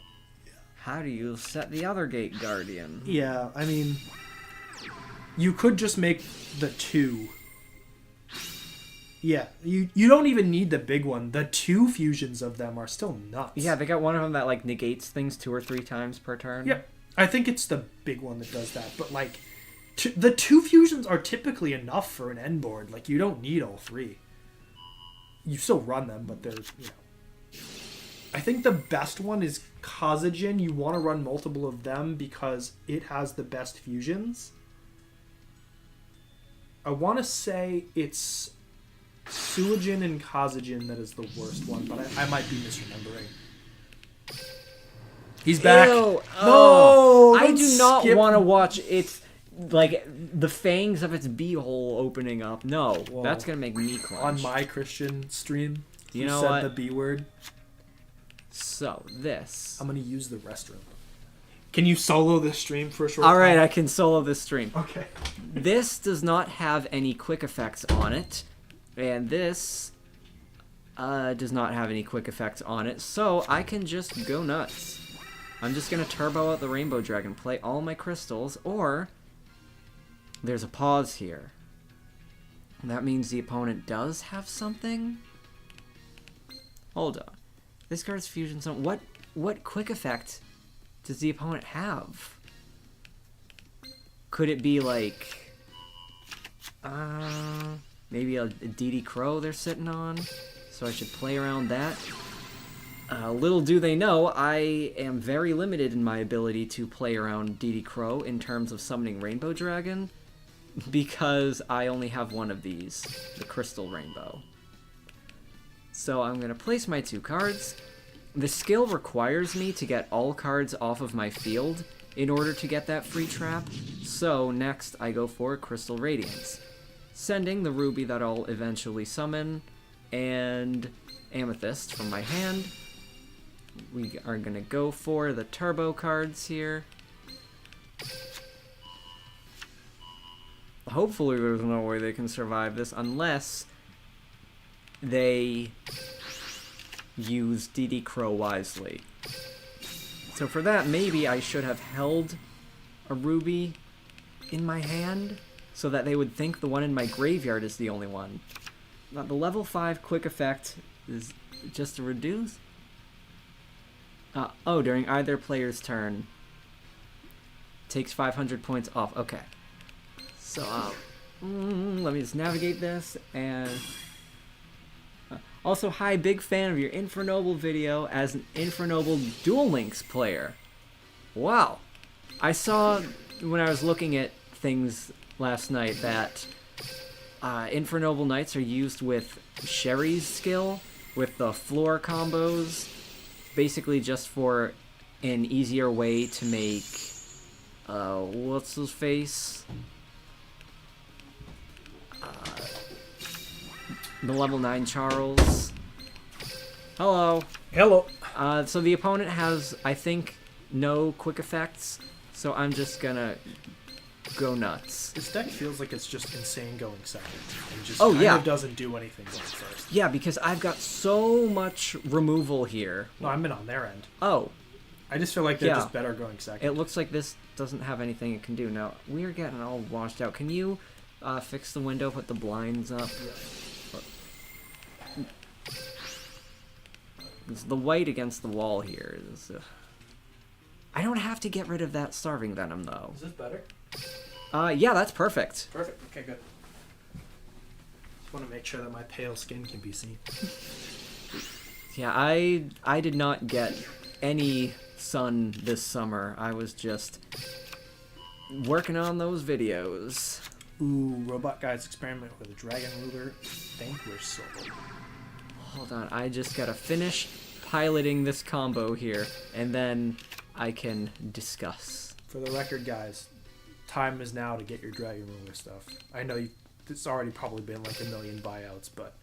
Speaker 2: How do you set the other Gate Guardian?
Speaker 1: Yeah, I mean, you could just make the 2. Yeah, you don't even need the big one. The 2 fusions of them are still nuts.
Speaker 2: Yeah, they got one of them that like negates things 2 or 3 times per turn.
Speaker 1: Yep. I think it's the big one that does that, but like, the 2 fusions are typically enough for an end board. Like, you don't need all 3. You still run them, but they're, you know. I think the best one is Kazajan. You want to run multiple of them because it has the best fusions. I want to say it's Suijin and Kazajan that is the worst one, but I might be misremembering. He's back.
Speaker 2: Ew.
Speaker 1: No,
Speaker 2: I
Speaker 1: don't
Speaker 2: do not
Speaker 1: skip-
Speaker 2: want to watch its like the fangs of its beehole opening up. No,
Speaker 1: Whoa.
Speaker 2: that's gonna make me
Speaker 1: On
Speaker 2: clench.
Speaker 1: my Christian stream,
Speaker 2: You know
Speaker 1: said
Speaker 2: what?
Speaker 1: the B word.
Speaker 2: So this.
Speaker 1: I'm gonna use the restroom. Can you solo this stream for a short
Speaker 2: All right,
Speaker 1: time?
Speaker 2: I can solo this stream.
Speaker 1: Okay.
Speaker 2: This does not have any quick effects on it, and this does not have any quick effects on it, so I can just go nuts. I'm just gonna turbo out the Rainbow Dragon, play all my crystals, or there's a pause here. That means the opponent does have something? Hold on. This card's fusion zone. What quick effect does the opponent have? Could it be like maybe a DD Crow they're sitting on? So I should play around that. Little do they know, I am very limited in my ability to play around DD Crow in terms of summoning Rainbow Dragon, because I only have one of these, the Crystal Rainbow. So I'm going to place my 2 cards. The skill requires me to get all cards off of my field in order to get that free trap, so next I go for Crystal Radiance, sending the Ruby that I'll eventually summon, and Amethyst from my hand. We are going to go for the Turbo cards here. Hopefully there's no way they can survive this unless they use DD Crow wisely. So for that, maybe I should have held a Ruby in my hand so that they would think the one in my graveyard is the only one. Now, the level 5 quick effect is just to reduce. During either player's turn. Takes 500 points off. Okay. So, let me just navigate this, and... Also, hi, big fan of your Infernoble video as an Infernoble Duel Links player. Wow. I saw, when I was looking at things last night, that Infernoble Knights are used with Sherry's skill, with the floor combos, basically just for an easier way to make, what's his face? The level 9 Charles. Hello.
Speaker 1: Hello.
Speaker 2: So the opponent has, I think, no quick effects, so I'm just gonna go nuts.
Speaker 1: This deck feels like it's just insane going second, and just
Speaker 2: kind
Speaker 1: of doesn't do anything going first.
Speaker 2: Yeah, because I've got so much removal here.
Speaker 1: No, I'm in on their end.
Speaker 2: Oh.
Speaker 1: I just feel like they're just better going second.
Speaker 2: It looks like this doesn't have anything it can do. Now, we're getting all washed out. Can you fix the window, put the blinds up?
Speaker 1: Yeah.
Speaker 2: It's the white against the wall here. I don't have to get rid of that Starving Venom, though.
Speaker 1: Is this better?
Speaker 2: Yeah, that's perfect.
Speaker 1: Perfect. Okay, good. Just want to make sure that my pale skin can be seen.
Speaker 2: Yeah, I did not get any sun this summer. I was just working on those videos.
Speaker 1: Ooh, Robot Guy's experiment with a Dragon Ruler. Think we're sold.
Speaker 2: Hold on, I just gotta finish piloting this combo here, and then I can discuss.
Speaker 1: For the record, guys, time is now to get your Dragon Ruler stuff. I know it's already probably been like a million buyouts, but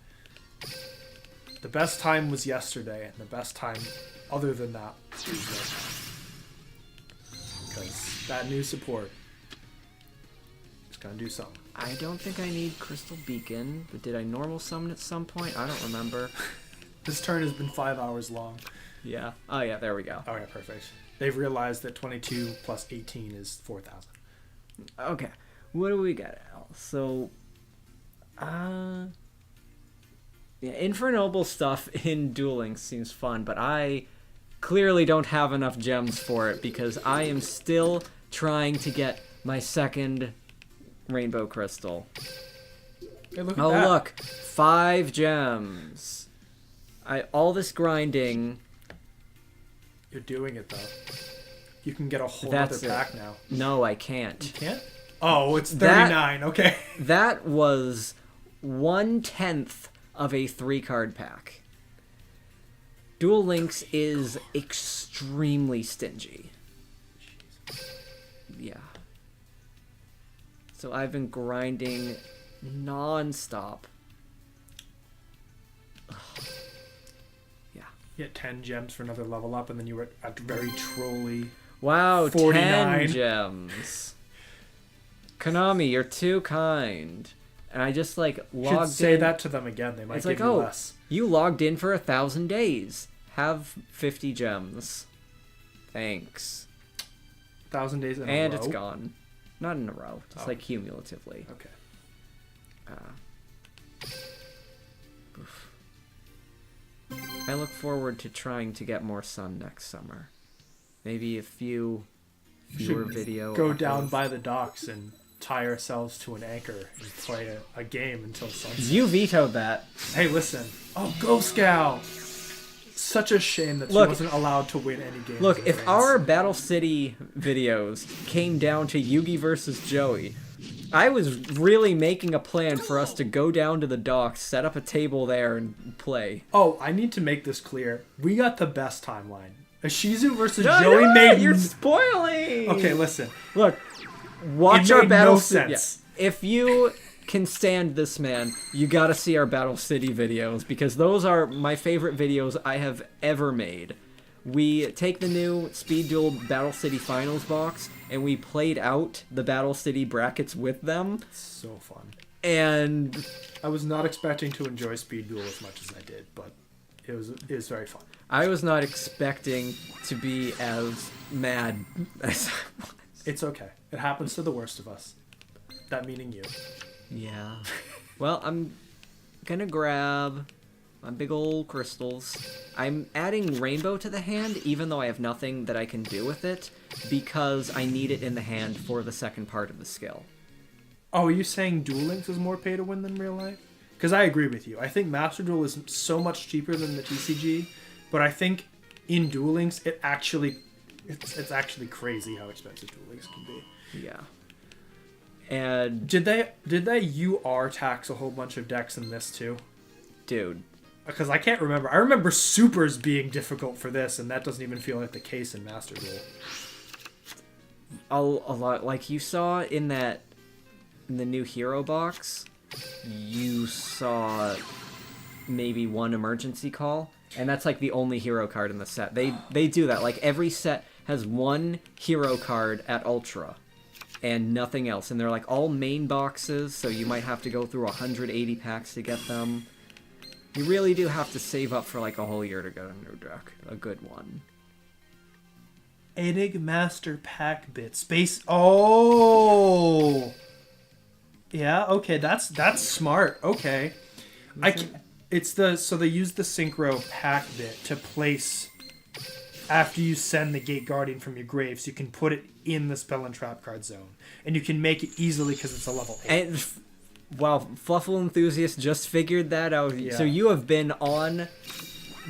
Speaker 1: the best time was yesterday, and the best time other than that is right now. Because that new support is gonna do something.
Speaker 2: I don't think I need Crystal Beacon, but did I normal summon at some point? I don't remember.
Speaker 1: This turn has been 5 hours long.
Speaker 2: Yeah. Oh, yeah, there we go.
Speaker 1: Okay, perfect. They've realized that 22 plus 18 is 4,000.
Speaker 2: Okay. What do we got, Al? So, yeah, Infernoble stuff in Duel Links seems fun, but I clearly don't have enough gems for it because I am still trying to get my second Rainbow Crystal.
Speaker 1: Hey, look at that.
Speaker 2: Look, 5 gems. All this grinding.
Speaker 1: You're doing it though. You can get a whole other pack now.
Speaker 2: No, I can't.
Speaker 1: You can't? Oh, it's 39. Okay.
Speaker 2: That was 1/10 of a 3-card pack. Duel Links is extremely stingy. Yeah. So I've been grinding non-stop. Yeah.
Speaker 1: You get 10 gems for another level up, and then you were at very trolly.
Speaker 2: Wow,
Speaker 1: 49.
Speaker 2: 10 gems. Konami, you're too kind. And I just logged in.
Speaker 1: Say that to them again. They might
Speaker 2: It's
Speaker 1: give
Speaker 2: like,
Speaker 1: you
Speaker 2: oh,
Speaker 1: less.
Speaker 2: you logged in for 1,000 days. Have 50 gems. Thanks.
Speaker 1: 1,000 days in a row?
Speaker 2: And it's gone. Not in a row. Just
Speaker 1: Oh.
Speaker 2: cumulatively.
Speaker 1: Okay.
Speaker 2: Oof. I look forward to trying to get more sun next summer. Maybe a fewer video.
Speaker 1: Go down by the docks and tie ourselves to an anchor and play a game until sunset.
Speaker 2: You vetoed that.
Speaker 1: Hey, listen. Oh, Go Scout! Such a shame that she wasn't allowed to win any games.
Speaker 2: Look, if our Battle City videos came down to Yugi versus Joey, I was really making a plan for us to go down to the docks, set up a table there, and play.
Speaker 1: Oh, I need to make this clear. We got the best timeline. Ashizu versus Joey made...
Speaker 2: You're spoiling!
Speaker 1: Okay, listen.
Speaker 2: Look, watch
Speaker 1: It
Speaker 2: our
Speaker 1: made
Speaker 2: Battle
Speaker 1: no
Speaker 2: City.
Speaker 1: sense.
Speaker 2: Yeah. If you can stand this man, you gotta see our Battle City videos, because those are my favorite videos I have ever made. We take the new Speed Duel Battle City Finals box, and we played out the Battle City brackets with them.
Speaker 1: So fun.
Speaker 2: And
Speaker 1: I was not expecting to enjoy Speed Duel as much as I did, but it was very fun.
Speaker 2: I was not expecting to be as mad as I was.
Speaker 1: It's okay. It happens to the worst of us. That meaning you.
Speaker 2: Yeah. Well, I'm gonna grab my big old crystals. I'm adding Rainbow to the hand, even though I have nothing that I can do with it, because I need it in the hand for the second part of the skill.
Speaker 1: Oh, are you saying Duel Links is more pay to win than real life? Because I agree with you. I think Master Duel is so much cheaper than the TCG, but I think in Duel Links it's actually crazy how expensive Duel Links can be.
Speaker 2: Yeah. And
Speaker 1: Did they UR tax a whole bunch of decks in this too?
Speaker 2: dude,
Speaker 1: Because I can't remember. I remember supers being difficult for this, and that doesn't even feel like the case in Master Duel.
Speaker 2: A lot, like you saw in the new hero box, you saw maybe one emergency call, and that's like the only hero card in the set. They do that. Like every set has one hero card at Ultra, and nothing else. And they're like all main boxes, so you might have to go through 180 packs to get them. You really do have to save up for like a whole year to get a new deck. A good one.
Speaker 1: Enigmaster pack bit space. Oh, yeah. Okay, that's smart. Okay, so they use the synchro pack bit to place after you send the Gate Guardian from your grave, so you can put it in the spell and trap card zone, and you can make it easily because it's a level 8.
Speaker 2: And wow, Fluffle Enthusiast just figured that out.
Speaker 1: Yeah.
Speaker 2: So you have been on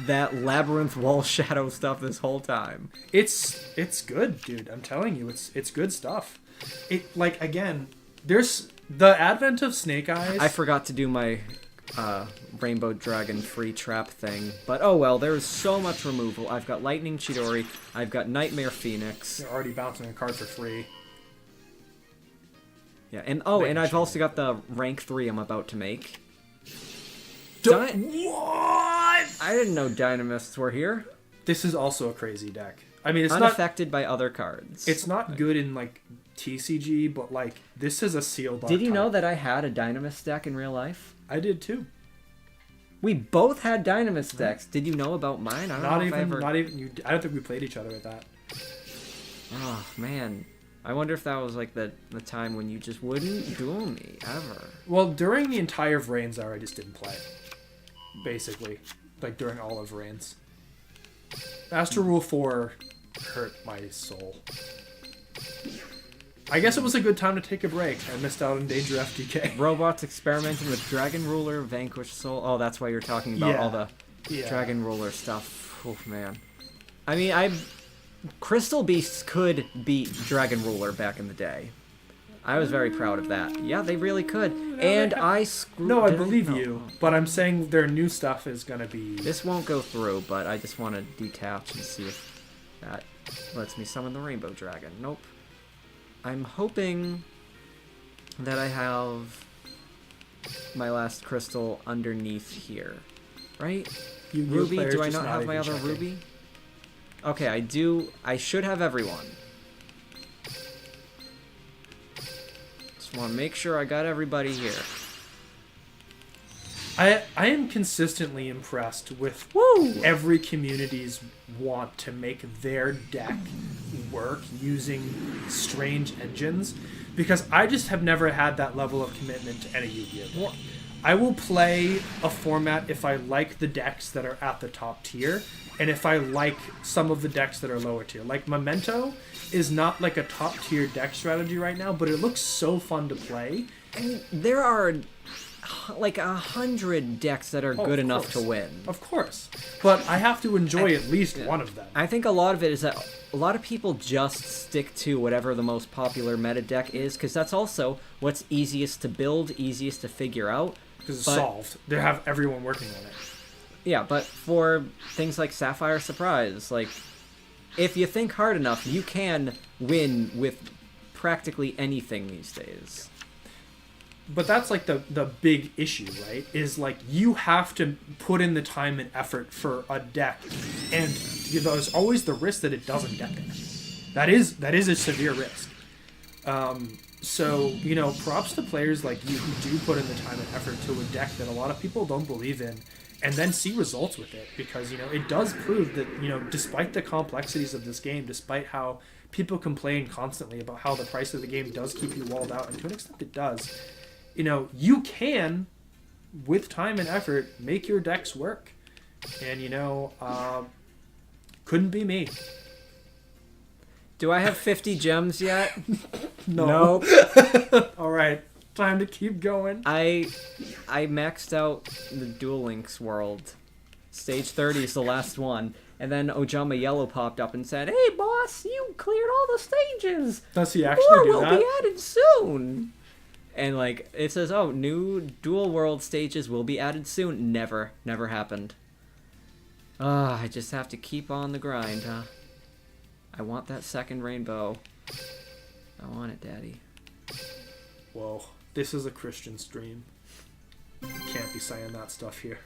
Speaker 2: that Labyrinth Wall Shadow stuff this whole time.
Speaker 1: It's good, dude. I'm telling you, it's good stuff. It, like, again, there's the advent of Snake Eyes.
Speaker 2: I forgot to do my Rainbow Dragon free trap thing, but oh well, there's so much removal. I've got Lightning Chidori, I've got Nightmare Phoenix.
Speaker 1: You're already bouncing a card for free.
Speaker 2: Yeah, and and I've also got the rank 3 I'm about to make.
Speaker 1: What?
Speaker 2: I didn't know Dynamists were here.
Speaker 1: This is also a crazy deck. I mean, it's
Speaker 2: unaffected by other cards.
Speaker 1: It's not good in like TCG, but like this is a sealed.
Speaker 2: Did you know that I had a Dynamist deck in real life?
Speaker 1: I did too.
Speaker 2: We both had Dynamist decks. Did you know about mine? I don't know if I ever...
Speaker 1: Not even. I don't think we played each other with that.
Speaker 2: Oh man, I wonder if that was like the time when you just wouldn't duel me ever.
Speaker 1: Well, during the entire Vrains hour, I just didn't play. Basically, like during all of Vrains. Master Rule 4 hurt my soul. I guess it was a good time to take a break. I missed out on Danger FTK.
Speaker 2: Robots experimenting with Dragon Ruler, Vanquish Soul. Oh, that's why you're talking about all the Dragon Ruler stuff. Oh man. I mean, Crystal Beasts could beat Dragon Ruler back in the day. I was very proud of that. Yeah, they really could. And I screwed...
Speaker 1: No, I believe you. But I'm saying their new stuff is going to be...
Speaker 2: This won't go through, but I just want to detach and see if that lets me summon the Rainbow Dragon. Nope. I'm hoping that I have my last crystal underneath here. Right? Ruby? Do I not have my other Ruby? Okay, I do. I should have everyone. Just want to make sure I got everybody here.
Speaker 1: I am consistently impressed with every community's want to make their deck work using strange engines, because I just have never had that level of commitment to any Yu-Gi-Oh! I will play a format if I like the decks that are at the top tier, and if I like some of the decks that are lower tier. Like Memento is not like a top tier deck strategy right now, but it looks so fun to play.
Speaker 2: And there are like 100 decks that are good enough to win.
Speaker 1: Of course. But I have to enjoy at least one of them.
Speaker 2: I think a lot of it is that a lot of people just stick to whatever the most popular meta deck is, because that's also what's easiest to build, easiest to figure out.
Speaker 1: Because it's solved. They have everyone working on it.
Speaker 2: Yeah, but for things like Sapphire Surprise, like, if you think hard enough, you can win with practically anything these days.
Speaker 1: But that's like the big issue, right? Is like you have to put in the time and effort for a deck, and there's always the risk that it doesn't get there. That is a severe risk. So, you know, props to players like you who do put in the time and effort to a deck that a lot of people don't believe in, and then see results with it, because, you know, it does prove that, you know, despite the complexities of this game, despite how people complain constantly about how the price of the game does keep you walled out, and to an extent it does, you know, you can, with time and effort, make your decks work. And, you know, couldn't be me.
Speaker 2: Do I have 50 gems yet?
Speaker 1: No. Nope. All right. Time to keep going.
Speaker 2: I maxed out the Duel Links world. Stage 30 is the last one. And then Ojama Yellow popped up and said, "Hey, boss, you cleared all the stages.
Speaker 1: Does he actually
Speaker 2: More
Speaker 1: do
Speaker 2: will
Speaker 1: that?
Speaker 2: be added soon." And like it says, oh, new dual world stages will be added soon. Never happened. I just have to keep on the grind, huh? I want that second rainbow. I want it, Daddy.
Speaker 1: Whoa, this is a Christian stream. You can't be saying that stuff here.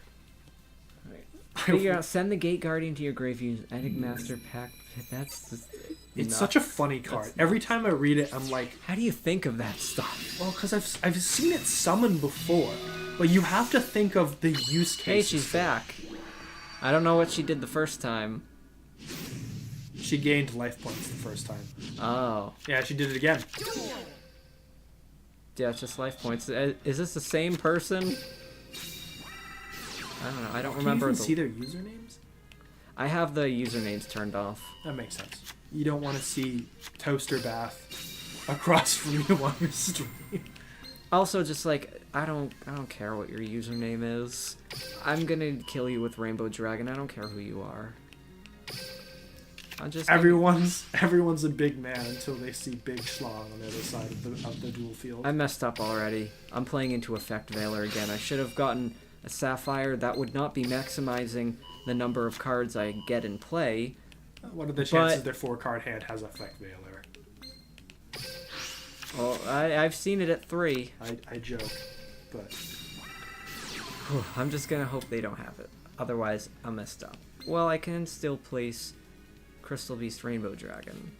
Speaker 2: Figure out, send the Gate Guardian to your grave. Use Edit Master Pack. That's just
Speaker 1: it's such a funny card. Every time I read it, I'm like,
Speaker 2: how do you think of that stuff?
Speaker 1: well, because I've seen it summoned before, but you have to think of the use case.
Speaker 2: Hey, she's back. I don't know what she did the first time.
Speaker 1: She gained life points the first time.
Speaker 2: Oh.
Speaker 1: Yeah, she did it again.
Speaker 2: Yeah, it's just life points. Is this the same person? I don't know. I don't remember.
Speaker 1: Can you even see their usernames?
Speaker 2: I have the usernames turned off.
Speaker 1: That makes sense. You don't want to see Toaster Bath across from you on your stream.
Speaker 2: Also, just like I don't care what your username is. I'm gonna kill you with Rainbow Dragon. I don't care who you are.
Speaker 1: Everyone's a big man until they see Big Schlong on the other side of the duel field.
Speaker 2: I messed up already. I'm playing into Effect Veiler again. I should have gotten a Sapphire. That would not be maximizing the number of cards I get in play.
Speaker 1: What are the chances their 4-card hand has Effect Veiler?
Speaker 2: Well, I've seen it at 3.
Speaker 1: I joke, but
Speaker 2: I'm just gonna hope they don't have it. Otherwise, I'm messed up. Well, I can still place Crystal Beast Rainbow Dragon,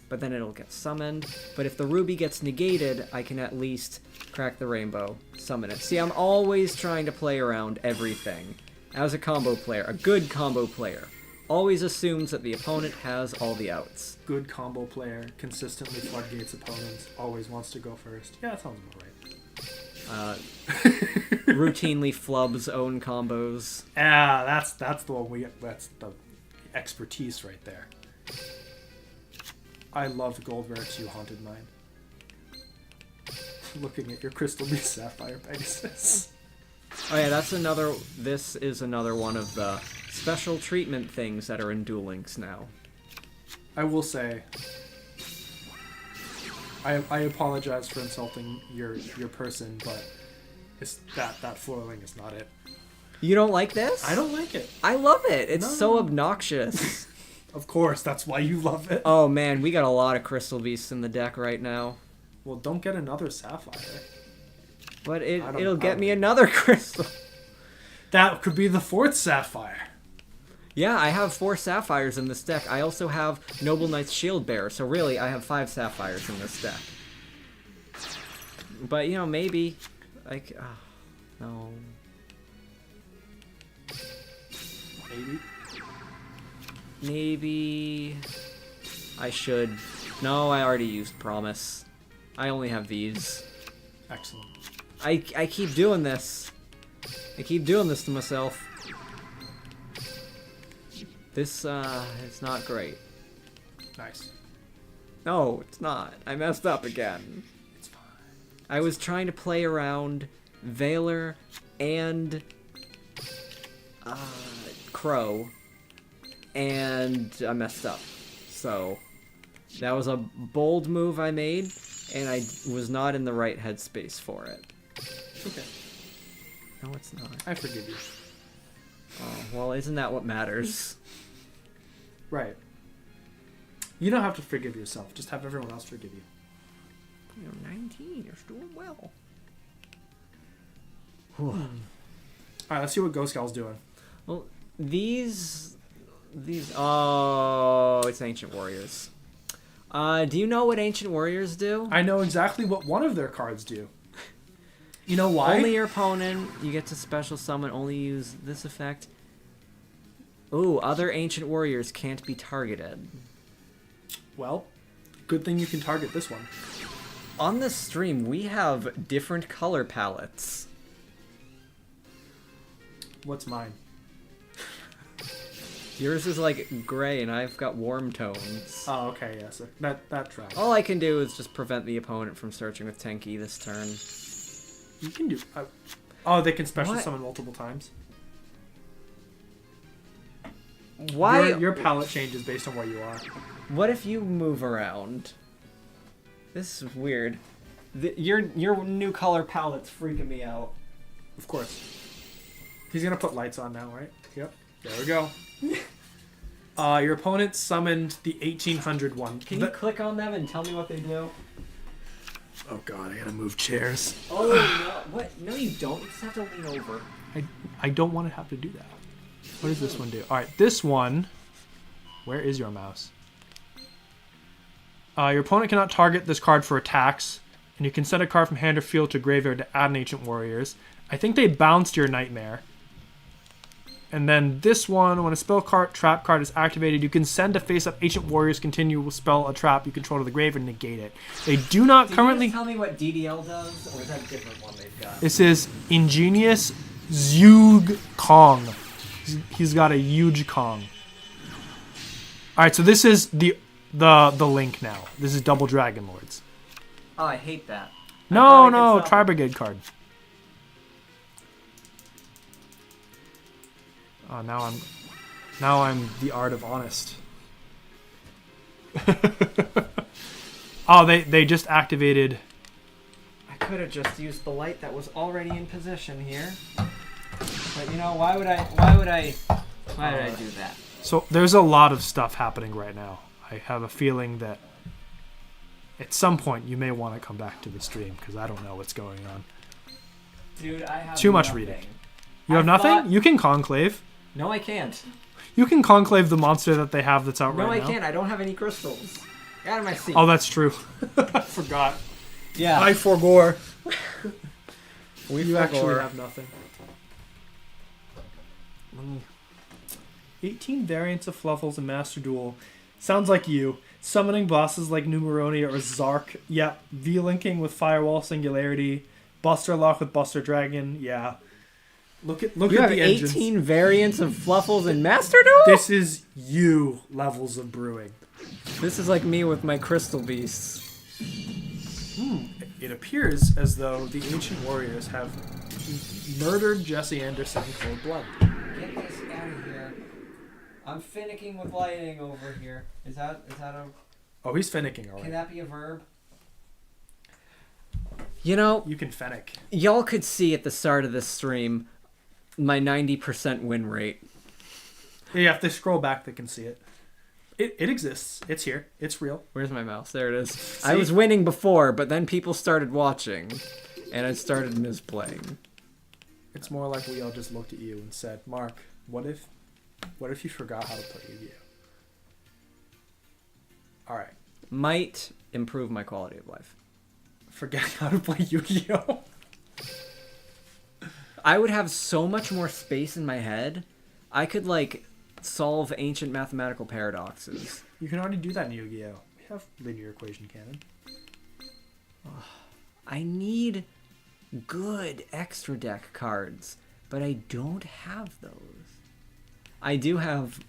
Speaker 2: but then it'll get summoned. But if the ruby gets negated, I can at least crack the rainbow, summon it. See, I'm always trying to play around everything. As a combo player, a good combo player always assumes that the opponent has all the outs.
Speaker 1: Good combo player consistently floodgates opponents, always wants to go first. Yeah, that sounds about right.
Speaker 2: Routinely flubs own combos.
Speaker 1: Yeah, that's the one we get. That's the expertise right there. I love Gold Rare 2 Haunted Mine. Looking at your Crystal Beast Sapphire Pegasus.
Speaker 2: Oh yeah, this is another one of the special treatment things that are in Duel Links now.
Speaker 1: I will say, I apologize for insulting your person, but it's that foiling is not it.
Speaker 2: You don't like this?
Speaker 1: I don't like it.
Speaker 2: I love it. It's so obnoxious.
Speaker 1: Of course, that's why you love it.
Speaker 2: Oh man, we got a lot of Crystal Beasts in the deck right now.
Speaker 1: Well, don't get another Sapphire.
Speaker 2: But it'll get me another Crystal.
Speaker 1: That could be the 4th Sapphire.
Speaker 2: Yeah, I have 4 Sapphires in this deck. I also have Noble Knight's Shield Bearer, so really I have 5 Sapphires in this deck. But, you know, maybe... like, no... Maybe... I should... No, I already used Promise. I only have these.
Speaker 1: Excellent.
Speaker 2: I keep doing this. I keep doing this to myself. This, it's not great.
Speaker 1: Nice.
Speaker 2: No, it's not. I messed up again.
Speaker 1: It's fine.
Speaker 2: I was trying to play around Veiler and Crow, and I messed up. So that was a bold move I made, and I was not in the right headspace for it.
Speaker 1: Okay.
Speaker 2: No, it's not.
Speaker 1: I forgive you.
Speaker 2: Oh, well, isn't that what matters?
Speaker 1: Right. You don't have to forgive yourself. Just have everyone else forgive you.
Speaker 2: You're 19. You're doing well.
Speaker 1: All right, let's see what Ghost Gal's doing.
Speaker 2: Well, these. Oh, it's Ancient Warriors. Do you know what Ancient Warriors do?
Speaker 1: I know exactly what one of their cards do. You know why?
Speaker 2: Only your opponent. You get to special summon. Only use this effect. Ooh, other Ancient Warriors can't be targeted.
Speaker 1: Well, good thing you can target this one.
Speaker 2: On this stream, we have different color palettes.
Speaker 1: What's mine?
Speaker 2: Yours is like gray, and I've got warm tones.
Speaker 1: Oh, okay, yes. That tracks.
Speaker 2: All I can do is just prevent the opponent from searching with Tenki this turn.
Speaker 1: You can do... oh, they can special
Speaker 2: What?
Speaker 1: summon multiple times?
Speaker 2: Why?
Speaker 1: Your palette changes based on where you are.
Speaker 2: What if you move around? This is weird. Your new color palette's freaking me out.
Speaker 1: Of course. He's gonna put lights on now, right? Yep. There we go. Your opponent summoned the 1800 one.
Speaker 2: Can you click on them and tell me what they do?
Speaker 1: Oh god, I gotta move chairs.
Speaker 2: Oh no! What? No, you don't. You just have to lean over.
Speaker 1: I don't want to have to do that. What does this one do? All right, this one. Where is your mouse? Your opponent cannot target this card for attacks, and you can send a card from hand or field to graveyard to add an Ancient Warriors. I think they bounced your Nightmare. And then this one, when a spell card trap card is activated, you can send a face-up Ancient Warriors continue spell a trap you control to the grave and negate it. They do not currently.
Speaker 2: Can you tell me what DDL does, or is that a different one they've got?
Speaker 1: This is Ingenious Zug Kong. He's got a huge Kong. All right, so this is the link now. This is double Dragon Lords.
Speaker 2: Oh, I hate that.
Speaker 1: No, Tri-Brigade card. Oh, now I'm the art of honest. Oh, they just activated.
Speaker 2: I could have just used the light that was already in position here. But you know, why would I do that?
Speaker 1: So there's a lot of stuff happening right now. I have a feeling that at some point you may want to come back to the stream because I don't know what's going on.
Speaker 2: Dude, I have
Speaker 1: too much
Speaker 2: nothing.
Speaker 1: reading. You have nothing? You can conclave.
Speaker 2: No, I can't.
Speaker 1: You can conclave the monster that they have that's out right now.
Speaker 2: No, I can't. I don't have any crystals. Get out of my seat.
Speaker 1: Oh, that's true. I forgot.
Speaker 2: Yeah.
Speaker 1: I forgore.
Speaker 2: You
Speaker 1: actually have nothing. 18 variants of Fluffles and Master Duel. Sounds like you. Summoning bosses like Numeroni or Zark. Yeah. V-linking with Firewall Singularity. Buster Lock with Buster Dragon. Yeah. Look at
Speaker 2: you have
Speaker 1: the
Speaker 2: 18
Speaker 1: engines.
Speaker 2: variants of Fluffles and Master Duel?
Speaker 1: This is you levels of brewing.
Speaker 2: This is like me with my Crystal Beasts.
Speaker 1: It appears as though the Ancient Warriors have murdered Jesse Anderson in cold blood.
Speaker 2: Get this out of here. I'm finicking with lighting over here. Is that a...
Speaker 1: Oh, he's finicking already.
Speaker 2: Can that be a verb? You know...
Speaker 1: You can fennec.
Speaker 2: Y'all could see at the start of this stream my 90% win rate.
Speaker 1: Yeah, if they scroll back, they can see it. It exists. It's here. It's real.
Speaker 2: Where's my mouse? There it is. I was winning before, but then people started watching, and I started misplaying.
Speaker 1: It's more like we all just looked at you and said, Mark, what if you forgot how to play Yu-Gi-Oh? All right.
Speaker 2: Might improve my quality of life.
Speaker 1: Forget how to play Yu-Gi-Oh?
Speaker 2: I would have so much more space in my head. I could, like, solve ancient mathematical paradoxes.
Speaker 1: You can already do that in Yu-Gi-Oh. We have linear equation canon.
Speaker 2: I need good extra deck cards, but I don't have those. I do have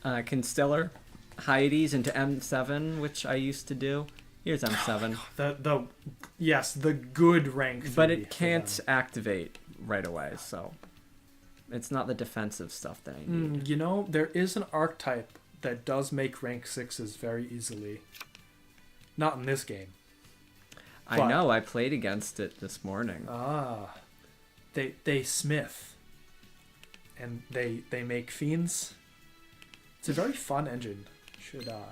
Speaker 2: Constellar Hyades into M7, which I used to do. Here's M7.
Speaker 1: The good rank.
Speaker 2: But it can't activate right away, so it's not the defensive stuff that I need.
Speaker 1: You know, there is an archetype that does make rank 6s very easily. Not in this game.
Speaker 2: I know, I played against it this morning.
Speaker 1: They smith. And they make fiends. It's a very fun engine.
Speaker 2: I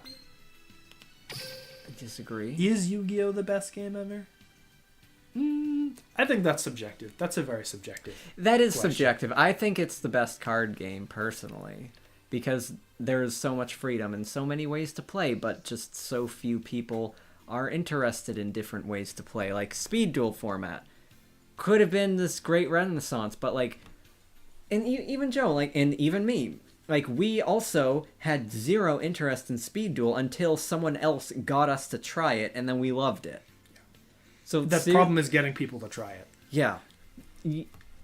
Speaker 2: disagree.
Speaker 1: Is Yu-Gi-Oh the best game ever? I think that's subjective. That's a very subjective
Speaker 2: That is
Speaker 1: question.
Speaker 2: subjective. I think it's the best card game, personally. Because there's so much freedom and so many ways to play, but just so few people are interested in different ways to play. Like, Speed Duel format could have been this great renaissance, but, like... And even Joe, like, and even me, like, we also had zero interest in Speed Duel until someone else got us to try it, and then we loved it. So
Speaker 1: the problem is getting people to try it.
Speaker 2: Yeah.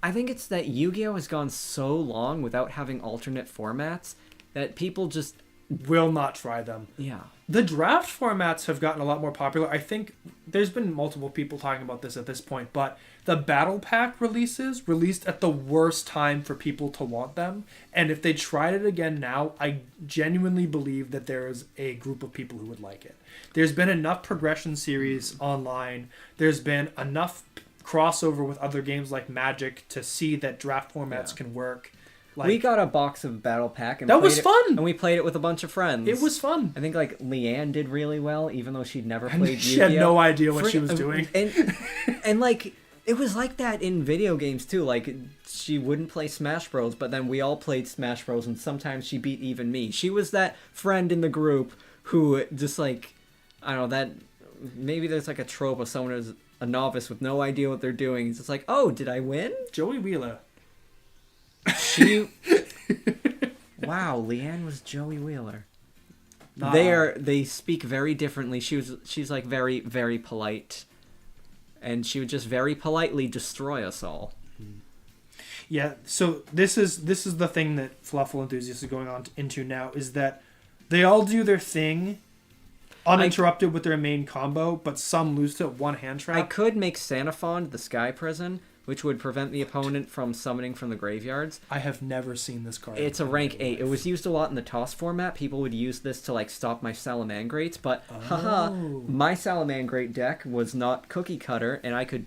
Speaker 2: I think it's that Yu-Gi-Oh! Has gone so long without having alternate formats that people just...
Speaker 1: will not try them.
Speaker 2: Yeah.
Speaker 1: The draft formats have gotten a lot more popular. I think there's been multiple people talking about this at this point, but the battle pack released at the worst time for people to want them. And if they tried it again now, I genuinely believe that there is a group of people who would like it. There's been enough progression series online. There's been enough crossover with other games like Magic to see that draft formats can work. Like,
Speaker 2: we got a box of Battle Pack. And
Speaker 1: that was fun!
Speaker 2: And we played it with a bunch of friends.
Speaker 1: It was fun.
Speaker 2: I think, like, Leanne did really well, even though she'd never played Yu-Gi-Oh!
Speaker 1: She had no idea what she was doing.
Speaker 2: And, like, it was like that in video games, too. Like, she wouldn't play Smash Bros., but then we all played Smash Bros., and sometimes she beat even me. She was that friend in the group who just, like, I don't know, that... Maybe there's, like, a trope of someone who's a novice with no idea what they're doing. It's just like, oh, did I win?
Speaker 1: Joey Wheeler.
Speaker 2: Wow, Leanne was Joey Wheeler.
Speaker 1: Nah.
Speaker 2: They speak very differently. She's like very, very polite. And she would just very politely destroy us all.
Speaker 1: Yeah, so this is the thing that Fluffle Enthusiasts is going on into now, is that they all do their thing uninterrupted with their main combo, but some lose to one hand trap.
Speaker 2: I could make Sanafond the Sky Prison, which would prevent the opponent from summoning from the graveyards.
Speaker 1: I have never seen this card.
Speaker 2: It's a rank 8. It was used a lot in the toss format. People would use this to like stop my Salamangrates, but haha, my Salamangrate deck was not cookie cutter, and I could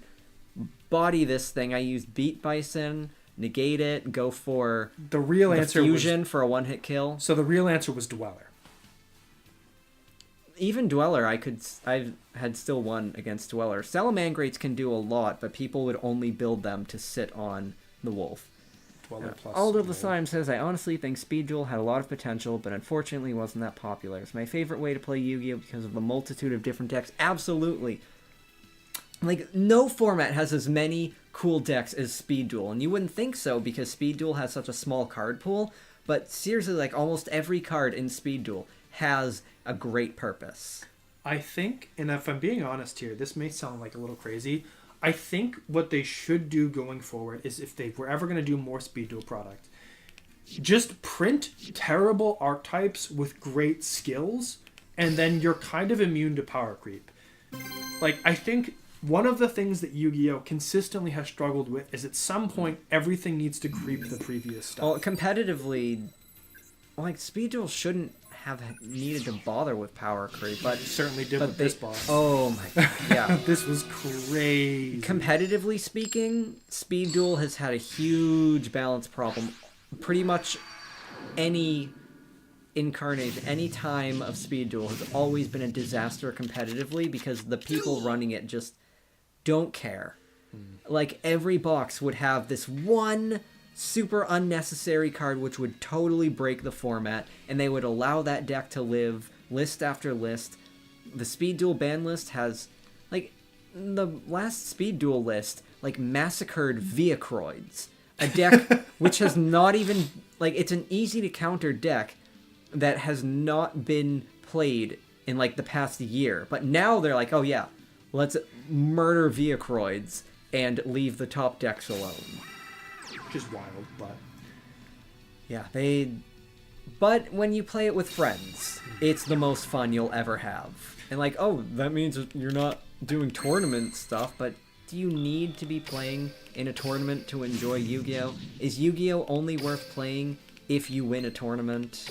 Speaker 2: body this thing. I used Beat Bison, negate it, go for
Speaker 1: the real answer
Speaker 2: fusion for a one-hit kill.
Speaker 1: So the real answer was Dweller.
Speaker 2: Even Dweller, I had still won against Dweller. Salamangrates can do a lot, but people would only build them to sit on the wolf.
Speaker 1: Dweller plus
Speaker 2: Aldo the Slime says, I honestly think Speed Duel had a lot of potential, but unfortunately wasn't that popular. It's my favorite way to play Yu-Gi-Oh! Because of the multitude of different decks. Absolutely. Like, no format has as many cool decks as Speed Duel, and you wouldn't think so because Speed Duel has such a small card pool, but seriously, like, almost every card in Speed Duel has a great purpose.
Speaker 1: I think, and if I'm being honest here, this may sound like a little crazy, I think what they should do going forward is, if they were ever going to do more Speed Duel product, just print terrible archetypes with great skills, and then you're kind of immune to power creep. Like, I think one of the things that Yu-Gi-Oh! Consistently has struggled with is at some point everything needs to creep the previous stuff.
Speaker 2: Well, competitively, like, Speed Duel shouldn't have needed to bother with power creep, but
Speaker 1: it certainly did with this boss.
Speaker 2: Oh my god, yeah.
Speaker 1: This was crazy.
Speaker 2: Competitively speaking, Speed Duel has had a huge balance problem. Pretty much any incarnation, any time of Speed Duel has always been a disaster competitively because the people running it just don't care. Like, every box would have this one super unnecessary card which would totally break the format, and they would allow that deck to live list after list. The Speed Duel ban list has, like, the last Speed Duel list, like, massacred Viacroids, a deck which has not even, like, it's an easy to counter deck that has not been played in, like, the past year, but now they're like, oh yeah, let's murder Viacroids and leave the top decks alone.
Speaker 1: Which is wild, but
Speaker 2: yeah, but when you play it with friends, it's the most fun you'll ever have. And like, oh, that means you're not doing tournament stuff, but do you need to be playing in a tournament to enjoy Yu-Gi-Oh? Is Yu-Gi-Oh only worth playing if you win a tournament?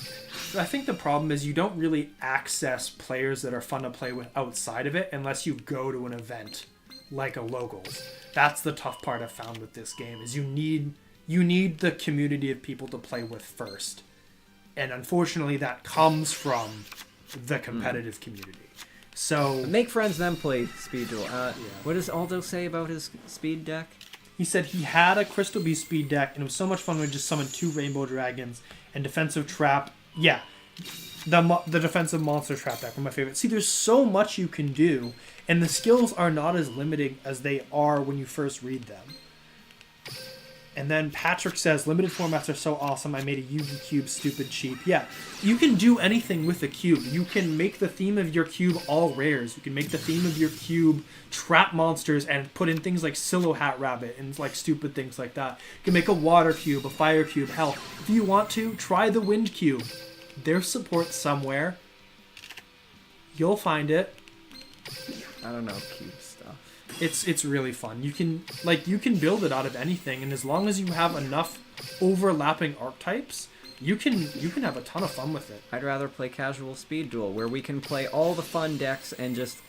Speaker 1: I think the problem is you don't really access players that are fun to play with outside of it unless you go to an event like a Locals. That's the tough part I've found with this game, is you need the community of people to play with first. And unfortunately, that comes from the competitive community. So
Speaker 2: make friends, then play Speed Duel. What does Aldo say about his speed deck?
Speaker 1: He said he had a Crystal Beast speed deck, and it was so much fun when he just summoned 2 Rainbow Dragons and defensive trap. Yeah, the defensive monster trap deck were my favorite. See, there's so much you can do, and the skills are not as limiting as they are when you first read them. And then Patrick says, limited formats are so awesome, I made a Yu-Gi cube stupid cheap. Yeah, you can do anything with a cube. You can make the theme of your cube all rares. You can make the theme of your cube trap monsters and put in things like Silo Hat Rabbit and like stupid things like that. You can make a water cube, a fire cube. Hell, if you want to, try the wind cube. There's support somewhere. You'll find it.
Speaker 2: I don't know cube stuff.
Speaker 1: It's really fun. You can build it out of anything, and as long as you have enough overlapping archetypes, you can have a ton of fun with it.
Speaker 2: I'd rather play casual Speed Duel, where we can play all the fun decks and just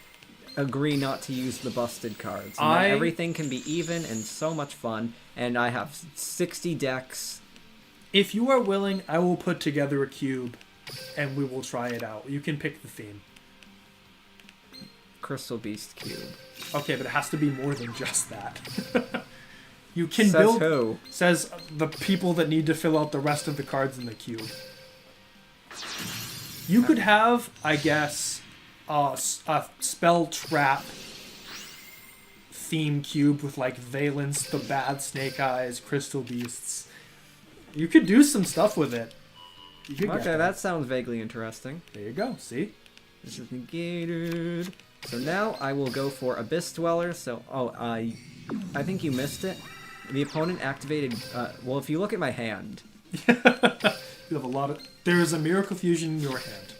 Speaker 2: agree not to use the busted cards. And then everything can be even and so much fun, and I have 60 decks.
Speaker 1: If you are willing, I will put together a cube, and we will try it out. You can pick the theme.
Speaker 2: Crystal Beast Cube.
Speaker 1: Okay, but it has to be more than just that. You can
Speaker 2: Says
Speaker 1: build...
Speaker 2: who?
Speaker 1: Says the people that need to fill out the rest of the cards in the cube. You could have, I guess, a spell trap theme cube with like Valence, the Bad Snake Eyes, Crystal Beasts. You could do some stuff with it.
Speaker 2: Okay, that sounds vaguely interesting.
Speaker 1: There you go, see?
Speaker 2: This is negated. So now I will go for Abyss Dweller. So, I think you missed it. The opponent activated, well, if you look at my hand.
Speaker 1: You have a lot of... There is a Miracle Fusion in your hand.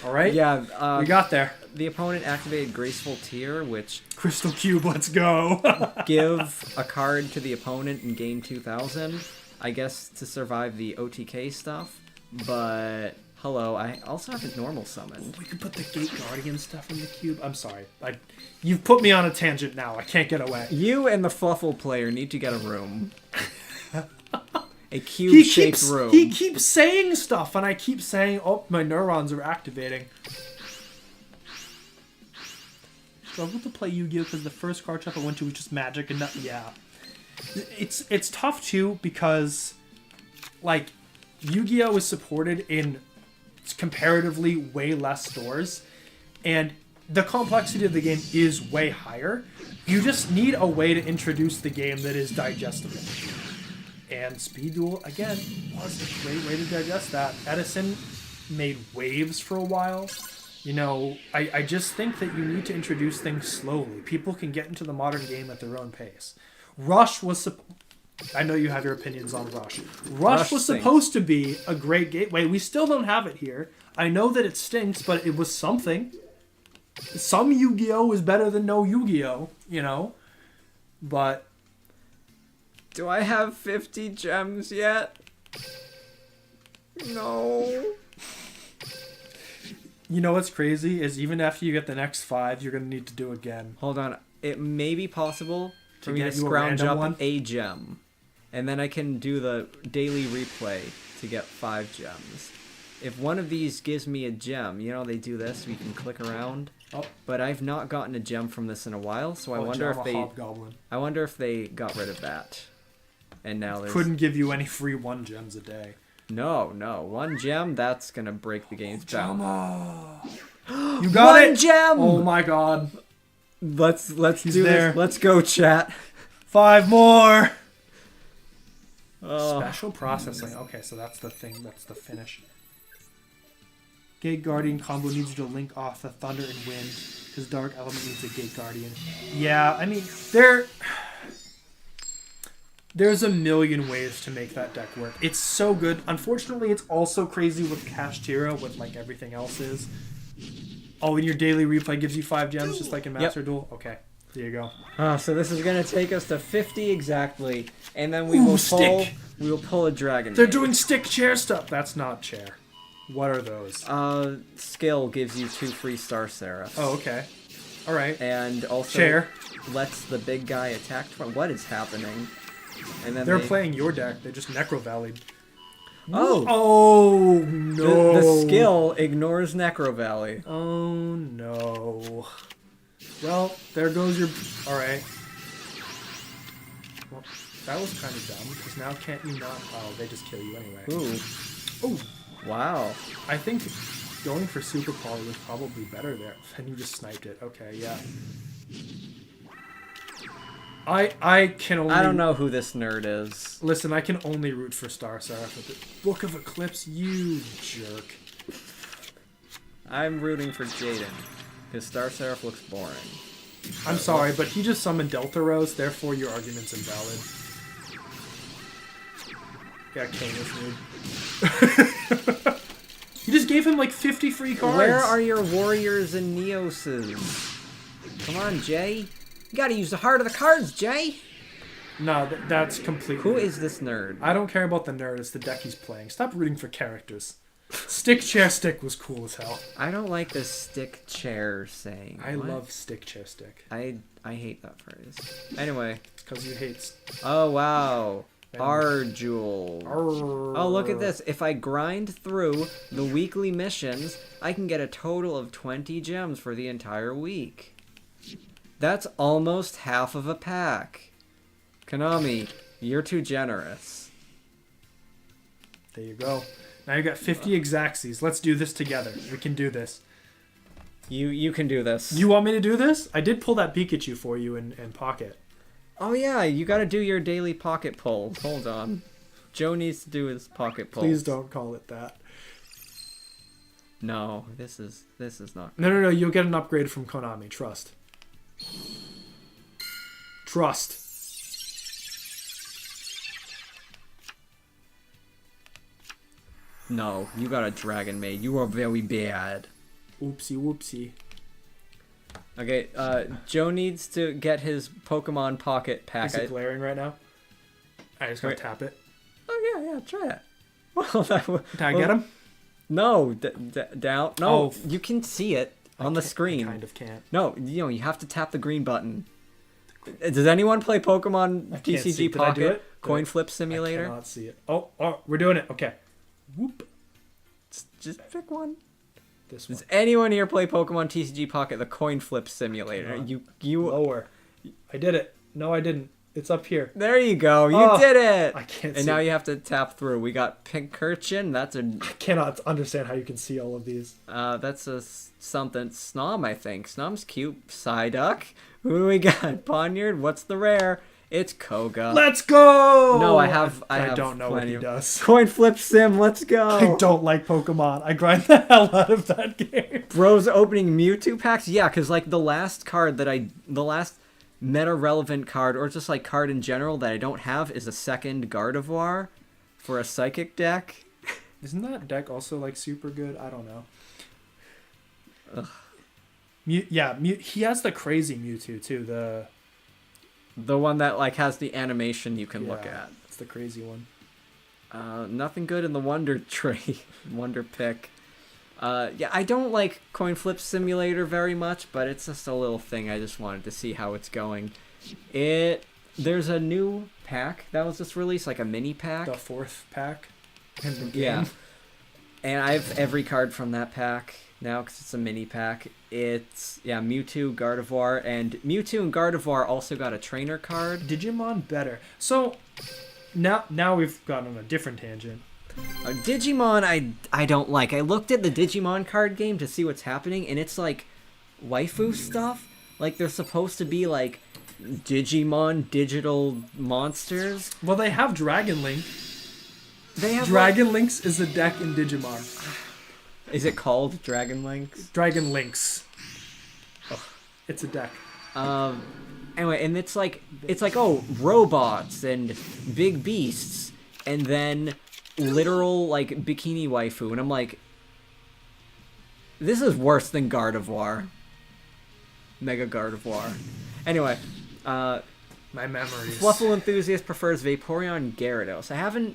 Speaker 1: Alright?
Speaker 2: Yeah.
Speaker 1: We got there.
Speaker 2: The opponent activated Graceful Tear, which...
Speaker 1: Crystal Cube, let's go!
Speaker 2: give a card to the opponent and gain 2,000. I guess to survive the OTK stuff. But... Hello, I also have a normal summon.
Speaker 1: We could put the Gate Guardian stuff in the cube. I'm sorry. You've put me on a tangent now. I can't get away.
Speaker 2: You and the Fluffle player need to get a room. A cube-shaped room.
Speaker 1: He keeps saying stuff, and I keep saying, oh, my neurons are activating. Struggle to play Yu-Gi-Oh! Because the first card shop I went to was just Magic and nothing. Yeah. It's tough, too, because, like, Yu-Gi-Oh! Is supported in comparatively way less stores, and the complexity of the game is way higher. You just need a way to introduce the game that is digestible. And Speed Duel, again, was a great way to digest that. Edison made waves for a while. You know, I just think that you need to introduce things slowly. People can get into the modern game at their own pace. Rush was... I know you have your opinions on Rush. Rush was supposed to be a great gateway. We still don't have it here. I know that it stinks, but it was something. Some Yu-Gi-Oh! Is better than no Yu-Gi-Oh! You know? But...
Speaker 2: Do I have 50 gems yet? No.
Speaker 1: You know what's crazy? Is even after you get the next 5, you're going to need to do again.
Speaker 2: Hold on. It may be possible for me to
Speaker 1: get you a
Speaker 2: scrounge
Speaker 1: random
Speaker 2: up
Speaker 1: one?
Speaker 2: a gem. And then I can do the daily replay to get 5 gems. If one of these gives me a gem, you know they do this, we can click around.
Speaker 1: Oh.
Speaker 2: But I've not gotten a gem from this in a while, so I wonder if they got rid of that. And now there's...
Speaker 1: Couldn't give you any free 1 gems a day.
Speaker 2: No. 1 gem, that's gonna break the game's balance.
Speaker 1: You got
Speaker 2: 1
Speaker 1: it!
Speaker 2: gem!
Speaker 1: Oh my god.
Speaker 2: Let's
Speaker 1: He's
Speaker 2: do
Speaker 1: there.
Speaker 2: this. Let's go, chat.
Speaker 1: 5 more!
Speaker 2: Oh.
Speaker 1: Special processing. Okay, so that's the thing. That's the finish. Gate Guardian combo needs you to link off the Thunder and Wind, because Dark Element needs a Gate Guardian. Yeah, I mean, there's a million ways to make that deck work. It's so good. Unfortunately, it's also crazy with Kashtira, what like everything else is. Oh, and your daily replay gives you 5 gems, just like in Master Duel? Okay, there you go.
Speaker 2: So this is going to take us to 50 exactly, and then we will pull a Dragon
Speaker 1: They're
Speaker 2: Maid.
Speaker 1: doing stick chair stuff. That's not chair. What are those?
Speaker 2: Skill gives you 2 free Star Seraphs.
Speaker 1: Oh, okay. All right.
Speaker 2: And also
Speaker 1: chair
Speaker 2: lets the big guy attack. What is happening? And then
Speaker 1: they're playing your deck. They just Necro Valleyed.
Speaker 2: Oh
Speaker 1: no!
Speaker 2: The skill ignores Necro Valley.
Speaker 1: Oh no! Well, there goes your. All right. Well, that was kind of dumb because now can't you not? Oh, they just kill you anyway.
Speaker 2: Ooh.
Speaker 1: Ooh.
Speaker 2: Wow.
Speaker 1: I think going for Super Poly was probably better there. And you just sniped it. Okay, yeah. I can only...
Speaker 2: I don't know who this nerd is.
Speaker 1: Listen, I can only root for Star Seraph with the Book of Eclipse, you jerk.
Speaker 2: I'm rooting for Jaden, because Star Seraph looks boring.
Speaker 1: I'm sorry, but he just summoned Delta Rose, therefore your argument's invalid. Yeah, Kane is nude. You just gave him like 50 free cards.
Speaker 2: Where are your warriors and Neoses? Come on, Jay. You gotta use the heart of the cards, Jay.
Speaker 1: No, that's completely...
Speaker 2: Who is this nerd?
Speaker 1: I don't care about the nerd. It's the deck he's playing. Stop rooting for characters. Stick, chair, stick was cool as hell.
Speaker 2: I don't like this stick chair saying.
Speaker 1: I love stick, chair, stick.
Speaker 2: I hate that phrase. Anyway.
Speaker 1: Because you hate...
Speaker 2: Oh, wow. Duel. Oh, look at this. If I grind through the weekly missions, I can get a total of 20 gems for the entire week. That's almost half of a pack. Konami, you're too generous.
Speaker 1: There you go. Now you got 50 Exacxies. Let's do this together. We can do this.
Speaker 2: You can do this.
Speaker 1: You want me to do this? I did pull that Pikachu for you in Pocket.
Speaker 2: Oh yeah, you gotta do your daily pocket pull. Hold on. Joe needs to do his pocket pull.
Speaker 1: Please don't call it that.
Speaker 2: No, this is not.
Speaker 1: No. You'll get an upgrade from Konami. Trust. Trust.
Speaker 2: No, you got a Dragon Maid. You are very bad.
Speaker 1: Oopsie whoopsie.
Speaker 2: Okay, Joe needs to get his Pokemon Pocket pack.
Speaker 1: Is it glaring right now? I just gotta tap it.
Speaker 2: Oh yeah, try it. Well,
Speaker 1: Did I get him?
Speaker 2: No, down. No,
Speaker 1: Oh.
Speaker 2: you can see it on the screen.
Speaker 1: I kind of can't.
Speaker 2: No, you have to tap the green button. Does anyone play Pokemon
Speaker 1: I can't see.
Speaker 2: TCG
Speaker 1: Did I do
Speaker 2: Pocket
Speaker 1: it?
Speaker 2: Coin Flip
Speaker 1: I
Speaker 2: Simulator?
Speaker 1: cannot see it. Oh, we're doing it. Okay. Whoop.
Speaker 2: Just pick one.
Speaker 1: This one.
Speaker 2: Does anyone here play Pokemon TCG Pocket, the Coin Flip Simulator? You
Speaker 1: Lower. I did it. No, I didn't. It's up here.
Speaker 2: There you go. You did it.
Speaker 1: I can't
Speaker 2: And
Speaker 1: see
Speaker 2: now
Speaker 1: it.
Speaker 2: you have to tap through. We got Pincurchin. That's a
Speaker 1: I cannot understand how you can see all of these.
Speaker 2: something Snom, I think. Snom's cute. Psyduck. Who do we got? Poniard. What's the rare? It's Koga.
Speaker 1: Let's go!
Speaker 2: No, I have
Speaker 1: don't know what
Speaker 2: plenty
Speaker 1: he
Speaker 2: of-
Speaker 1: does.
Speaker 2: Coin Flip Sim. Let's go.
Speaker 1: I don't like Pokemon. I grind the hell out of that game.
Speaker 2: Bro's opening Mewtwo packs? Yeah, because, like, the last meta-relevant card, or just, like, card in general that I don't have is a second Gardevoir for a Psychic deck.
Speaker 1: Isn't that deck also, like, super good? I don't know.
Speaker 2: Ugh.
Speaker 1: He has the crazy Mewtwo, too.
Speaker 2: The one that, like, has the animation you can look at.
Speaker 1: It's the crazy one.
Speaker 2: Nothing good in the Wonder Tree. Wonder Pick. Yeah, I don't like Coin Flip Simulator very much, but it's just a little thing. I just wanted to see how it's going. There's a new pack that was just released, like a mini pack.
Speaker 1: The fourth pack in the game.
Speaker 2: Yeah. And I have every card from that pack now because it's a mini pack. It's, Mewtwo, Gardevoir, and Mewtwo and Gardevoir also got a trainer card.
Speaker 1: Digimon better. So, now we've gone on a different tangent.
Speaker 2: Digimon, I don't like. I looked at the Digimon card game to see what's happening, and it's like waifu stuff. Like, they're supposed to be like Digimon digital monsters.
Speaker 1: Well, they have Dragon Link.
Speaker 2: They have
Speaker 1: Dragon Links is a deck in Digimon.
Speaker 2: Is it called Dragon Links?
Speaker 1: Dragon Links. It's a deck.
Speaker 2: Anyway, and it's like oh, robots and big beasts, and then literal like bikini waifu, and I'm like, this is worse than Gardevoir. Mega Gardevoir. Anyway,
Speaker 1: My memories.
Speaker 2: Fluffle enthusiast prefers Vaporeon Gyarados.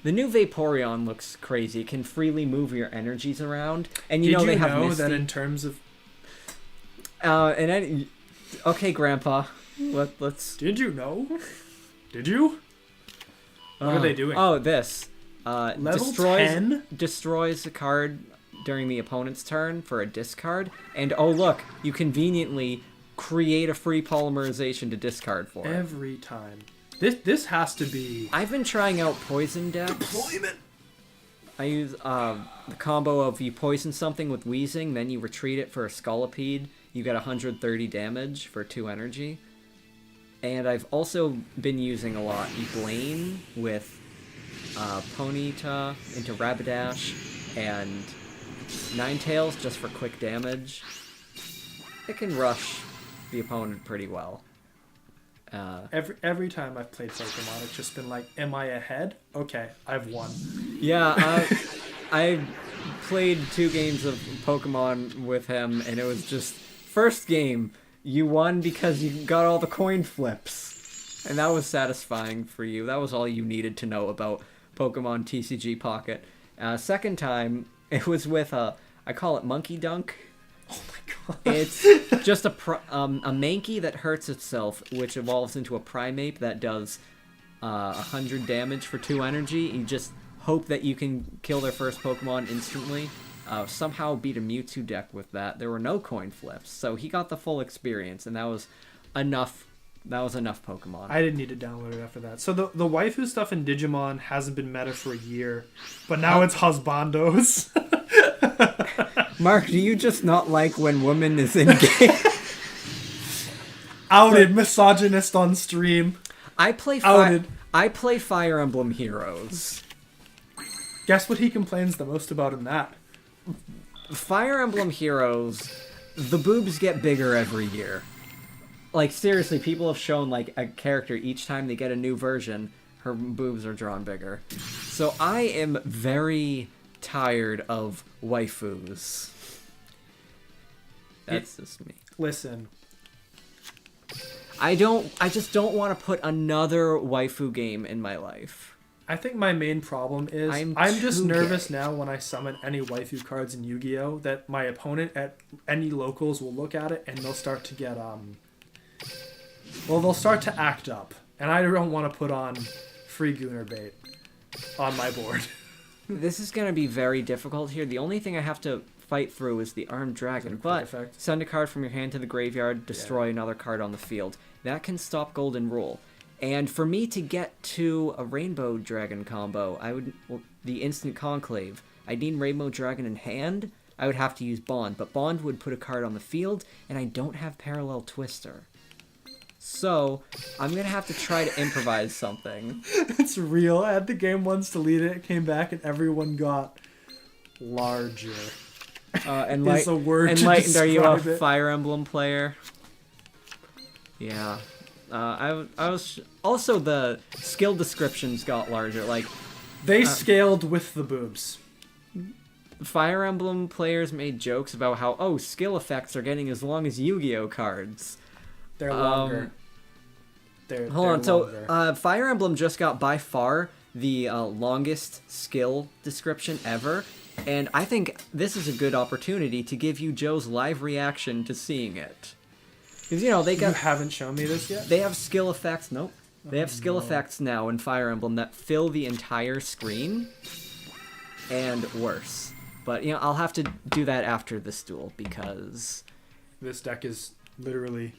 Speaker 2: The new Vaporeon looks crazy. It can freely move your energies around, and
Speaker 1: Did
Speaker 2: they
Speaker 1: you
Speaker 2: have
Speaker 1: know
Speaker 2: Misty.
Speaker 1: that in terms of...
Speaker 2: Okay, Grandpa. Let's.
Speaker 1: Did you know? Did you? What are they doing?
Speaker 2: Oh, this.
Speaker 1: Level 10?
Speaker 2: Destroys a card during the opponent's turn for a discard. And oh look, you conveniently create a free polymerization to discard for it.
Speaker 1: Every time. This has to be...
Speaker 2: I've been trying out poison decks.
Speaker 1: Deployment!
Speaker 2: I use the combo of you poison something with Wheezing, then you retreat it for a Scolipede. You get 130 damage for 2 energy. And I've also been using a lot Blaine with Ponyta into Rapidash and Ninetales just for quick damage. It can rush the opponent pretty well.
Speaker 1: Every time I've played Pokemon, it's just been like, am I ahead? Okay, I've won.
Speaker 2: Yeah, I played 2 games of Pokemon with him, and it was just... First game, You won because you got all the coin flips. And that was satisfying for you. That was all you needed to know about Pokemon TCG Pocket. Second time, it was with I call it Monkey Dunk.
Speaker 1: Oh my god.
Speaker 2: It's just a Mankey that hurts itself, which evolves into a Primeape that does 100 damage for 2 energy. You just hope that you can kill their first Pokemon instantly. Somehow beat a Mewtwo deck with that. There were no coin flips, so he got the full experience, and that was enough. That was enough Pokemon.
Speaker 1: I didn't need to download it after that. So the waifu stuff in Digimon hasn't been meta for a year, but now it's husbandos.
Speaker 2: Mark, do you just not like when women is in game?
Speaker 1: Outed, misogynist on stream.
Speaker 2: I play Fire Emblem Heroes.
Speaker 1: Guess what he complains the most about in that?
Speaker 2: Fire Emblem Heroes, the boobs get bigger every year. Like, seriously, people have shown, like, a character each time they get a new version, her boobs are drawn bigger. So I am very tired of waifus. That's just me.
Speaker 1: Listen.
Speaker 2: I just don't want to put another waifu game in my life.
Speaker 1: I think my main problem is I'm just nervous now when I summon any waifu cards in Yu-Gi-Oh! That my opponent at any locals will look at it and they'll start to get they'll start to act up, and I don't want to put on free Gooner bait on my board.
Speaker 2: This is going to be very difficult here. The only thing I have to fight through is the Armed Dragon, but send a card from your hand to the graveyard, destroy another card on the field. That can stop Golden Rule. And for me to get to a Rainbow Dragon combo, the Instant Conclave, I'd need Rainbow Dragon in hand. I would have to use Bond, but Bond would put a card on the field, and I don't have Parallel Twister. So, I'm going to have to try to improvise something.
Speaker 1: It's real. I had the game once, deleted it, came back, and everyone got larger.
Speaker 2: Enlightened, are you a Fire Emblem player? Yeah. I was... Also, the skill descriptions got larger. Like,
Speaker 1: they scaled with the boobs.
Speaker 2: Fire Emblem players made jokes about how, skill effects are getting as long as Yu-Gi-Oh cards.
Speaker 1: They're longer.
Speaker 2: Hold on. So, Fire Emblem just got by far the longest skill description ever, and I think this is a good opportunity to give you Joe's live reaction to seeing it. Because, you
Speaker 1: haven't shown me this yet?
Speaker 2: They have skill effects. Nope. They have skill effects now in Fire Emblem that fill the entire screen, and worse. But, I'll have to do that after this duel, because...
Speaker 1: This deck is literally...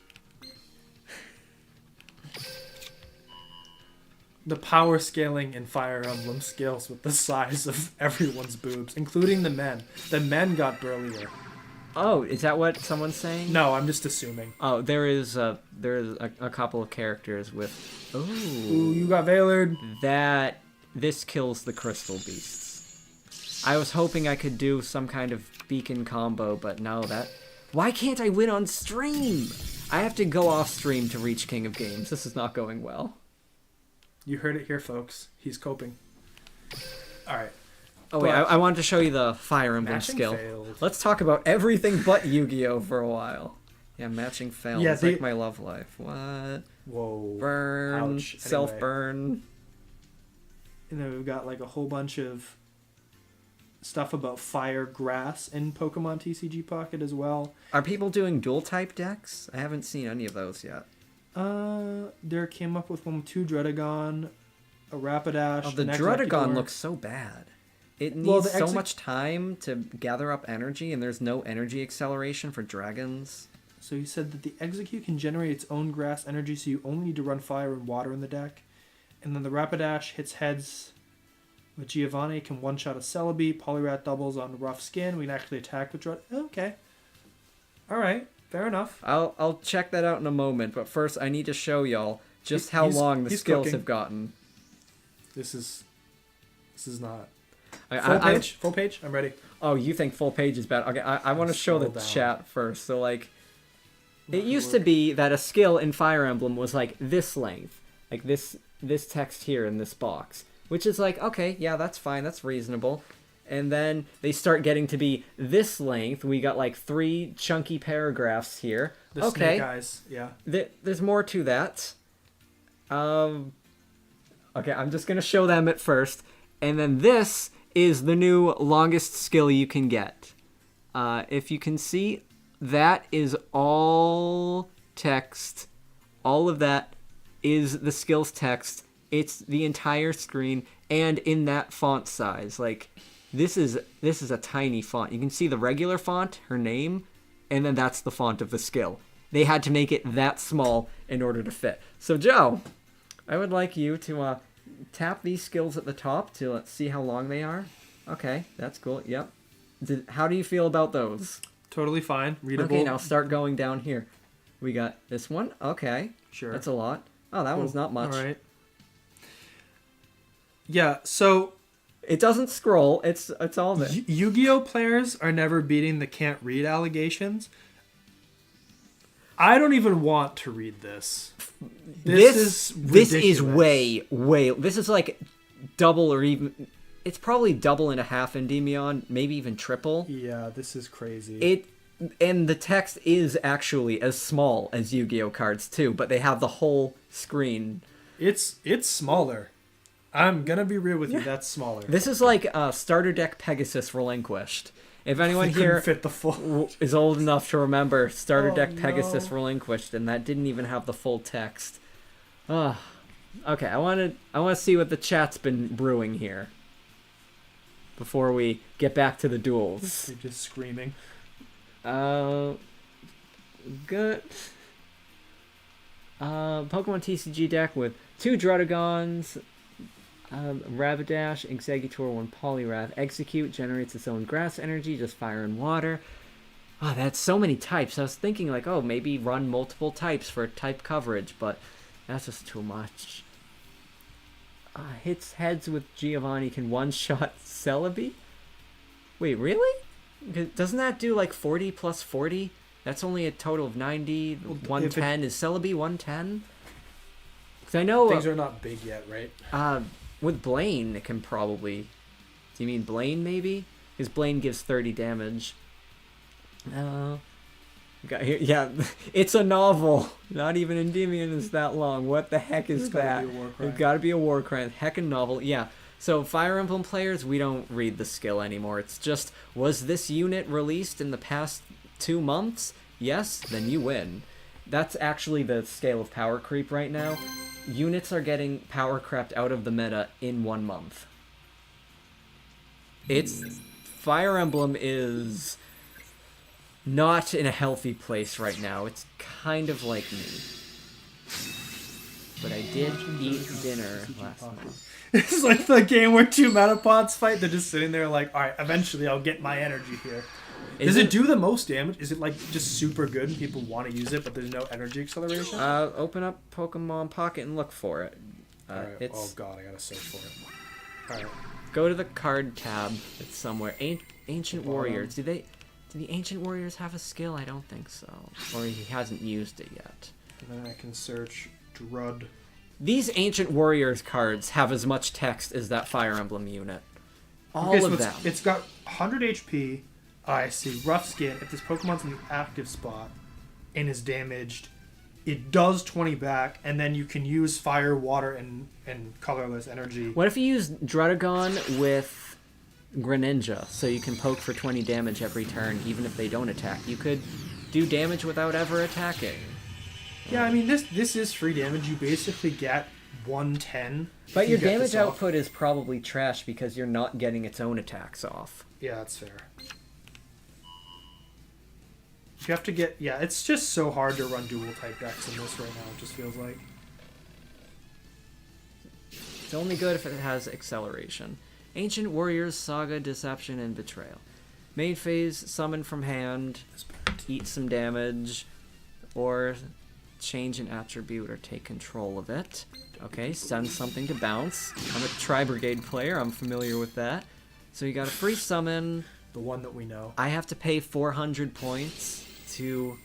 Speaker 1: The power scaling in Fire Emblem scales with the size of everyone's boobs, including the men. The men got burlier.
Speaker 2: Oh, is that what someone's saying?
Speaker 1: No, I'm just assuming.
Speaker 2: Oh, there is a couple of characters with...
Speaker 1: Ooh, you got Veilered.
Speaker 2: This kills the Crystal Beasts. I was hoping I could do some kind of beacon combo, but no, Why can't I win on stream? I have to go off stream to reach King of Games. This is not going well.
Speaker 1: You heard it here, folks. He's coping. Alright.
Speaker 2: Oh, wait, I wanted to show you the Fire Emblem skill.
Speaker 1: Failed.
Speaker 2: Let's talk about everything but Yu-Gi-Oh! For a while. Yeah, matching failed.
Speaker 1: Yeah,
Speaker 2: it's like my love life. What?
Speaker 1: Whoa.
Speaker 2: Burn.
Speaker 1: Ouch.
Speaker 2: Self-burn.
Speaker 1: And then we've got like a whole bunch of stuff about fire grass in Pokemon TCG Pocket as well.
Speaker 2: Are people doing dual-type decks? I haven't seen any of those yet.
Speaker 1: There came up with one with 2 Dredagon, a Rapidash.
Speaker 2: Oh, the Dredagon looks so bad. It needs so much time to gather up energy, and there's no energy acceleration for dragons.
Speaker 1: So you said that the Execute can generate its own grass energy, so you only need to run fire and water in the deck. And then the Rapidash hits heads with Giovanni, can one-shot a Celebi, Poliwrath doubles on rough skin. We can actually attack with Okay. Alright, fair enough.
Speaker 2: I'll check that out in a moment, but first I need to show y'all just how long the skills have gotten.
Speaker 1: This is not... Full page? I'm ready.
Speaker 2: Oh, you think full page is bad? Okay, I want to show the chat first. So, like, it used to be that a skill in Fire Emblem was, like, this length. Like, this text here in this box. Which is like, okay, yeah, that's fine, that's reasonable. And then they start getting to be this length. We got like 3 chunky paragraphs here.
Speaker 1: The snake eyes, yeah.
Speaker 2: There's more to that. Okay, I'm just going to show them at first. And then this is the new longest skill you can get. If you can see, that is all text. All of that is the skills text. It's the entire screen and in that font size. Like, this is a tiny font. You can see the regular font, her name, and then that's the font of the skill. They had to make it that small in order to fit. So, Joe, I would like you to tap these skills at the top to let's see how long they are. Okay, that's cool. Yep. How do you feel about those?
Speaker 1: Totally fine. Readable.
Speaker 2: Okay, now start going down here. We got this one. Okay.
Speaker 1: Sure.
Speaker 2: That's a lot. Oh, that one's not much.
Speaker 1: All right. Yeah, so
Speaker 2: it doesn't scroll. It's all there.
Speaker 1: Yu-Gi-Oh players are never beating the can't read allegations. I don't even want to read this. This
Speaker 2: is way. This is like double or even. It's probably double and a half Endymion, maybe even triple.
Speaker 1: Yeah, this is crazy.
Speaker 2: And the text is actually as small as Yu-Gi-Oh cards too, but they have the whole screen.
Speaker 1: It's smaller. I'm gonna be real with you. That's smaller.
Speaker 2: This is like Starter Deck Pegasus Relinquished. If anyone here
Speaker 1: fit the full
Speaker 2: is old enough to remember Starter Deck Pegasus Relinquished, and that didn't even have the full text. Okay, I want to see what the chat's been brewing here before we get back to the duels.
Speaker 1: You're just screaming.
Speaker 2: Good. Pokemon TCG deck with 2 Druddigons, Rapidash, Exeggutor, 1 Poliwrath. Execute generates its own grass energy, just fire and water. Oh, that's so many types. I was thinking like, oh, maybe run multiple types for type coverage, but that's just too much. Hits heads with Giovanni, can one-shot Celebi? Wait, really? Doesn't that do like 40 plus 40? That's only a total of 90. 110. Is Celebi 110? Because I know...
Speaker 1: Things are not big yet, right?
Speaker 2: With Blaine, it can probably... Do you mean Blaine, maybe? Because Blaine gives 30 damage. Yeah, it's a novel. Not even Endymion is that long. What the heck is that? It's got to be a war crime. Heckin' novel. Yeah. So Fire Emblem players, we don't read the skill anymore. It's just, was this unit released in the past 2 months? Yes, then you win. That's actually the scale of power creep right now. Units are getting power crept out of the meta in 1 month. Fire Emblem is not in a healthy place right now. It's kind of like me. But I did eat dinner last night.
Speaker 1: It's like the game where 2 Metapods fight. They're just sitting there like, alright, eventually I'll get my energy here. Does it do the most damage? Is it like just super good and people want to use it, but there's no energy acceleration?
Speaker 2: Open up Pokemon Pocket and look for it.
Speaker 1: Right. Oh god, I gotta search for it. Alright.
Speaker 2: Go to the card tab. It's somewhere. Ancient Warriors. Do the Ancient Warriors have a skill? I don't think so. Or he hasn't used it yet.
Speaker 1: And then I can search Drud.
Speaker 2: These Ancient Warriors cards have as much text as that Fire Emblem unit. All of them.
Speaker 1: It's got 100 HP. I see. Rough skin. If this Pokemon's in the active spot and is damaged, it does 20 back, and then you can use fire, water, and colorless energy.
Speaker 2: What if you use Druddigon with Greninja, so you can poke for 20 damage every turn, even if they don't attack? You could do damage without ever attacking.
Speaker 1: Yeah, I mean, this is free damage. You basically get 110.
Speaker 2: But your damage output is probably trash because you're not getting its own attacks off.
Speaker 1: Yeah, that's fair. You have to get... Yeah, it's just so hard to run dual-type decks in this right now, it just feels like.
Speaker 2: It's only good if it has acceleration. Ancient Warriors, Saga, Deception, and Betrayal. Main phase, summon from hand, eat some damage, or change an attribute or take control of it. Okay, send something to bounce. I'm a Tri-Brigade player, I'm familiar with that. So you got a free summon.
Speaker 1: The one that we know.
Speaker 2: I have to pay 400 points to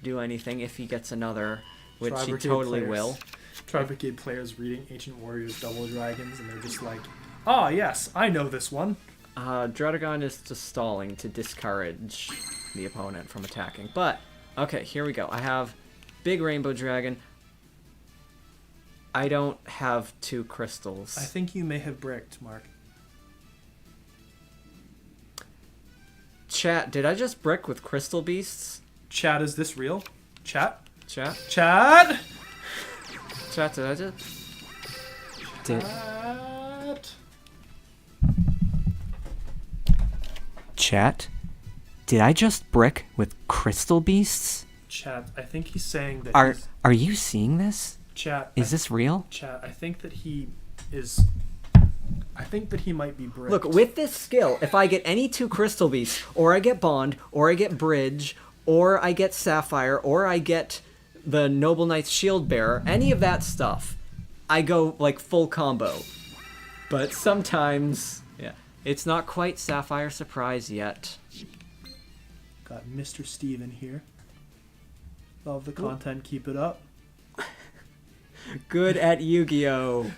Speaker 2: do anything if he gets another, which he totally will.
Speaker 1: Tri-Brigade players reading Ancient Warriors Double Dragons, and they're just like, ah, yes, I know this one.
Speaker 2: Dragon is just stalling to discourage the opponent from attacking. But, okay, here we go. I have big rainbow dragon. I don't have 2 crystals.
Speaker 1: I think you may have bricked, Mark.
Speaker 2: Chat, did I just brick with crystal beasts?
Speaker 1: Chat, is this real? Chat?
Speaker 2: Chat?
Speaker 1: Chat?
Speaker 2: Chat, did I just... Did... Chat? Did I just brick with crystal beasts?
Speaker 1: Chat, I think he's saying that
Speaker 2: Are you seeing this?
Speaker 1: Chat,
Speaker 2: is this real?
Speaker 1: Chat, I think that he is... I think that he might be bricked.
Speaker 2: Look, with this skill, if I get any 2 crystal beasts, or I get bond, or I get bridge, or I get sapphire, or I get the noble knight's shield bearer, any of that stuff, I go like full combo. But sometimes, yeah, it's not quite sapphire surprise yet.
Speaker 1: Got Mr. Steven here. Love the content, keep it up.
Speaker 2: Good at Yu-Gi-Oh!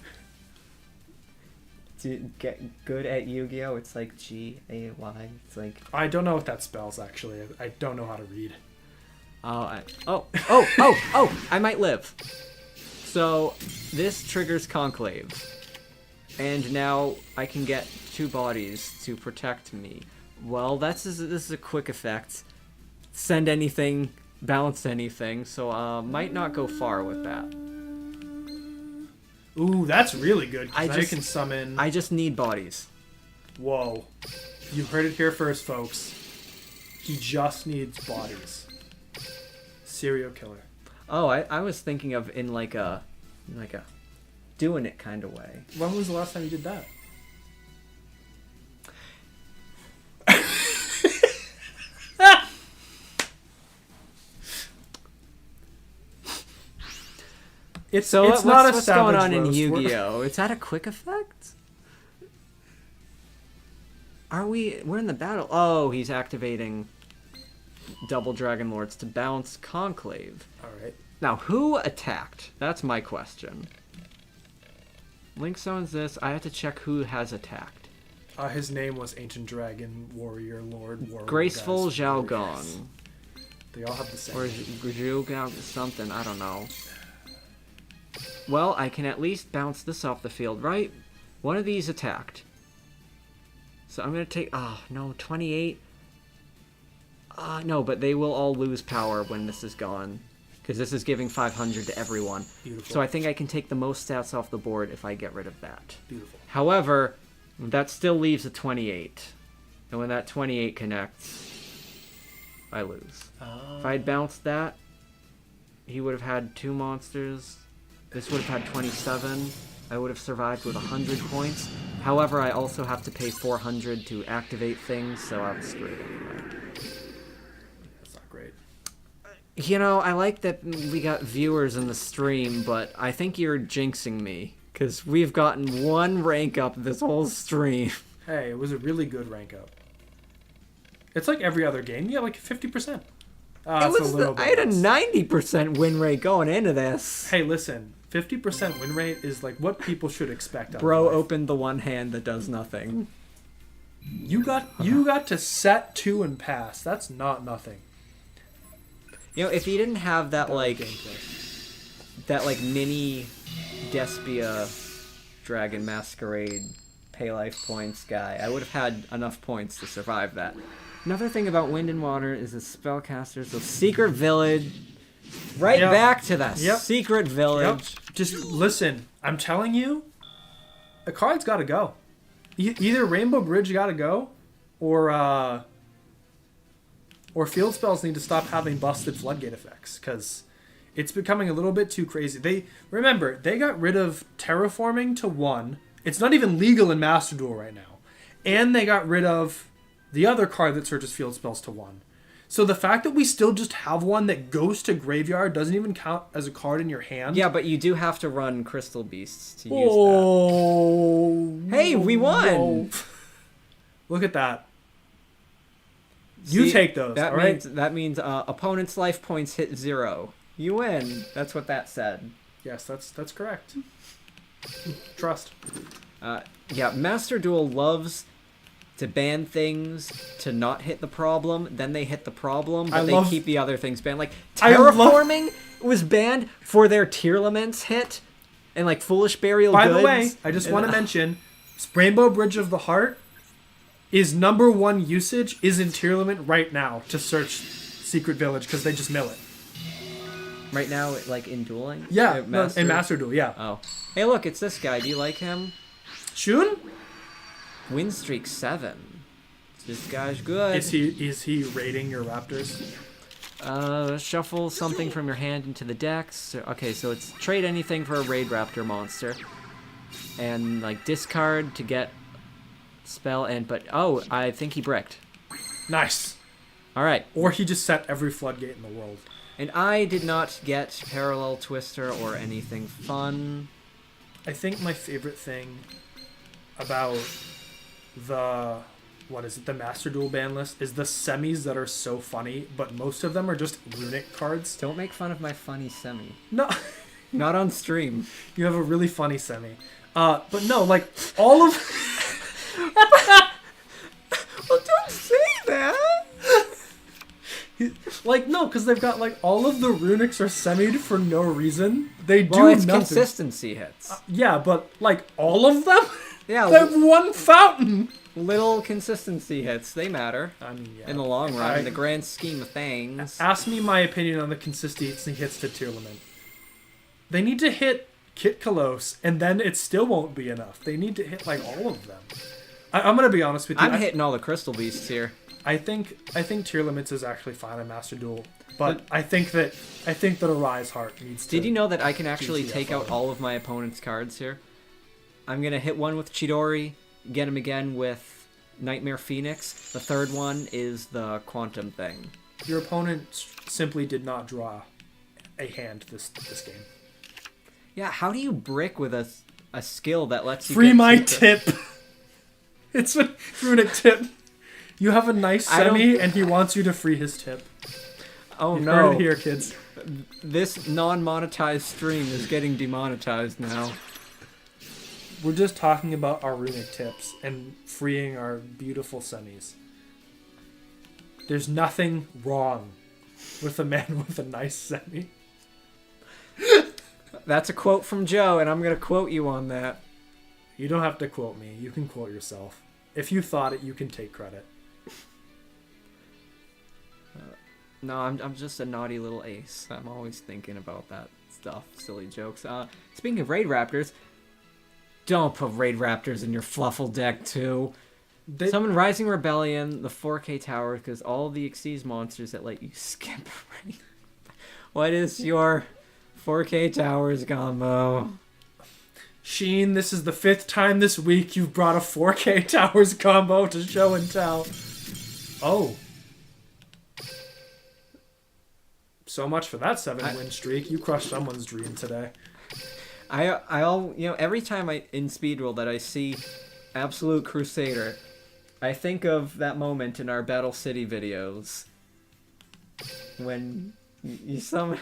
Speaker 2: To get good at Yu-Gi-Oh! It's like G-A-Y. It's like...
Speaker 1: I don't know what that spells, actually. I don't know how to read.
Speaker 2: Oh, I might live. So, this triggers Conclave. And now I can get 2 bodies to protect me. Well, this is a quick effect. Send anything, bounce anything, so might not go far with that.
Speaker 1: Ooh, that's really good. I can summon...
Speaker 2: I just need bodies.
Speaker 1: Whoa. You heard it here first, folks. He just needs bodies. Serial killer.
Speaker 2: Oh, I was thinking of in like a doing it kind of way.
Speaker 1: When was the last time you did that? It's not
Speaker 2: what's
Speaker 1: a
Speaker 2: going on
Speaker 1: savage
Speaker 2: in
Speaker 1: roast.
Speaker 2: Yu-Gi-Oh? Is that a quick effect? We're in the battle. Oh, he's activating double Dragon Lords to bounce Conclave.
Speaker 1: Alright.
Speaker 2: Now, who attacked? That's my question. Link owns this. I have to check who has attacked.
Speaker 1: His name was Ancient Dragon, Warrior, Lord, Warrior.
Speaker 2: Graceful
Speaker 1: guys,
Speaker 2: Zhao
Speaker 1: warriors.
Speaker 2: Gong.
Speaker 1: They all have the same.
Speaker 2: Or Zhao Gong something, I don't know. Well, I can at least bounce this off the field, right? One of these attacked. So I'm going to take... Oh, no, 28. No, but they will all lose power when this is gone. Because this is giving 500 to everyone.
Speaker 1: Beautiful.
Speaker 2: So I think I can take the most stats off the board if I get rid of that.
Speaker 1: Beautiful.
Speaker 2: However, that still leaves a 28. And when that 28 connects, I lose. If I had bounced that, he would have had 2 monsters. This would have had 27. I would have survived with 100 points. However, I also have to pay 400 to activate things, so I was screwed anyway.
Speaker 1: That's not great.
Speaker 2: You know, I like that we got viewers in the stream, but I think you're jinxing me. Because we've gotten 1 rank up this whole stream.
Speaker 1: Hey, it was a really good rank up. It's like every other game. You get like 50%.
Speaker 2: I had a 90% win rate going into this.
Speaker 1: Hey, listen. 50% win rate is like what people should expect.
Speaker 2: Bro opened the one hand that does nothing.
Speaker 1: You got to set 2 and pass. That's not nothing.
Speaker 2: You know, if he didn't have that like mini Despia Dragon Masquerade pay life points guy, I would have had enough points to survive that. Another thing about Wind and Water is the spellcasters, the Secret Village. Right back to that Secret Village.
Speaker 1: Yep. Just listen. I'm telling you, a card's got to go. Either Rainbow Bridge got to go, or field spells need to stop having busted floodgate effects because it's becoming a little bit too crazy. They got rid of terraforming to 1. It's not even legal in Master Duel right now, and they got rid of the other card that searches field spells to 1. So the fact that we still just have one that goes to graveyard doesn't even count as a card in your hand.
Speaker 2: Yeah, but you do have to run Crystal Beasts to use that. Hey, we won!
Speaker 1: Whoa. Look at that. You take those,
Speaker 2: that means opponent's life points hit 0. You win. That's what that said.
Speaker 1: Yes, that's correct. Trust.
Speaker 2: Yeah, Master Duel loves to ban things to not hit the problem, then they hit the problem, but they keep the other things banned. Like, terraforming was banned for their Tearlaments hit, and like Foolish Burial Goods.
Speaker 1: By the way, I just want to mention, Rainbow Bridge of the Heart is #1 usage is in Tearlament right now to search Secret Village because they just mill it.
Speaker 2: Right now, like in dueling?
Speaker 1: Yeah, in Master Duel, yeah.
Speaker 2: Oh. Hey, look, it's this guy. Do you like him?
Speaker 1: Shun?
Speaker 2: Win streak 7. This guy's good.
Speaker 1: Is he raiding your Raptors?
Speaker 2: Shuffle something from your hand into the deck. So, okay, so it's trade anything for a Raid Raptor monster. And, like, discard to get spell and... But, oh, I think he bricked.
Speaker 1: Nice.
Speaker 2: Alright.
Speaker 1: Or he just set every floodgate in the world.
Speaker 2: And I did not get Parallel Twister or anything fun.
Speaker 1: I think my favorite thing about the... What is it? The Master Duel ban list is the semis that are so funny, but most of them are just runic cards.
Speaker 2: Don't make fun of my funny semi.
Speaker 1: No.
Speaker 2: Not on stream.
Speaker 1: You have a really funny semi. But no, like, all of...
Speaker 2: Well, don't say that!
Speaker 1: Like, no, because they've got, like, all of the runics are semied for no reason. They do
Speaker 2: well, it's
Speaker 1: nothing.
Speaker 2: consistency hits.
Speaker 1: Yeah, but, like, all of them?
Speaker 2: Yeah.
Speaker 1: They have one fountain!
Speaker 2: Little consistency hits. They matter.
Speaker 1: I mean, yeah.
Speaker 2: In the long run, in the grand scheme of things.
Speaker 1: Ask me my opinion on the consistency hits to Tearlament. They need to hit Kit Kalos, and then it still won't be enough. They need to hit, like, all of them. I'm going to be honest with you.
Speaker 2: I'm hitting all the Crystal Beasts here.
Speaker 1: I think Tearlaments is actually fine in Master Duel, but I think that Arise Heart needs to...
Speaker 2: Did you know that I can actually take out all of my opponent's cards here? I'm going to hit one with Chidori, get him again with Nightmare Phoenix. The third one is the Quantum thing.
Speaker 1: Your opponent simply did not draw a hand this game.
Speaker 2: Yeah, how do you brick with a skill that lets you
Speaker 1: Free
Speaker 2: get
Speaker 1: my
Speaker 2: secret?
Speaker 1: tip! It's a runic tip. You have a nice semi, and he wants you to free his tip.
Speaker 2: Oh,
Speaker 1: You've
Speaker 2: no.
Speaker 1: heard it here, kids.
Speaker 2: This non-monetized stream is getting demonetized now.
Speaker 1: We're just talking about our runic tips and freeing our beautiful semis. There's nothing wrong with a man with a nice semi.
Speaker 2: That's a quote from Joe, and I'm going to quote you on that.
Speaker 1: You don't have to quote me. You can quote yourself. If you thought it, you can take credit.
Speaker 2: No, I'm just a naughty little ace. I'm always thinking about that stuff. Silly jokes. Speaking of Raid Raptors, don't put Raid Raptors in your Fluffle deck, too. Summon Rising Rebellion, the 4K Tower, because all the Xyz monsters that let you skip Raid. What is your 4K Towers combo?
Speaker 1: Sheen, this is the 5th time this week you've brought a 4K Towers combo to show and tell. Oh. So much for that 7-win streak. You crushed someone's dream today.
Speaker 2: Every time in Speed Duel that I see Absolute Crusader, I think of that moment in our Battle City videos when you summon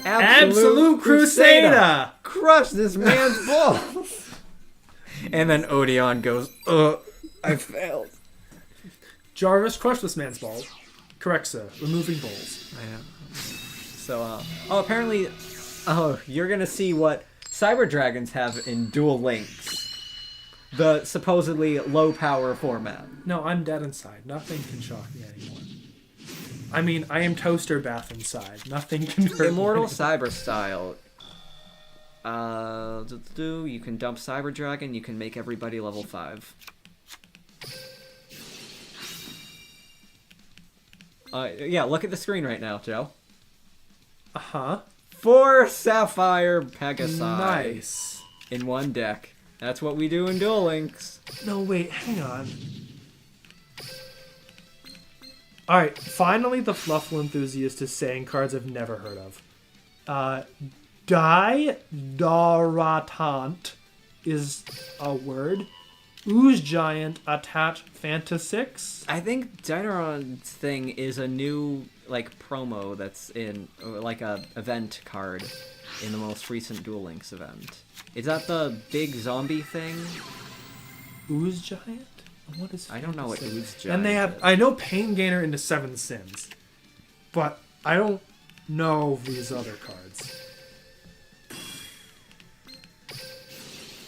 Speaker 1: Absolute Crusader!
Speaker 2: Crush this man's balls! And then Odeon goes, I failed.
Speaker 1: Jarvis, crush this man's balls. Correct, sir. Removing balls.
Speaker 2: Yeah. So, apparently, you're gonna see what Cyber Dragons have in Duel Links. The supposedly low-power format.
Speaker 1: No, I'm dead inside. Nothing can shock me anymore. I mean, I am toaster bath inside. Nothing can hurt
Speaker 2: Immortal
Speaker 1: me.
Speaker 2: Cyber style. You can dump Cyber Dragon, you can make everybody level 5. Yeah, look at the screen right now, Joe.
Speaker 1: Uh-huh.
Speaker 2: 4 Sapphire Pegasi.
Speaker 1: Nice.
Speaker 2: In one deck. That's what we do in Duel Links.
Speaker 1: No, wait, hang on. Alright, finally the Fluffle enthusiast is saying cards I've never heard of. Daratant is a word. Ooze Giant attach Fanta 6.
Speaker 2: I think Dynaron's thing is a new, promo that's in, a event card in the most recent Duel Links event. Is that the big zombie thing?
Speaker 1: Ooze Giant? What is?
Speaker 2: I don't know what Ooze Giant
Speaker 1: And they have.
Speaker 2: is.
Speaker 1: I know Pain Gainer into 7 Sins, but I don't know these other cards.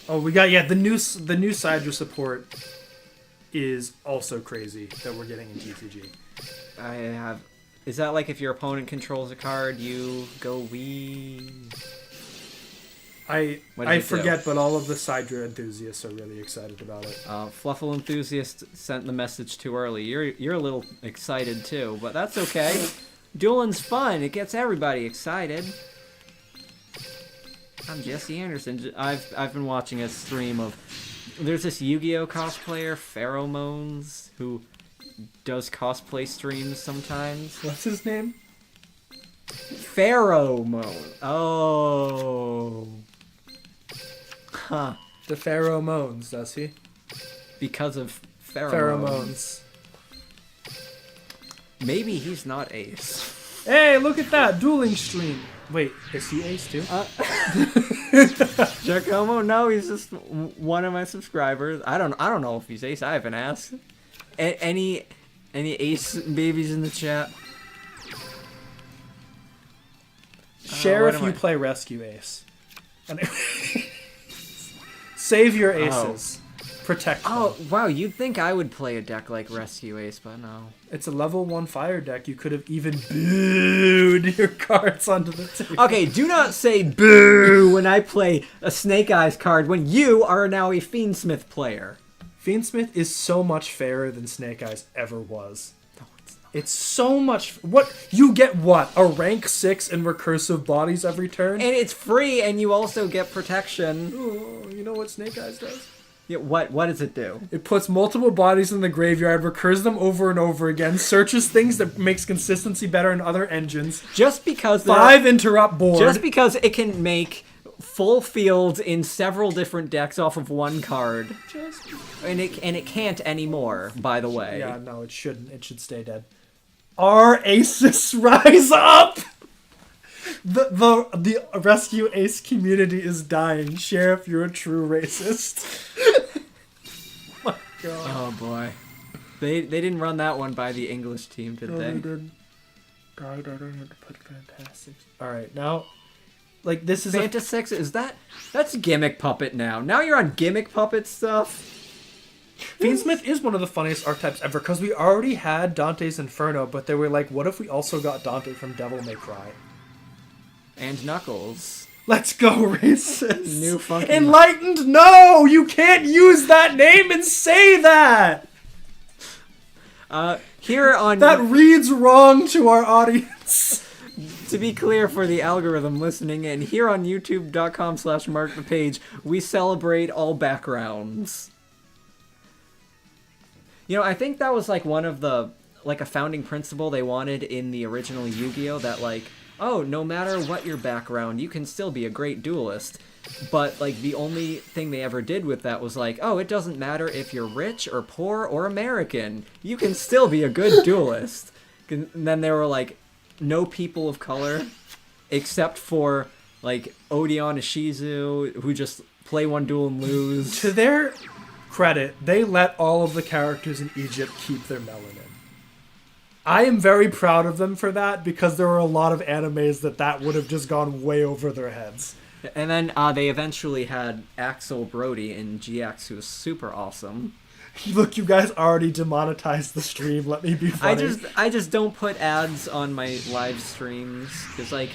Speaker 1: Oh, we got the new Sidra support is also crazy that we're getting in TCG.
Speaker 2: I have. Is that like if your opponent controls a card, you go wee?
Speaker 1: I
Speaker 2: What does it
Speaker 1: forget,
Speaker 2: do?
Speaker 1: but all of the Sidra enthusiasts are really excited about it.
Speaker 2: Fluffle Enthusiast sent the message too early. You're a little excited too, but that's okay. Dueling's fun. It gets everybody excited. I'm Jesse Anderson. I've been watching a stream of. There's this Yu-Gi-Oh cosplayer, Pheromones, who does cosplay streams sometimes.
Speaker 1: What's his name?
Speaker 2: Pheromone. Oh. Huh.
Speaker 1: The Pheromones, does he?
Speaker 2: Because of
Speaker 1: Pheromones.
Speaker 2: Maybe he's not Ace.
Speaker 1: Hey, look at that dueling stream. Wait, is he Ace too?
Speaker 2: Giacomo? No, he's just one of my subscribers. I don't know if he's Ace. I haven't asked. Any Ace babies in the chat?
Speaker 1: Share
Speaker 2: what
Speaker 1: if
Speaker 2: am
Speaker 1: you
Speaker 2: I-
Speaker 1: play Rescue Ace. Save your aces. Protect them.
Speaker 2: Oh, wow, you'd think I would play a deck like Rescue Ace, but no.
Speaker 1: It's a level 1 fire deck. You could have even booed your cards onto the table.
Speaker 2: Okay, do not say boo when I play a Snake Eyes card when you are now a Fiendsmith player.
Speaker 1: Fiendsmith is so much fairer than Snake Eyes ever was. No, it's not. It's so much... What? You get what? A rank 6 and recursive bodies every turn?
Speaker 2: And it's free, and you also get protection.
Speaker 1: Oh, you know what Snake Eyes does?
Speaker 2: Yeah, what does it do?
Speaker 1: It puts multiple bodies in the graveyard, recurs them over and over again, searches things that makes consistency better in other engines.
Speaker 2: Just because
Speaker 1: 5 interrupt board.
Speaker 2: Just because it can make full fields in several different decks off of one card. And it can't anymore, by the way.
Speaker 1: Yeah, no, it shouldn't. It should stay dead. Our aces rise up! The Rescue Ace community is dying. Share if you're a true racist. My God.
Speaker 2: Oh boy. They didn't run that one by the English team, did they?
Speaker 1: didn't. God, I don't have to put fantastic. Alright, now... Like, this is
Speaker 2: Fantasix, that's Gimmick Puppet now. Now you're on Gimmick Puppet stuff?
Speaker 1: Fiendsmith is one of the funniest archetypes ever, because we already had Dante's Inferno, but they were like, what if we also got Dante from Devil May Cry?
Speaker 2: And Knuckles.
Speaker 1: Let's go, racist.
Speaker 2: New funky...
Speaker 1: Enlightened, no! You can't use that name and say that!
Speaker 2: Here on...
Speaker 1: That reads wrong to our audience.
Speaker 2: To be clear for the algorithm listening in, here on youtube.com/MarkThePage, we celebrate all backgrounds. You know, I think that was like one of the, like a founding principle they wanted in the original Yu-Gi-Oh! That like, oh, no matter what your background, you can still be a great duelist. But like the only thing they ever did with that was like, oh, it doesn't matter if you're rich or poor or American, you can still be a good duelist. And then they were like, no people of color, except for like Odeon Ishizu, who just play one duel and lose.
Speaker 1: To their credit, they let all of the characters in Egypt keep their melanin. I am very proud of them for that, because there were a lot of animes that would have just gone way over their heads.
Speaker 2: And then they eventually had Axel Brody in GX, who was super awesome.
Speaker 1: Look, you guys already demonetized the stream. Let me be funny.
Speaker 2: I just don't put ads on my live streams, because like,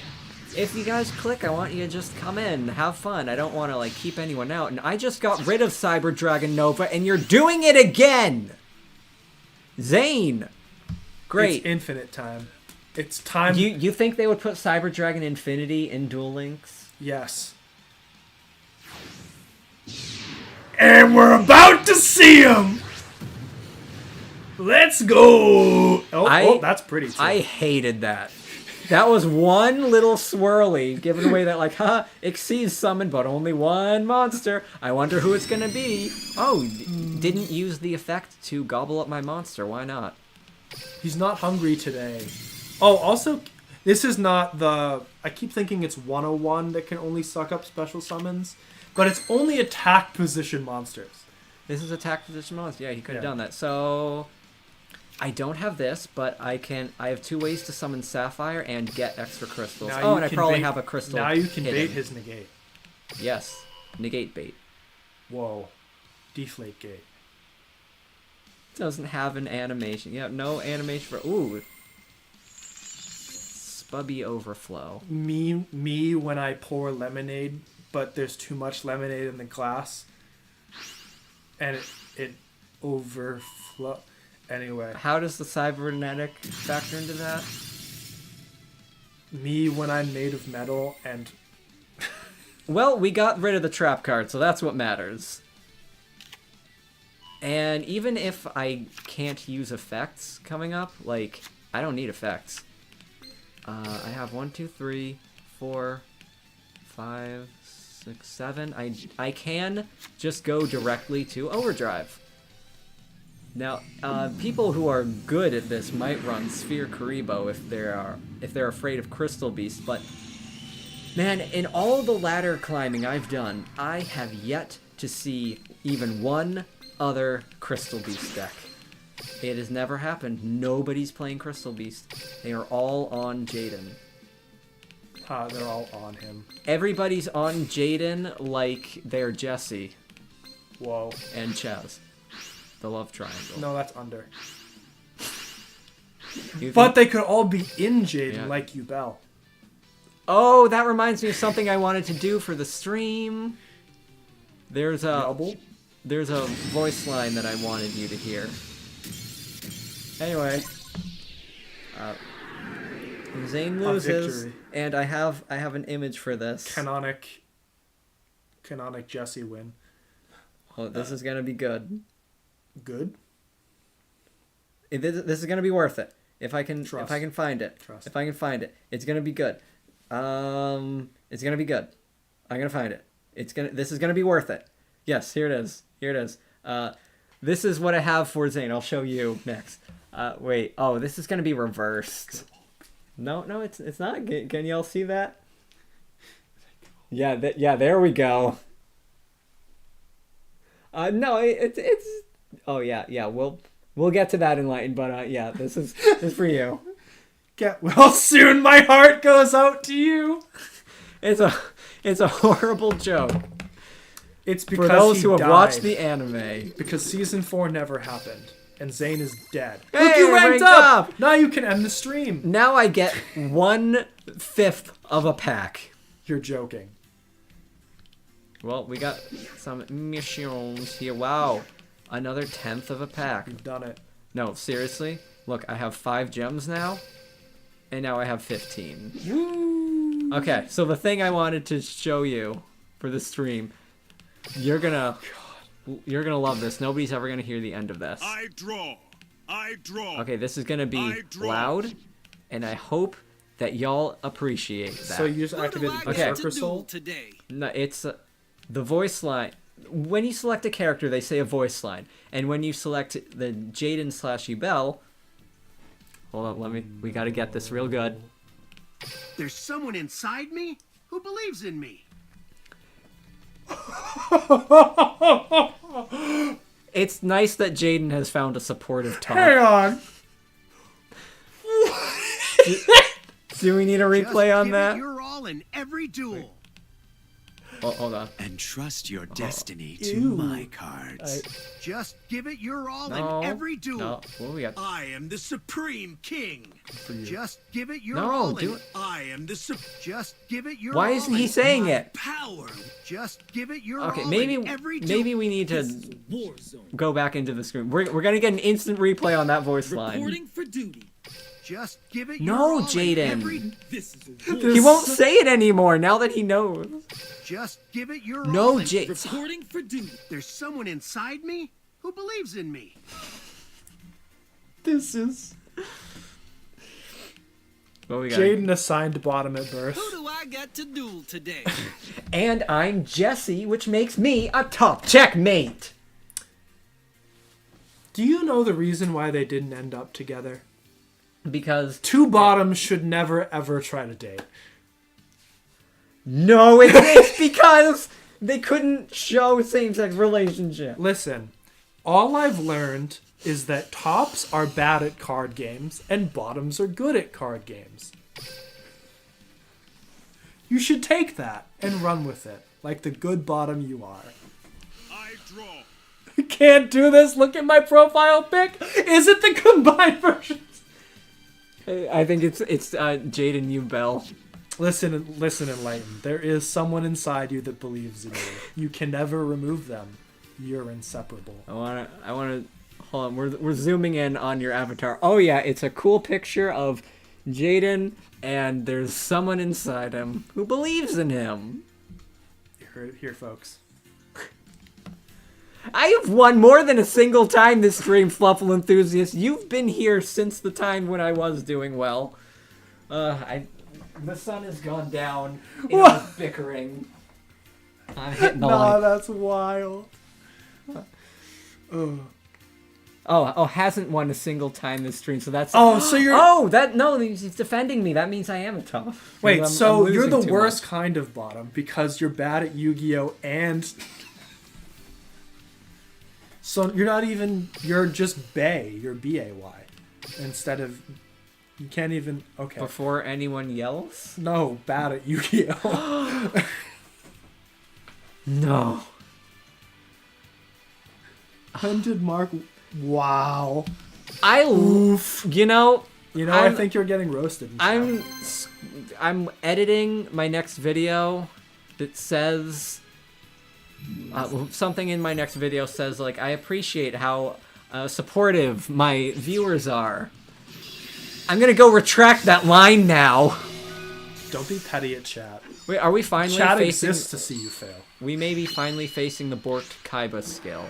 Speaker 2: if you guys click, I want you to just come in, have fun. I don't want to like keep anyone out. And I just got rid of Cyber Dragon Nova, and you're doing it again, Zane. Great.
Speaker 1: It's infinite time. It's time.
Speaker 2: You think they would put Cyber Dragon Infinity in Duel Links?
Speaker 1: Yes. And we're about to see him. Let's go. Oh, that's pretty too.
Speaker 2: I hated that. That was one little swirly, giving away that like, exceeds summon, but only one monster. I wonder who it's gonna be. Oh, didn't use the effect to gobble up my monster. Why not?
Speaker 1: He's not hungry today. Oh, also, this is not the... I keep thinking it's 101 that can only suck up special summons, but it's only attack position monsters.
Speaker 2: This is attack position bonus. Yeah, he could have
Speaker 1: Yeah.
Speaker 2: done that. So I don't have this, but I have 2 ways to summon Sapphire and get extra crystals.
Speaker 1: Now
Speaker 2: Oh,
Speaker 1: you
Speaker 2: and I
Speaker 1: can
Speaker 2: probably
Speaker 1: bait-
Speaker 2: have a crystal.
Speaker 1: Now you can
Speaker 2: hidden.
Speaker 1: bait his negate.
Speaker 2: Yes, negate bait.
Speaker 1: Whoa. Deflate gate.
Speaker 2: Doesn't have an animation. Yeah, no animation for. Ooh. Spubby overflow.
Speaker 1: Me when I pour lemonade, but there's too much lemonade in the glass, and it overflow. Anyway,
Speaker 2: How does the cybernetic factor into that?
Speaker 1: me when I'm made of metal and
Speaker 2: Well, we got rid of the trap card, so that's what matters. And even if I can't use effects coming up, like, I don't need effects. I have 1, 2, 3, 4, 5, 6, 7. I can just go directly to Overdrive. Now, people who are good at this might run Sphere Karibo if they're afraid of Crystal Beast, but man, in all the ladder climbing I've done, I have yet to see even one other Crystal Beast deck. It has never happened. Nobody's playing Crystal Beast. They are all on Jaden.
Speaker 1: they're all on him.
Speaker 2: Everybody's on Jaden like they're Jesse
Speaker 1: Whoa.
Speaker 2: and Chaz. The love triangle.
Speaker 1: No, that's under.
Speaker 2: You
Speaker 1: But
Speaker 2: think-
Speaker 1: they could all be in Jaden
Speaker 2: Yeah.
Speaker 1: like you, Bell.
Speaker 2: Oh, that reminds me of something I wanted to do for the stream. There's a
Speaker 1: Double.
Speaker 2: there's a voice line that I wanted you to hear. Anyway, Zane loses,
Speaker 1: victory.
Speaker 2: and I have an image for this.
Speaker 1: Canonic Jesse win.
Speaker 2: Oh, this is gonna be good.
Speaker 1: Good.
Speaker 2: This is gonna be worth it. If I can
Speaker 1: Trust.
Speaker 2: find it.
Speaker 1: Trust.
Speaker 2: If I can find it, it's gonna be good. It's gonna be good. I'm gonna find it. This is gonna be worth it. Yes, here it is. Here it is. This is what I have for Zane. I'll show you next. Wait. Oh, this is gonna be reversed. No, it's not. Can y'all see that? Yeah, there we go. No, it's. Oh yeah. We'll get to that in Lighten, but yeah, this is for you.
Speaker 1: Get well soon. My heart goes out to you.
Speaker 2: It's a horrible joke
Speaker 1: It's because
Speaker 2: for those
Speaker 1: he
Speaker 2: who have
Speaker 1: died.
Speaker 2: watched the anime.
Speaker 1: Because season 4 never happened, and Zane is dead.
Speaker 2: Hey,
Speaker 1: Look, you ranked
Speaker 2: ranked
Speaker 1: up.
Speaker 2: up!
Speaker 1: Now you can end the stream.
Speaker 2: Now I get 1/5 of a pack.
Speaker 1: You're joking.
Speaker 2: Well, we got some missions here. Wow, another 1/10 of a pack.
Speaker 1: You've done it.
Speaker 2: No, seriously. Look, I have 5 gems now, and now I have 15.
Speaker 1: Woo!
Speaker 2: Okay, so the thing I wanted to show you for the stream, you're gonna love this. Nobody's ever gonna hear the end of this.
Speaker 3: I draw.
Speaker 2: Okay, this is gonna be loud, and I hope that y'all appreciate that.
Speaker 1: So you just activated the
Speaker 2: Okay.
Speaker 1: Berserker Soul?
Speaker 3: today?
Speaker 2: No, it's the voice line. When you select a character, they say a voice line, and when you select the Jaden / Ebel, hold on, we gotta get this real good.
Speaker 5: There's someone inside me who believes in me.
Speaker 2: It's nice that Jaden has found a supportive
Speaker 1: Hang
Speaker 2: taunt.
Speaker 1: on.
Speaker 2: Do we need a replay
Speaker 5: Just
Speaker 2: on
Speaker 5: give
Speaker 2: that?
Speaker 5: it your all in every duel.
Speaker 2: Oh, hold on.
Speaker 6: And trust your destiny to
Speaker 1: Ew.
Speaker 6: my cards.
Speaker 5: Just give it your all
Speaker 2: No.
Speaker 5: in every duel.
Speaker 2: No. What we got?
Speaker 5: I am the supreme king. Just give it your
Speaker 2: No,
Speaker 5: all
Speaker 2: do
Speaker 5: in.
Speaker 2: it.
Speaker 5: I am the Just give it your
Speaker 2: Why
Speaker 5: all
Speaker 2: isn't he
Speaker 5: in
Speaker 2: saying
Speaker 5: my
Speaker 2: it?
Speaker 5: Power. Just give it your
Speaker 2: Okay,
Speaker 5: all
Speaker 2: maybe
Speaker 5: in every duel.
Speaker 2: we need to go back into the screen. We're gonna get an instant replay on that voice line.
Speaker 3: for duty.
Speaker 5: Just give it
Speaker 2: No,
Speaker 5: your all in
Speaker 2: Jaden.
Speaker 5: every.
Speaker 3: This is
Speaker 2: He won't say it anymore now that he knows.
Speaker 5: Just give it your
Speaker 2: No,
Speaker 5: all in.
Speaker 2: Jaden.
Speaker 3: for duty.
Speaker 5: There's someone inside me who believes in me.
Speaker 1: This is
Speaker 2: What we got?
Speaker 1: Jaden assigned bottom at birth.
Speaker 3: Who do I got to duel today?
Speaker 2: And I'm Jesse, which makes me a top checkmate.
Speaker 1: Do you know the reason why they didn't end up together?
Speaker 2: Because
Speaker 1: Two bottoms should never ever try to date.
Speaker 2: no, it's because they couldn't show same-sex relationship.
Speaker 1: Listen, All I've learned is that tops are bad at card games and bottoms are good at card games. You should take that and run with it, like the good bottom you are.
Speaker 3: I draw.
Speaker 1: Can't do this. Look at my profile pic. Is it the combined versions?
Speaker 2: I think it's Jaden U. Bell.
Speaker 1: Listen, Enlightened. There is someone inside you that believes in you. You can never remove them. You're inseparable.
Speaker 2: I wanna hold on. We're zooming in on your avatar. Oh yeah, it's a cool picture of Jaden, and there's someone inside him who believes in him.
Speaker 1: You heard it here, folks.
Speaker 2: I have won more than a single time this stream, Fluffle Enthusiast. You've been here since the time when I was doing well. The sun has gone down in our bickering. I'm hitting the light.
Speaker 1: That's wild.
Speaker 2: Oh, hasn't won a single time this stream, so that's...
Speaker 1: Oh, so you're...
Speaker 2: No, he's defending me. That means I am a tough.
Speaker 1: Wait,
Speaker 2: I'm
Speaker 1: you're
Speaker 2: losing
Speaker 1: the
Speaker 2: too
Speaker 1: worst
Speaker 2: much.
Speaker 1: kind of bottom because you're bad at Yu-Gi-Oh! And... So you're not even... You're just Bay. You're B-A-Y. Instead of... You can't even... Okay.
Speaker 2: Before anyone yells?
Speaker 1: No, bad at Yu-Gi-Oh!
Speaker 2: No.
Speaker 1: When did Mark... Wow.
Speaker 2: Oof. You know,
Speaker 1: I think you're getting roasted.
Speaker 2: I'm editing my next video that says... something in my next video says, like, I appreciate how supportive my viewers are. I'm gonna go retract that line now.
Speaker 1: Don't be petty at chat.
Speaker 2: Wait, are we finally
Speaker 1: Chat
Speaker 2: facing...
Speaker 1: exists to see you fail.
Speaker 2: We may be finally facing the Borked Kaiba skill.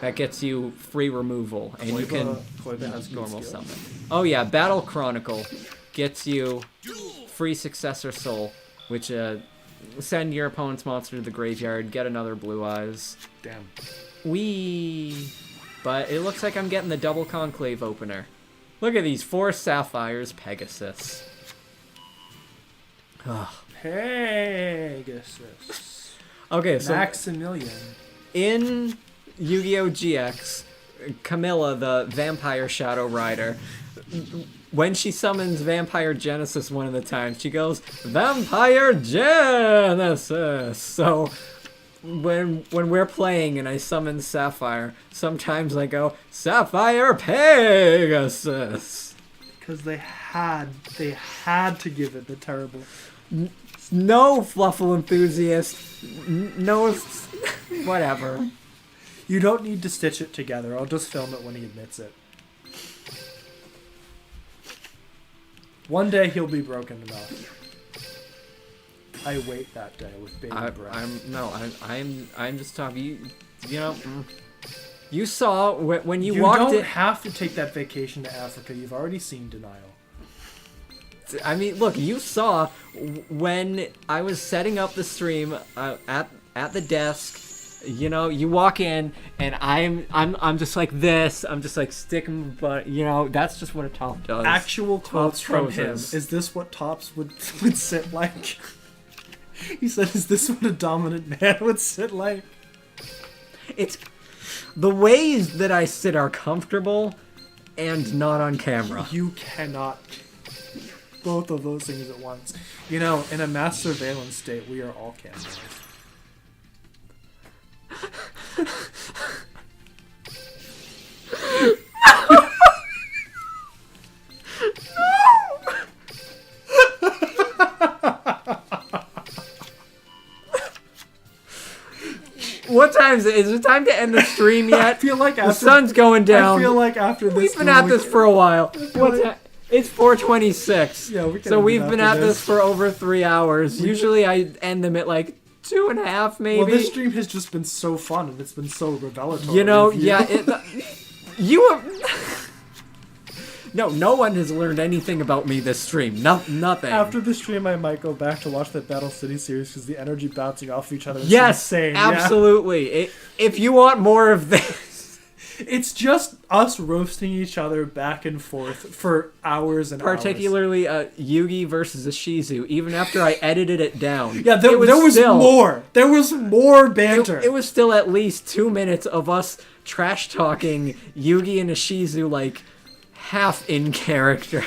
Speaker 2: That gets you free removal, and you can
Speaker 1: Koiba has good
Speaker 2: normal
Speaker 1: skill.
Speaker 2: summon. Oh yeah, Battle Chronicle gets you free Successor Soul, which send your opponent's monster to the graveyard, get another Blue Eyes.
Speaker 1: Damn.
Speaker 2: But it looks like I'm getting the double Conclave opener. Look at these 4 Sapphires Pegasus.
Speaker 1: Pegasus.
Speaker 2: Okay, so
Speaker 1: Maximilian.
Speaker 2: in Yu-Gi-Oh! GX, Camilla, the Vampire Shadow Rider, when she summons Vampire Genesis one of the times, she goes, Vampire Genesis! So, when we're playing and I summon Sapphire, sometimes I go, Sapphire Pegasus!
Speaker 1: Because they had to give it the terrible...
Speaker 2: No, Fluffle Enthusiast. No, whatever.
Speaker 1: You don't need to stitch it together. I'll just film it when he admits it. One day he'll be broken enough. I wait that day with bated breath.
Speaker 2: I'm just talking. You know, you saw when you walked in.
Speaker 1: You don't have to take that vacation to Africa. You've already seen Denial.
Speaker 2: I mean, look, you saw when I was setting up the stream at the desk. You know, you walk in and I'm just like this. I'm just like sticking, but you know, that's just what a top does.
Speaker 1: Actual quotes from him.
Speaker 2: poses.
Speaker 1: Is this what tops would sit like? He said, "Is this what a dominant man would sit like?"
Speaker 2: It's the ways that I sit are comfortable and not on camera.
Speaker 1: You cannot both of those things at once. You know, in a mass surveillance state, we are all cameras.
Speaker 2: What time is it? Is it time to end the stream yet?
Speaker 1: I feel like
Speaker 2: the sun's going down.
Speaker 1: I feel like after this,
Speaker 2: we've been at this for a while. It's 4:26.
Speaker 1: Yeah, we can.
Speaker 2: So we've been at this for over 3 hours. Usually I end them at like 2.5, maybe.
Speaker 1: Well, this stream has just been so fun and it's been so revelatory.
Speaker 2: You know, yeah. You have. No one has learned anything about me this stream. Nothing.
Speaker 1: After the stream, I might go back to watch that Battle City series because the energy bouncing off each other is insane.
Speaker 2: Absolutely. Yeah. If you want more of this,
Speaker 1: it's just us roasting each other back and forth for hours and
Speaker 2: particularly Yugi versus a Shizu. Even after I edited it down,
Speaker 1: there was more. There was more banter.
Speaker 2: It was still at least 2 minutes of us trash talking Yugi and Ishizu like half in character.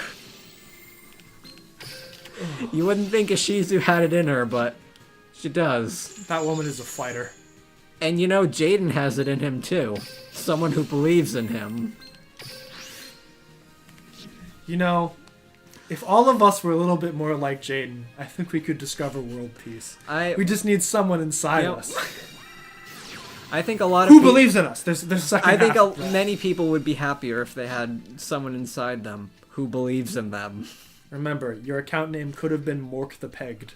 Speaker 2: You wouldn't think Ishizu had it in her, but she does.
Speaker 1: That woman is a fighter.
Speaker 2: And you know, Jaden has it in him too. Someone who believes in him.
Speaker 1: You know, if all of us were a little bit more like Jaden, I think we could discover world peace. We just need someone inside us.
Speaker 2: I think a lot of
Speaker 1: who believes in us. There's a second
Speaker 2: I think
Speaker 1: half.
Speaker 2: many people would be happier if they had someone inside them who believes in them.
Speaker 1: Remember, your account name could have been MarkThePage.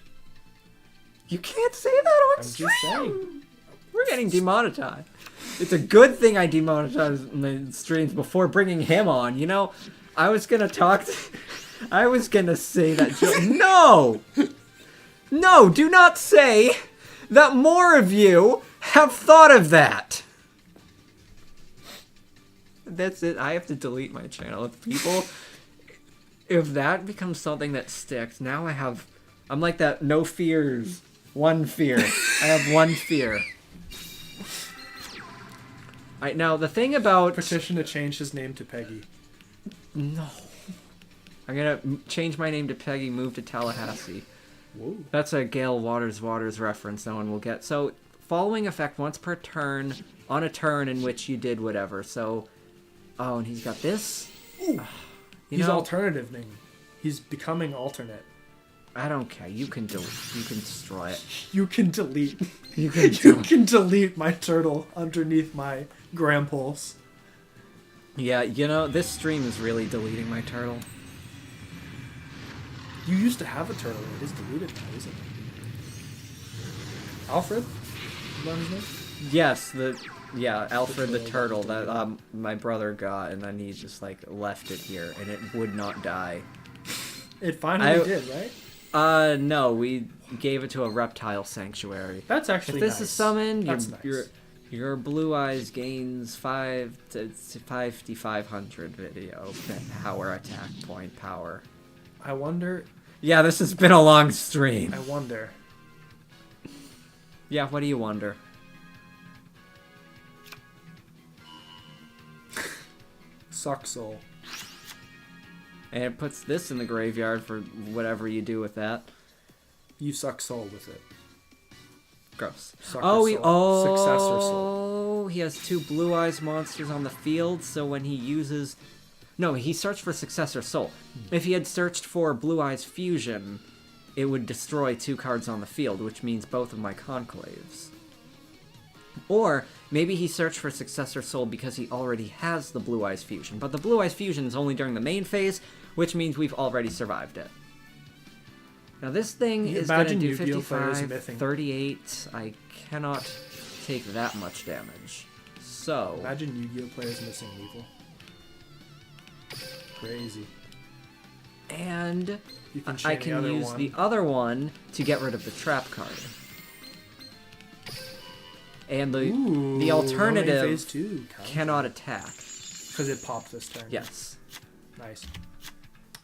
Speaker 2: You can't say that on
Speaker 1: I'm
Speaker 2: stream.
Speaker 1: just saying.
Speaker 2: We're getting demonetized. It's a good thing I demonetized the streams before bringing him on. You know, I was gonna say that joke. No! No, do not say that more of you have thought of that. That's it. I have to delete my channel. If that becomes something that sticks, now I'm like that no fears, one fear. I have one fear. Alright, now the thing about...
Speaker 1: Petition to change his name to Peggy.
Speaker 2: No. I'm gonna change my name to Peggy, move to Tallahassee.
Speaker 1: Whoa.
Speaker 2: That's a Gale Waters reference no one will get. So, following effect once per turn, on a turn in which you did whatever. So, oh, and he's got this?
Speaker 1: He's alternativeing. He's becoming alternate.
Speaker 2: I don't care. You can destroy it.
Speaker 1: You can delete.
Speaker 2: You can
Speaker 1: You can delete my turtle underneath my Grampulse.
Speaker 2: Yeah, you know, this stream is really deleting my turtle.
Speaker 1: You used to have a turtle. It is deleted now, isn't it? Alfred? Is that his name?
Speaker 2: Yes, Alfred the turtle that my brother got, and then he just like left it here, and it would not die.
Speaker 1: It finally did, right?
Speaker 2: No, we gave it to a reptile sanctuary.
Speaker 1: That's actually
Speaker 2: if this
Speaker 1: nice.
Speaker 2: is summoned,
Speaker 1: That's nice.
Speaker 2: your blue eyes gains 5,500 video power attack point power.
Speaker 1: I wonder.
Speaker 2: Yeah, this has been a long stream.
Speaker 1: I wonder.
Speaker 2: Yeah, what do you wonder?
Speaker 1: Suck soul.
Speaker 2: And it puts this in the graveyard for whatever you do with that.
Speaker 1: You suck soul with it.
Speaker 2: Gross.
Speaker 1: Sucker
Speaker 2: Oh,
Speaker 1: soul. Successor soul.
Speaker 2: He has 2 blue eyes monsters on the field, so when he uses... No, he searched for Successor Soul. If he had searched for Blue Eyes Fusion, it would destroy 2 cards on the field, which means both of my Conclaves. Or, maybe he searched for Successor Soul because he already has the Blue Eyes Fusion. But the Blue Eyes Fusion is only during the main phase, which means we've already survived it. Now this thing is going to do
Speaker 1: Yu-Gi-Oh!
Speaker 2: 55, 38. I cannot take that much damage. So...
Speaker 1: Imagine Yu-Gi-Oh! Players missing lethal. Crazy.
Speaker 2: And
Speaker 1: You can
Speaker 2: I
Speaker 1: chain
Speaker 2: can
Speaker 1: the
Speaker 2: use
Speaker 1: other
Speaker 2: the
Speaker 1: one.
Speaker 2: other one to get rid of the trap card. And the
Speaker 1: Ooh,
Speaker 2: alternative
Speaker 1: phase 2
Speaker 2: cannot attack.
Speaker 1: because it popped this turn.
Speaker 2: Yes.
Speaker 1: Nice.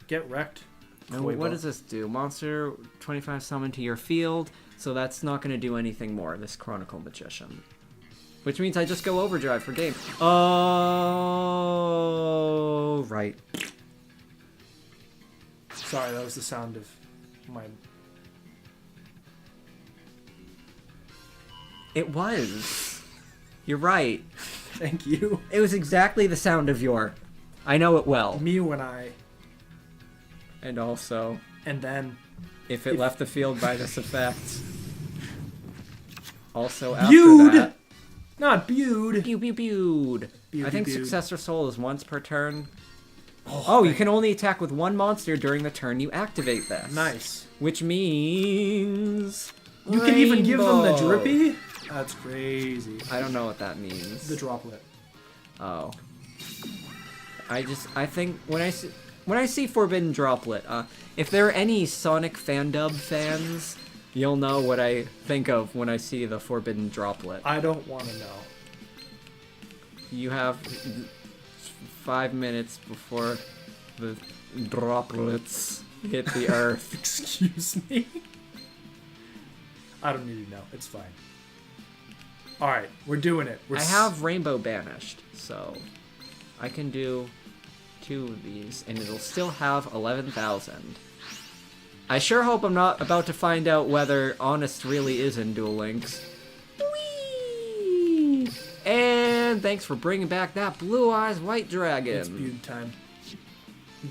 Speaker 1: Get wrecked.
Speaker 2: Now,
Speaker 1: Koiba.
Speaker 2: what does this do? Monster 25 summon to your field, so that's not going to do anything more, this Chronicle Magician. Which means I just go Overdrive for game. Oh, right.
Speaker 1: Sorry, that was the sound of my...
Speaker 2: It was. You're right.
Speaker 1: Thank you.
Speaker 2: It was exactly the sound of your... I know it well.
Speaker 1: Me when I...
Speaker 2: And also,
Speaker 1: And then...
Speaker 2: if it left the field by this effect. Also after
Speaker 1: Viewed!
Speaker 2: that...
Speaker 1: Not viewed.
Speaker 2: Pew pew pewed. I think
Speaker 1: pewed.
Speaker 2: Successor Soul is once per turn. Oh, you can only attack with one monster during the turn you activate this.
Speaker 1: Nice.
Speaker 2: Which means...
Speaker 1: You can even give them the
Speaker 2: Rainbow.
Speaker 1: drippy? That's crazy.
Speaker 2: I don't know what that means.
Speaker 1: The droplet.
Speaker 2: Oh. I think when I see Forbidden Droplet, if there are any Sonic Fandub fans, you'll know what I think of when I see the Forbidden Droplet.
Speaker 1: I don't want to know.
Speaker 2: You have 5 minutes before the droplets hit the earth.
Speaker 1: Excuse me? I don't need to know. It's fine. All right, we're doing it.
Speaker 2: I have Rainbow banished, so I can do 2 of these, and it'll still have 11,000. I sure hope I'm not about to find out whether Honest really is in Duel Links. Whee! And thanks for bringing back that Blue Eyes White Dragon.
Speaker 1: It's Bug time.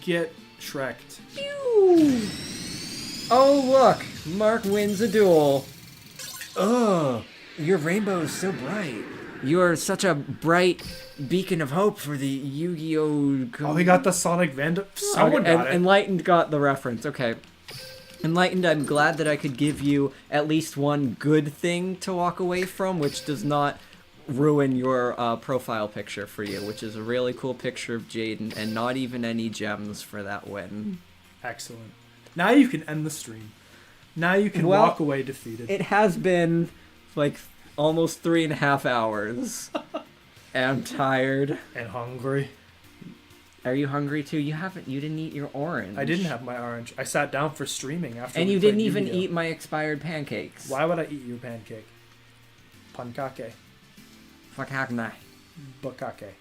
Speaker 1: Get Shrek'd.
Speaker 2: Pew! Oh, look! Mark wins a duel. Oh, your rainbow is so bright. You are such a bright beacon of hope for the Yu-Gi-Oh!
Speaker 1: Oh, they got the Sonic Vandal. Someone got it.
Speaker 2: Enlightened got the reference. Okay. Enlightened, I'm glad that I could give you at least one good thing to walk away from, which does not ruin your profile picture for you, which is a really cool picture of Jaden, and not even any gems for that win.
Speaker 1: Excellent. Now you can end the stream. Now you can walk away defeated.
Speaker 2: It has been like almost 3.5 hours. And I'm tired.
Speaker 1: And hungry.
Speaker 2: Are you hungry too? You didn't eat your orange.
Speaker 1: I didn't have my orange. I sat down for streaming after.
Speaker 2: And
Speaker 1: we
Speaker 2: you
Speaker 1: played
Speaker 2: didn't even
Speaker 1: Yu-Gi-Oh.
Speaker 2: eat my expired pancakes.
Speaker 1: Why would I eat your pancake? Pankake.
Speaker 2: Fakakna.
Speaker 1: Bakake.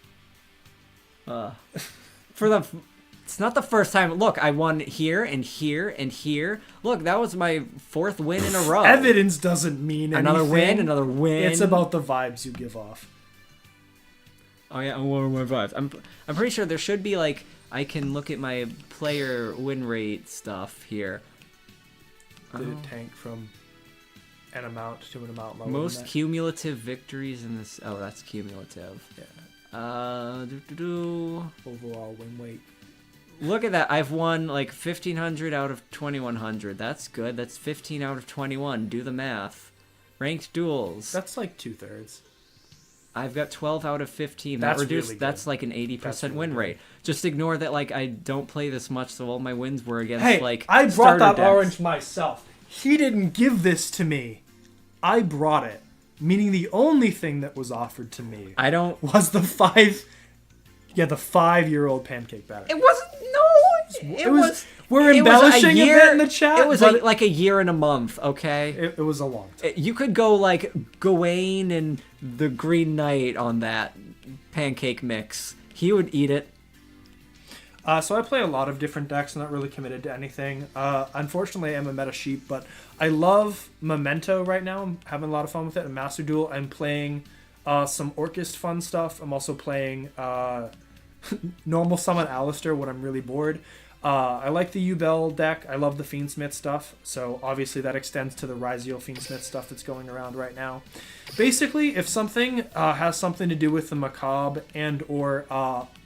Speaker 2: It's not the first time. Look, I won here and here and here. Look, that was my 4th win in a row.
Speaker 1: Evidence doesn't mean anything.
Speaker 2: Another win.
Speaker 1: It's about the vibes you give off.
Speaker 2: Oh yeah, what are my vibes? I'm pretty sure there should be like I can look at my player win rate stuff here.
Speaker 1: Did it tank from an amount to an amount lower?
Speaker 2: Most cumulative victories in this. Oh, that's cumulative.
Speaker 1: Yeah. Overall win weight.
Speaker 2: Look at that. I've won like 1,500 out of 2,100. That's good. That's 15 out of 21. Do the math. Ranked duels.
Speaker 1: That's like 2/3.
Speaker 2: I've got 12 out of 15.
Speaker 1: That's
Speaker 2: That reduced.
Speaker 1: really good.
Speaker 2: That's like an 80%
Speaker 1: Really
Speaker 2: win
Speaker 1: good.
Speaker 2: rate. Just ignore that. Like I don't play this much, so all my wins were against
Speaker 1: Hey,
Speaker 2: like.
Speaker 1: I brought
Speaker 2: starter
Speaker 1: that
Speaker 2: decks.
Speaker 1: orange myself. He didn't give this to me. I brought it. Meaning the only thing that was offered to me
Speaker 2: I don't.
Speaker 1: was the 5-year-old pancake batter.
Speaker 2: It wasn't. No. It was.
Speaker 1: We're
Speaker 2: it was
Speaker 1: embellishing a bit in the chat.
Speaker 2: It was
Speaker 1: but
Speaker 2: like a year and a month. Okay.
Speaker 1: it was a long time.
Speaker 2: You could go like Gawain and the Green Knight on that pancake mix. He would eat it.
Speaker 1: So I play a lot of different decks. I'm not really committed to anything. Unfortunately, I'm a meta sheep, but I love Memento right now. I'm having a lot of fun with it. And Master Duel, I'm playing some Orchest fun stuff. I'm also playing normal summon Alistair when I'm really bored. I like the U-Bell deck. I love the Fiendsmith stuff. So obviously that extends to the Ryziel Fiendsmith stuff that's going around right now. Basically, if something has something to do with the macabre and or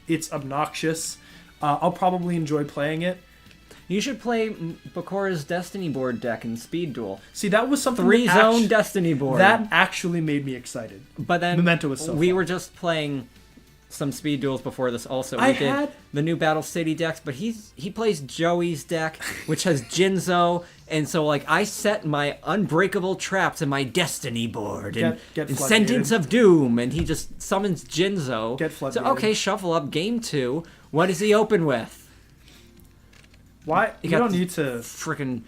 Speaker 1: it's obnoxious, I'll probably enjoy playing it.
Speaker 2: You should play Bakora's Destiny board deck in Speed Duel.
Speaker 1: See, that was something
Speaker 2: 3-zone Destiny board.
Speaker 1: that actually made me excited.
Speaker 2: But then
Speaker 1: Memento was so
Speaker 2: we
Speaker 1: fun.
Speaker 2: were just playing some Speed Duels before this also. We
Speaker 1: I
Speaker 2: did
Speaker 1: had-
Speaker 2: the new Battle City decks, but he plays Joey's deck, which has Jinzo, and so like I set my Unbreakable Traps in my Destiny board and,
Speaker 1: Get
Speaker 2: and
Speaker 1: floodgated.
Speaker 2: Sentence of Doom, and he just summons Jinzo.
Speaker 1: Get
Speaker 2: So
Speaker 1: floodgated.
Speaker 2: okay, shuffle up game 2. What does he open with?
Speaker 1: Why? You
Speaker 2: got
Speaker 1: don't
Speaker 2: the
Speaker 1: need to...
Speaker 2: Freaking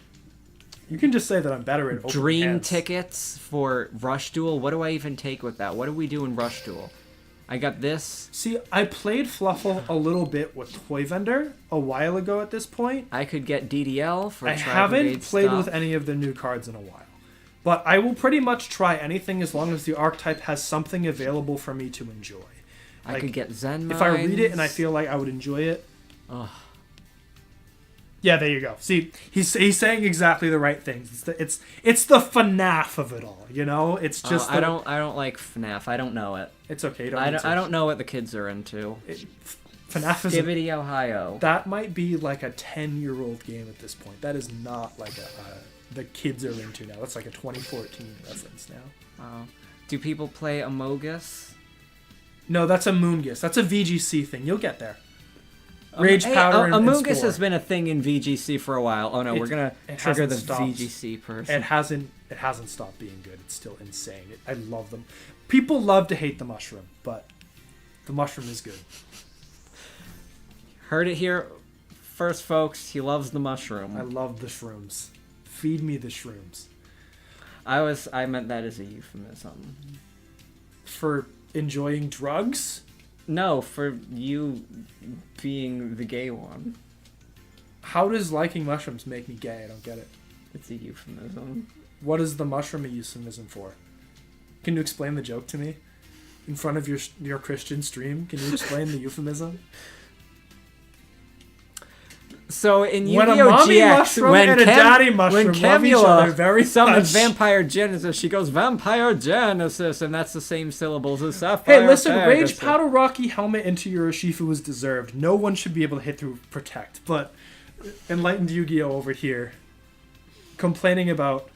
Speaker 1: You can just say that I'm better at opening
Speaker 2: dream
Speaker 1: hands.
Speaker 2: tickets for Rush Duel. What do I even take with that? What do we do in Rush Duel? I got this.
Speaker 1: See, I played Fluffle a little bit with Toy Vendor a while ago at this point.
Speaker 2: I could get DDL for
Speaker 1: I
Speaker 2: Tri
Speaker 1: haven't
Speaker 2: Brigade
Speaker 1: played
Speaker 2: stuff.
Speaker 1: with any of the new cards in a while. But I will pretty much try anything as long as the archetype has something available for me to enjoy.
Speaker 2: I
Speaker 1: Like,
Speaker 2: could get Zen Mines.
Speaker 1: If I read it and I feel like I would enjoy it.
Speaker 2: Ugh.
Speaker 1: Yeah, there you go. See, he's saying exactly the right things. It's the FNAF of it all, you know? It's just
Speaker 2: I don't like FNAF. I don't know it.
Speaker 1: It's okay. You don't
Speaker 2: I
Speaker 1: need to.
Speaker 2: don't know what the kids are into.
Speaker 1: FNAF is
Speaker 2: Skibidi Ohio.
Speaker 1: that might be like a 10-year-old game at this point. That is not like the kids are into now. That's like a 2014 reference now.
Speaker 2: Do people play Amogus?
Speaker 1: No, that's a Moongus. That's a VGC thing. You'll get there. Rage Powder and
Speaker 2: Amogus
Speaker 1: Spore.
Speaker 2: has been a thing in VGC for a while. Oh no, we're gonna
Speaker 1: it
Speaker 2: trigger the
Speaker 1: hasn't stopped.
Speaker 2: VGC person.
Speaker 1: It hasn't stopped being good. It's still insane. I love them. People love to hate the mushroom, but the mushroom is good.
Speaker 2: Heard it here first, folks. He loves the mushroom.
Speaker 1: I love the shrooms. Feed me the shrooms.
Speaker 2: I meant that as a euphemism.
Speaker 1: for enjoying drugs?
Speaker 2: No, for you being the gay one.
Speaker 1: How does liking mushrooms make me gay? I don't get it.
Speaker 2: It's a euphemism.
Speaker 1: What is the mushroom a euphemism for? Can you explain the joke to me? In front of your Christian stream, can you explain the euphemism?
Speaker 2: So in
Speaker 1: When a
Speaker 2: Yu-Gi-Oh!
Speaker 1: mommy
Speaker 2: GX,
Speaker 1: mushroom
Speaker 2: when
Speaker 1: and a daddy mushroom
Speaker 2: when
Speaker 1: love each other very
Speaker 2: summons
Speaker 1: much.
Speaker 2: Vampire Genesis, she goes Vampire Genesis, and that's the same syllables as Sapphire.
Speaker 1: Hey, listen,
Speaker 2: Pegasus.
Speaker 1: Rage Powder Rocky helmet into your Urshifu was deserved. No one should be able to hit through Protect, but Enlightened Yu-Gi-Oh! Over here complaining about...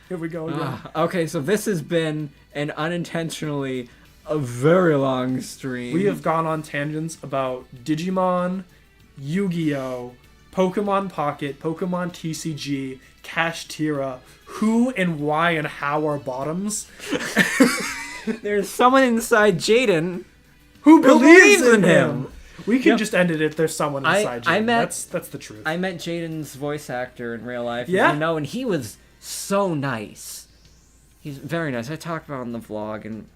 Speaker 1: Here we go again.
Speaker 2: Okay, so this has been an unintentionally a very long stream.
Speaker 1: We have gone on tangents about Digimon, Yu-Gi-Oh!, Pokemon Pocket, Pokemon TCG, Kashtira, who and why and how are bottoms.
Speaker 2: There's someone inside Jaden
Speaker 1: Who
Speaker 2: believes in him.
Speaker 1: We can just end it if there's someone inside
Speaker 2: I
Speaker 1: Jaden.
Speaker 2: met-
Speaker 1: That's the truth.
Speaker 2: I met Jaden's voice actor in real life,
Speaker 1: Yeah?
Speaker 2: as you know, and he was so nice. He's very nice. I talked about it in the vlog, and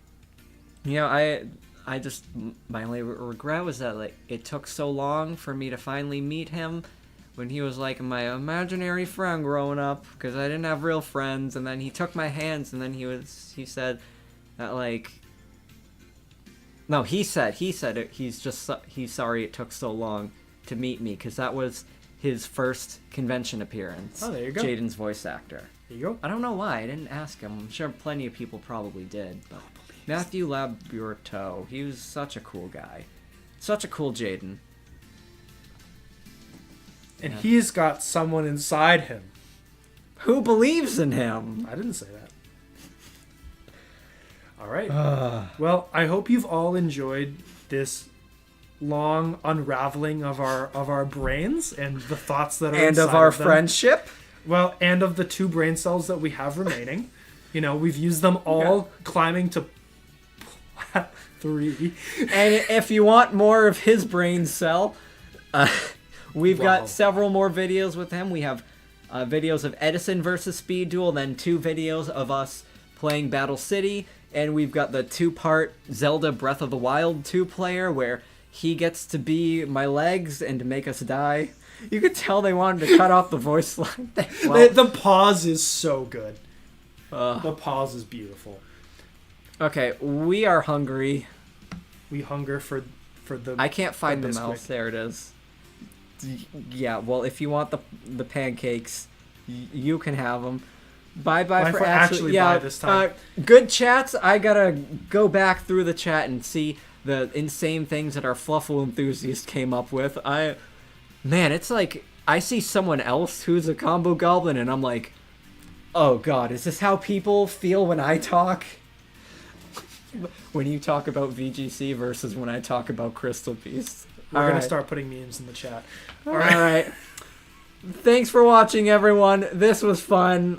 Speaker 2: you know, I just, my only regret was that like it took so long for me to finally meet him, when he was like my imaginary friend growing up, because I didn't have real friends. And then he took my hands, and then he said that like. No, he said it, he's sorry it took so long to meet me, because that was his first convention appearance.
Speaker 1: Oh, there you go.
Speaker 2: Jaden's voice actor.
Speaker 1: There you go.
Speaker 2: I don't know why, I didn't ask him. I'm sure plenty of people probably did, but Matthew Laburto, he was such a cool guy. Such a cool Jaden.
Speaker 1: And he's got someone inside him.
Speaker 2: Who believes in him?
Speaker 1: I didn't say that. All right. Well, I hope you've all enjoyed this long unraveling of our brains and the thoughts that are
Speaker 2: And
Speaker 1: inside
Speaker 2: of our
Speaker 1: them.
Speaker 2: friendship?
Speaker 1: Well, and of the 2 brain cells that we have remaining. You know, we've used them all climbing to plat 3.
Speaker 2: And if you want more of his brain cell, we've
Speaker 1: Wow.
Speaker 2: got several more videos with him. We have videos of Edison versus Speed Duel, then 2 videos of us playing Battle City, and we've got the 2-part Zelda Breath of the Wild 2-player where he gets to be my legs and make us die. You could tell they wanted to cut off the voice line. Well,
Speaker 1: The pause is so good. The pause is beautiful.
Speaker 2: okay, we are hungry.
Speaker 1: We hunger for the...
Speaker 2: I can't find the
Speaker 1: biscuit.
Speaker 2: mouse. There it is. Yeah, well, if you want the pancakes, you can have them. Bye for
Speaker 1: actually
Speaker 2: yeah,
Speaker 1: bye this time.
Speaker 2: Good chats. I gotta go back through the chat and see the insane things that our Fluffle enthusiast came up with. Man, it's like I see someone else who's a combo goblin, and I'm like, oh god, is this how people feel when I talk? When you talk about VGC versus when I talk about Crystal Beast.
Speaker 1: We're going to start putting memes in the chat.
Speaker 2: All right. Thanks for watching, everyone. This was fun.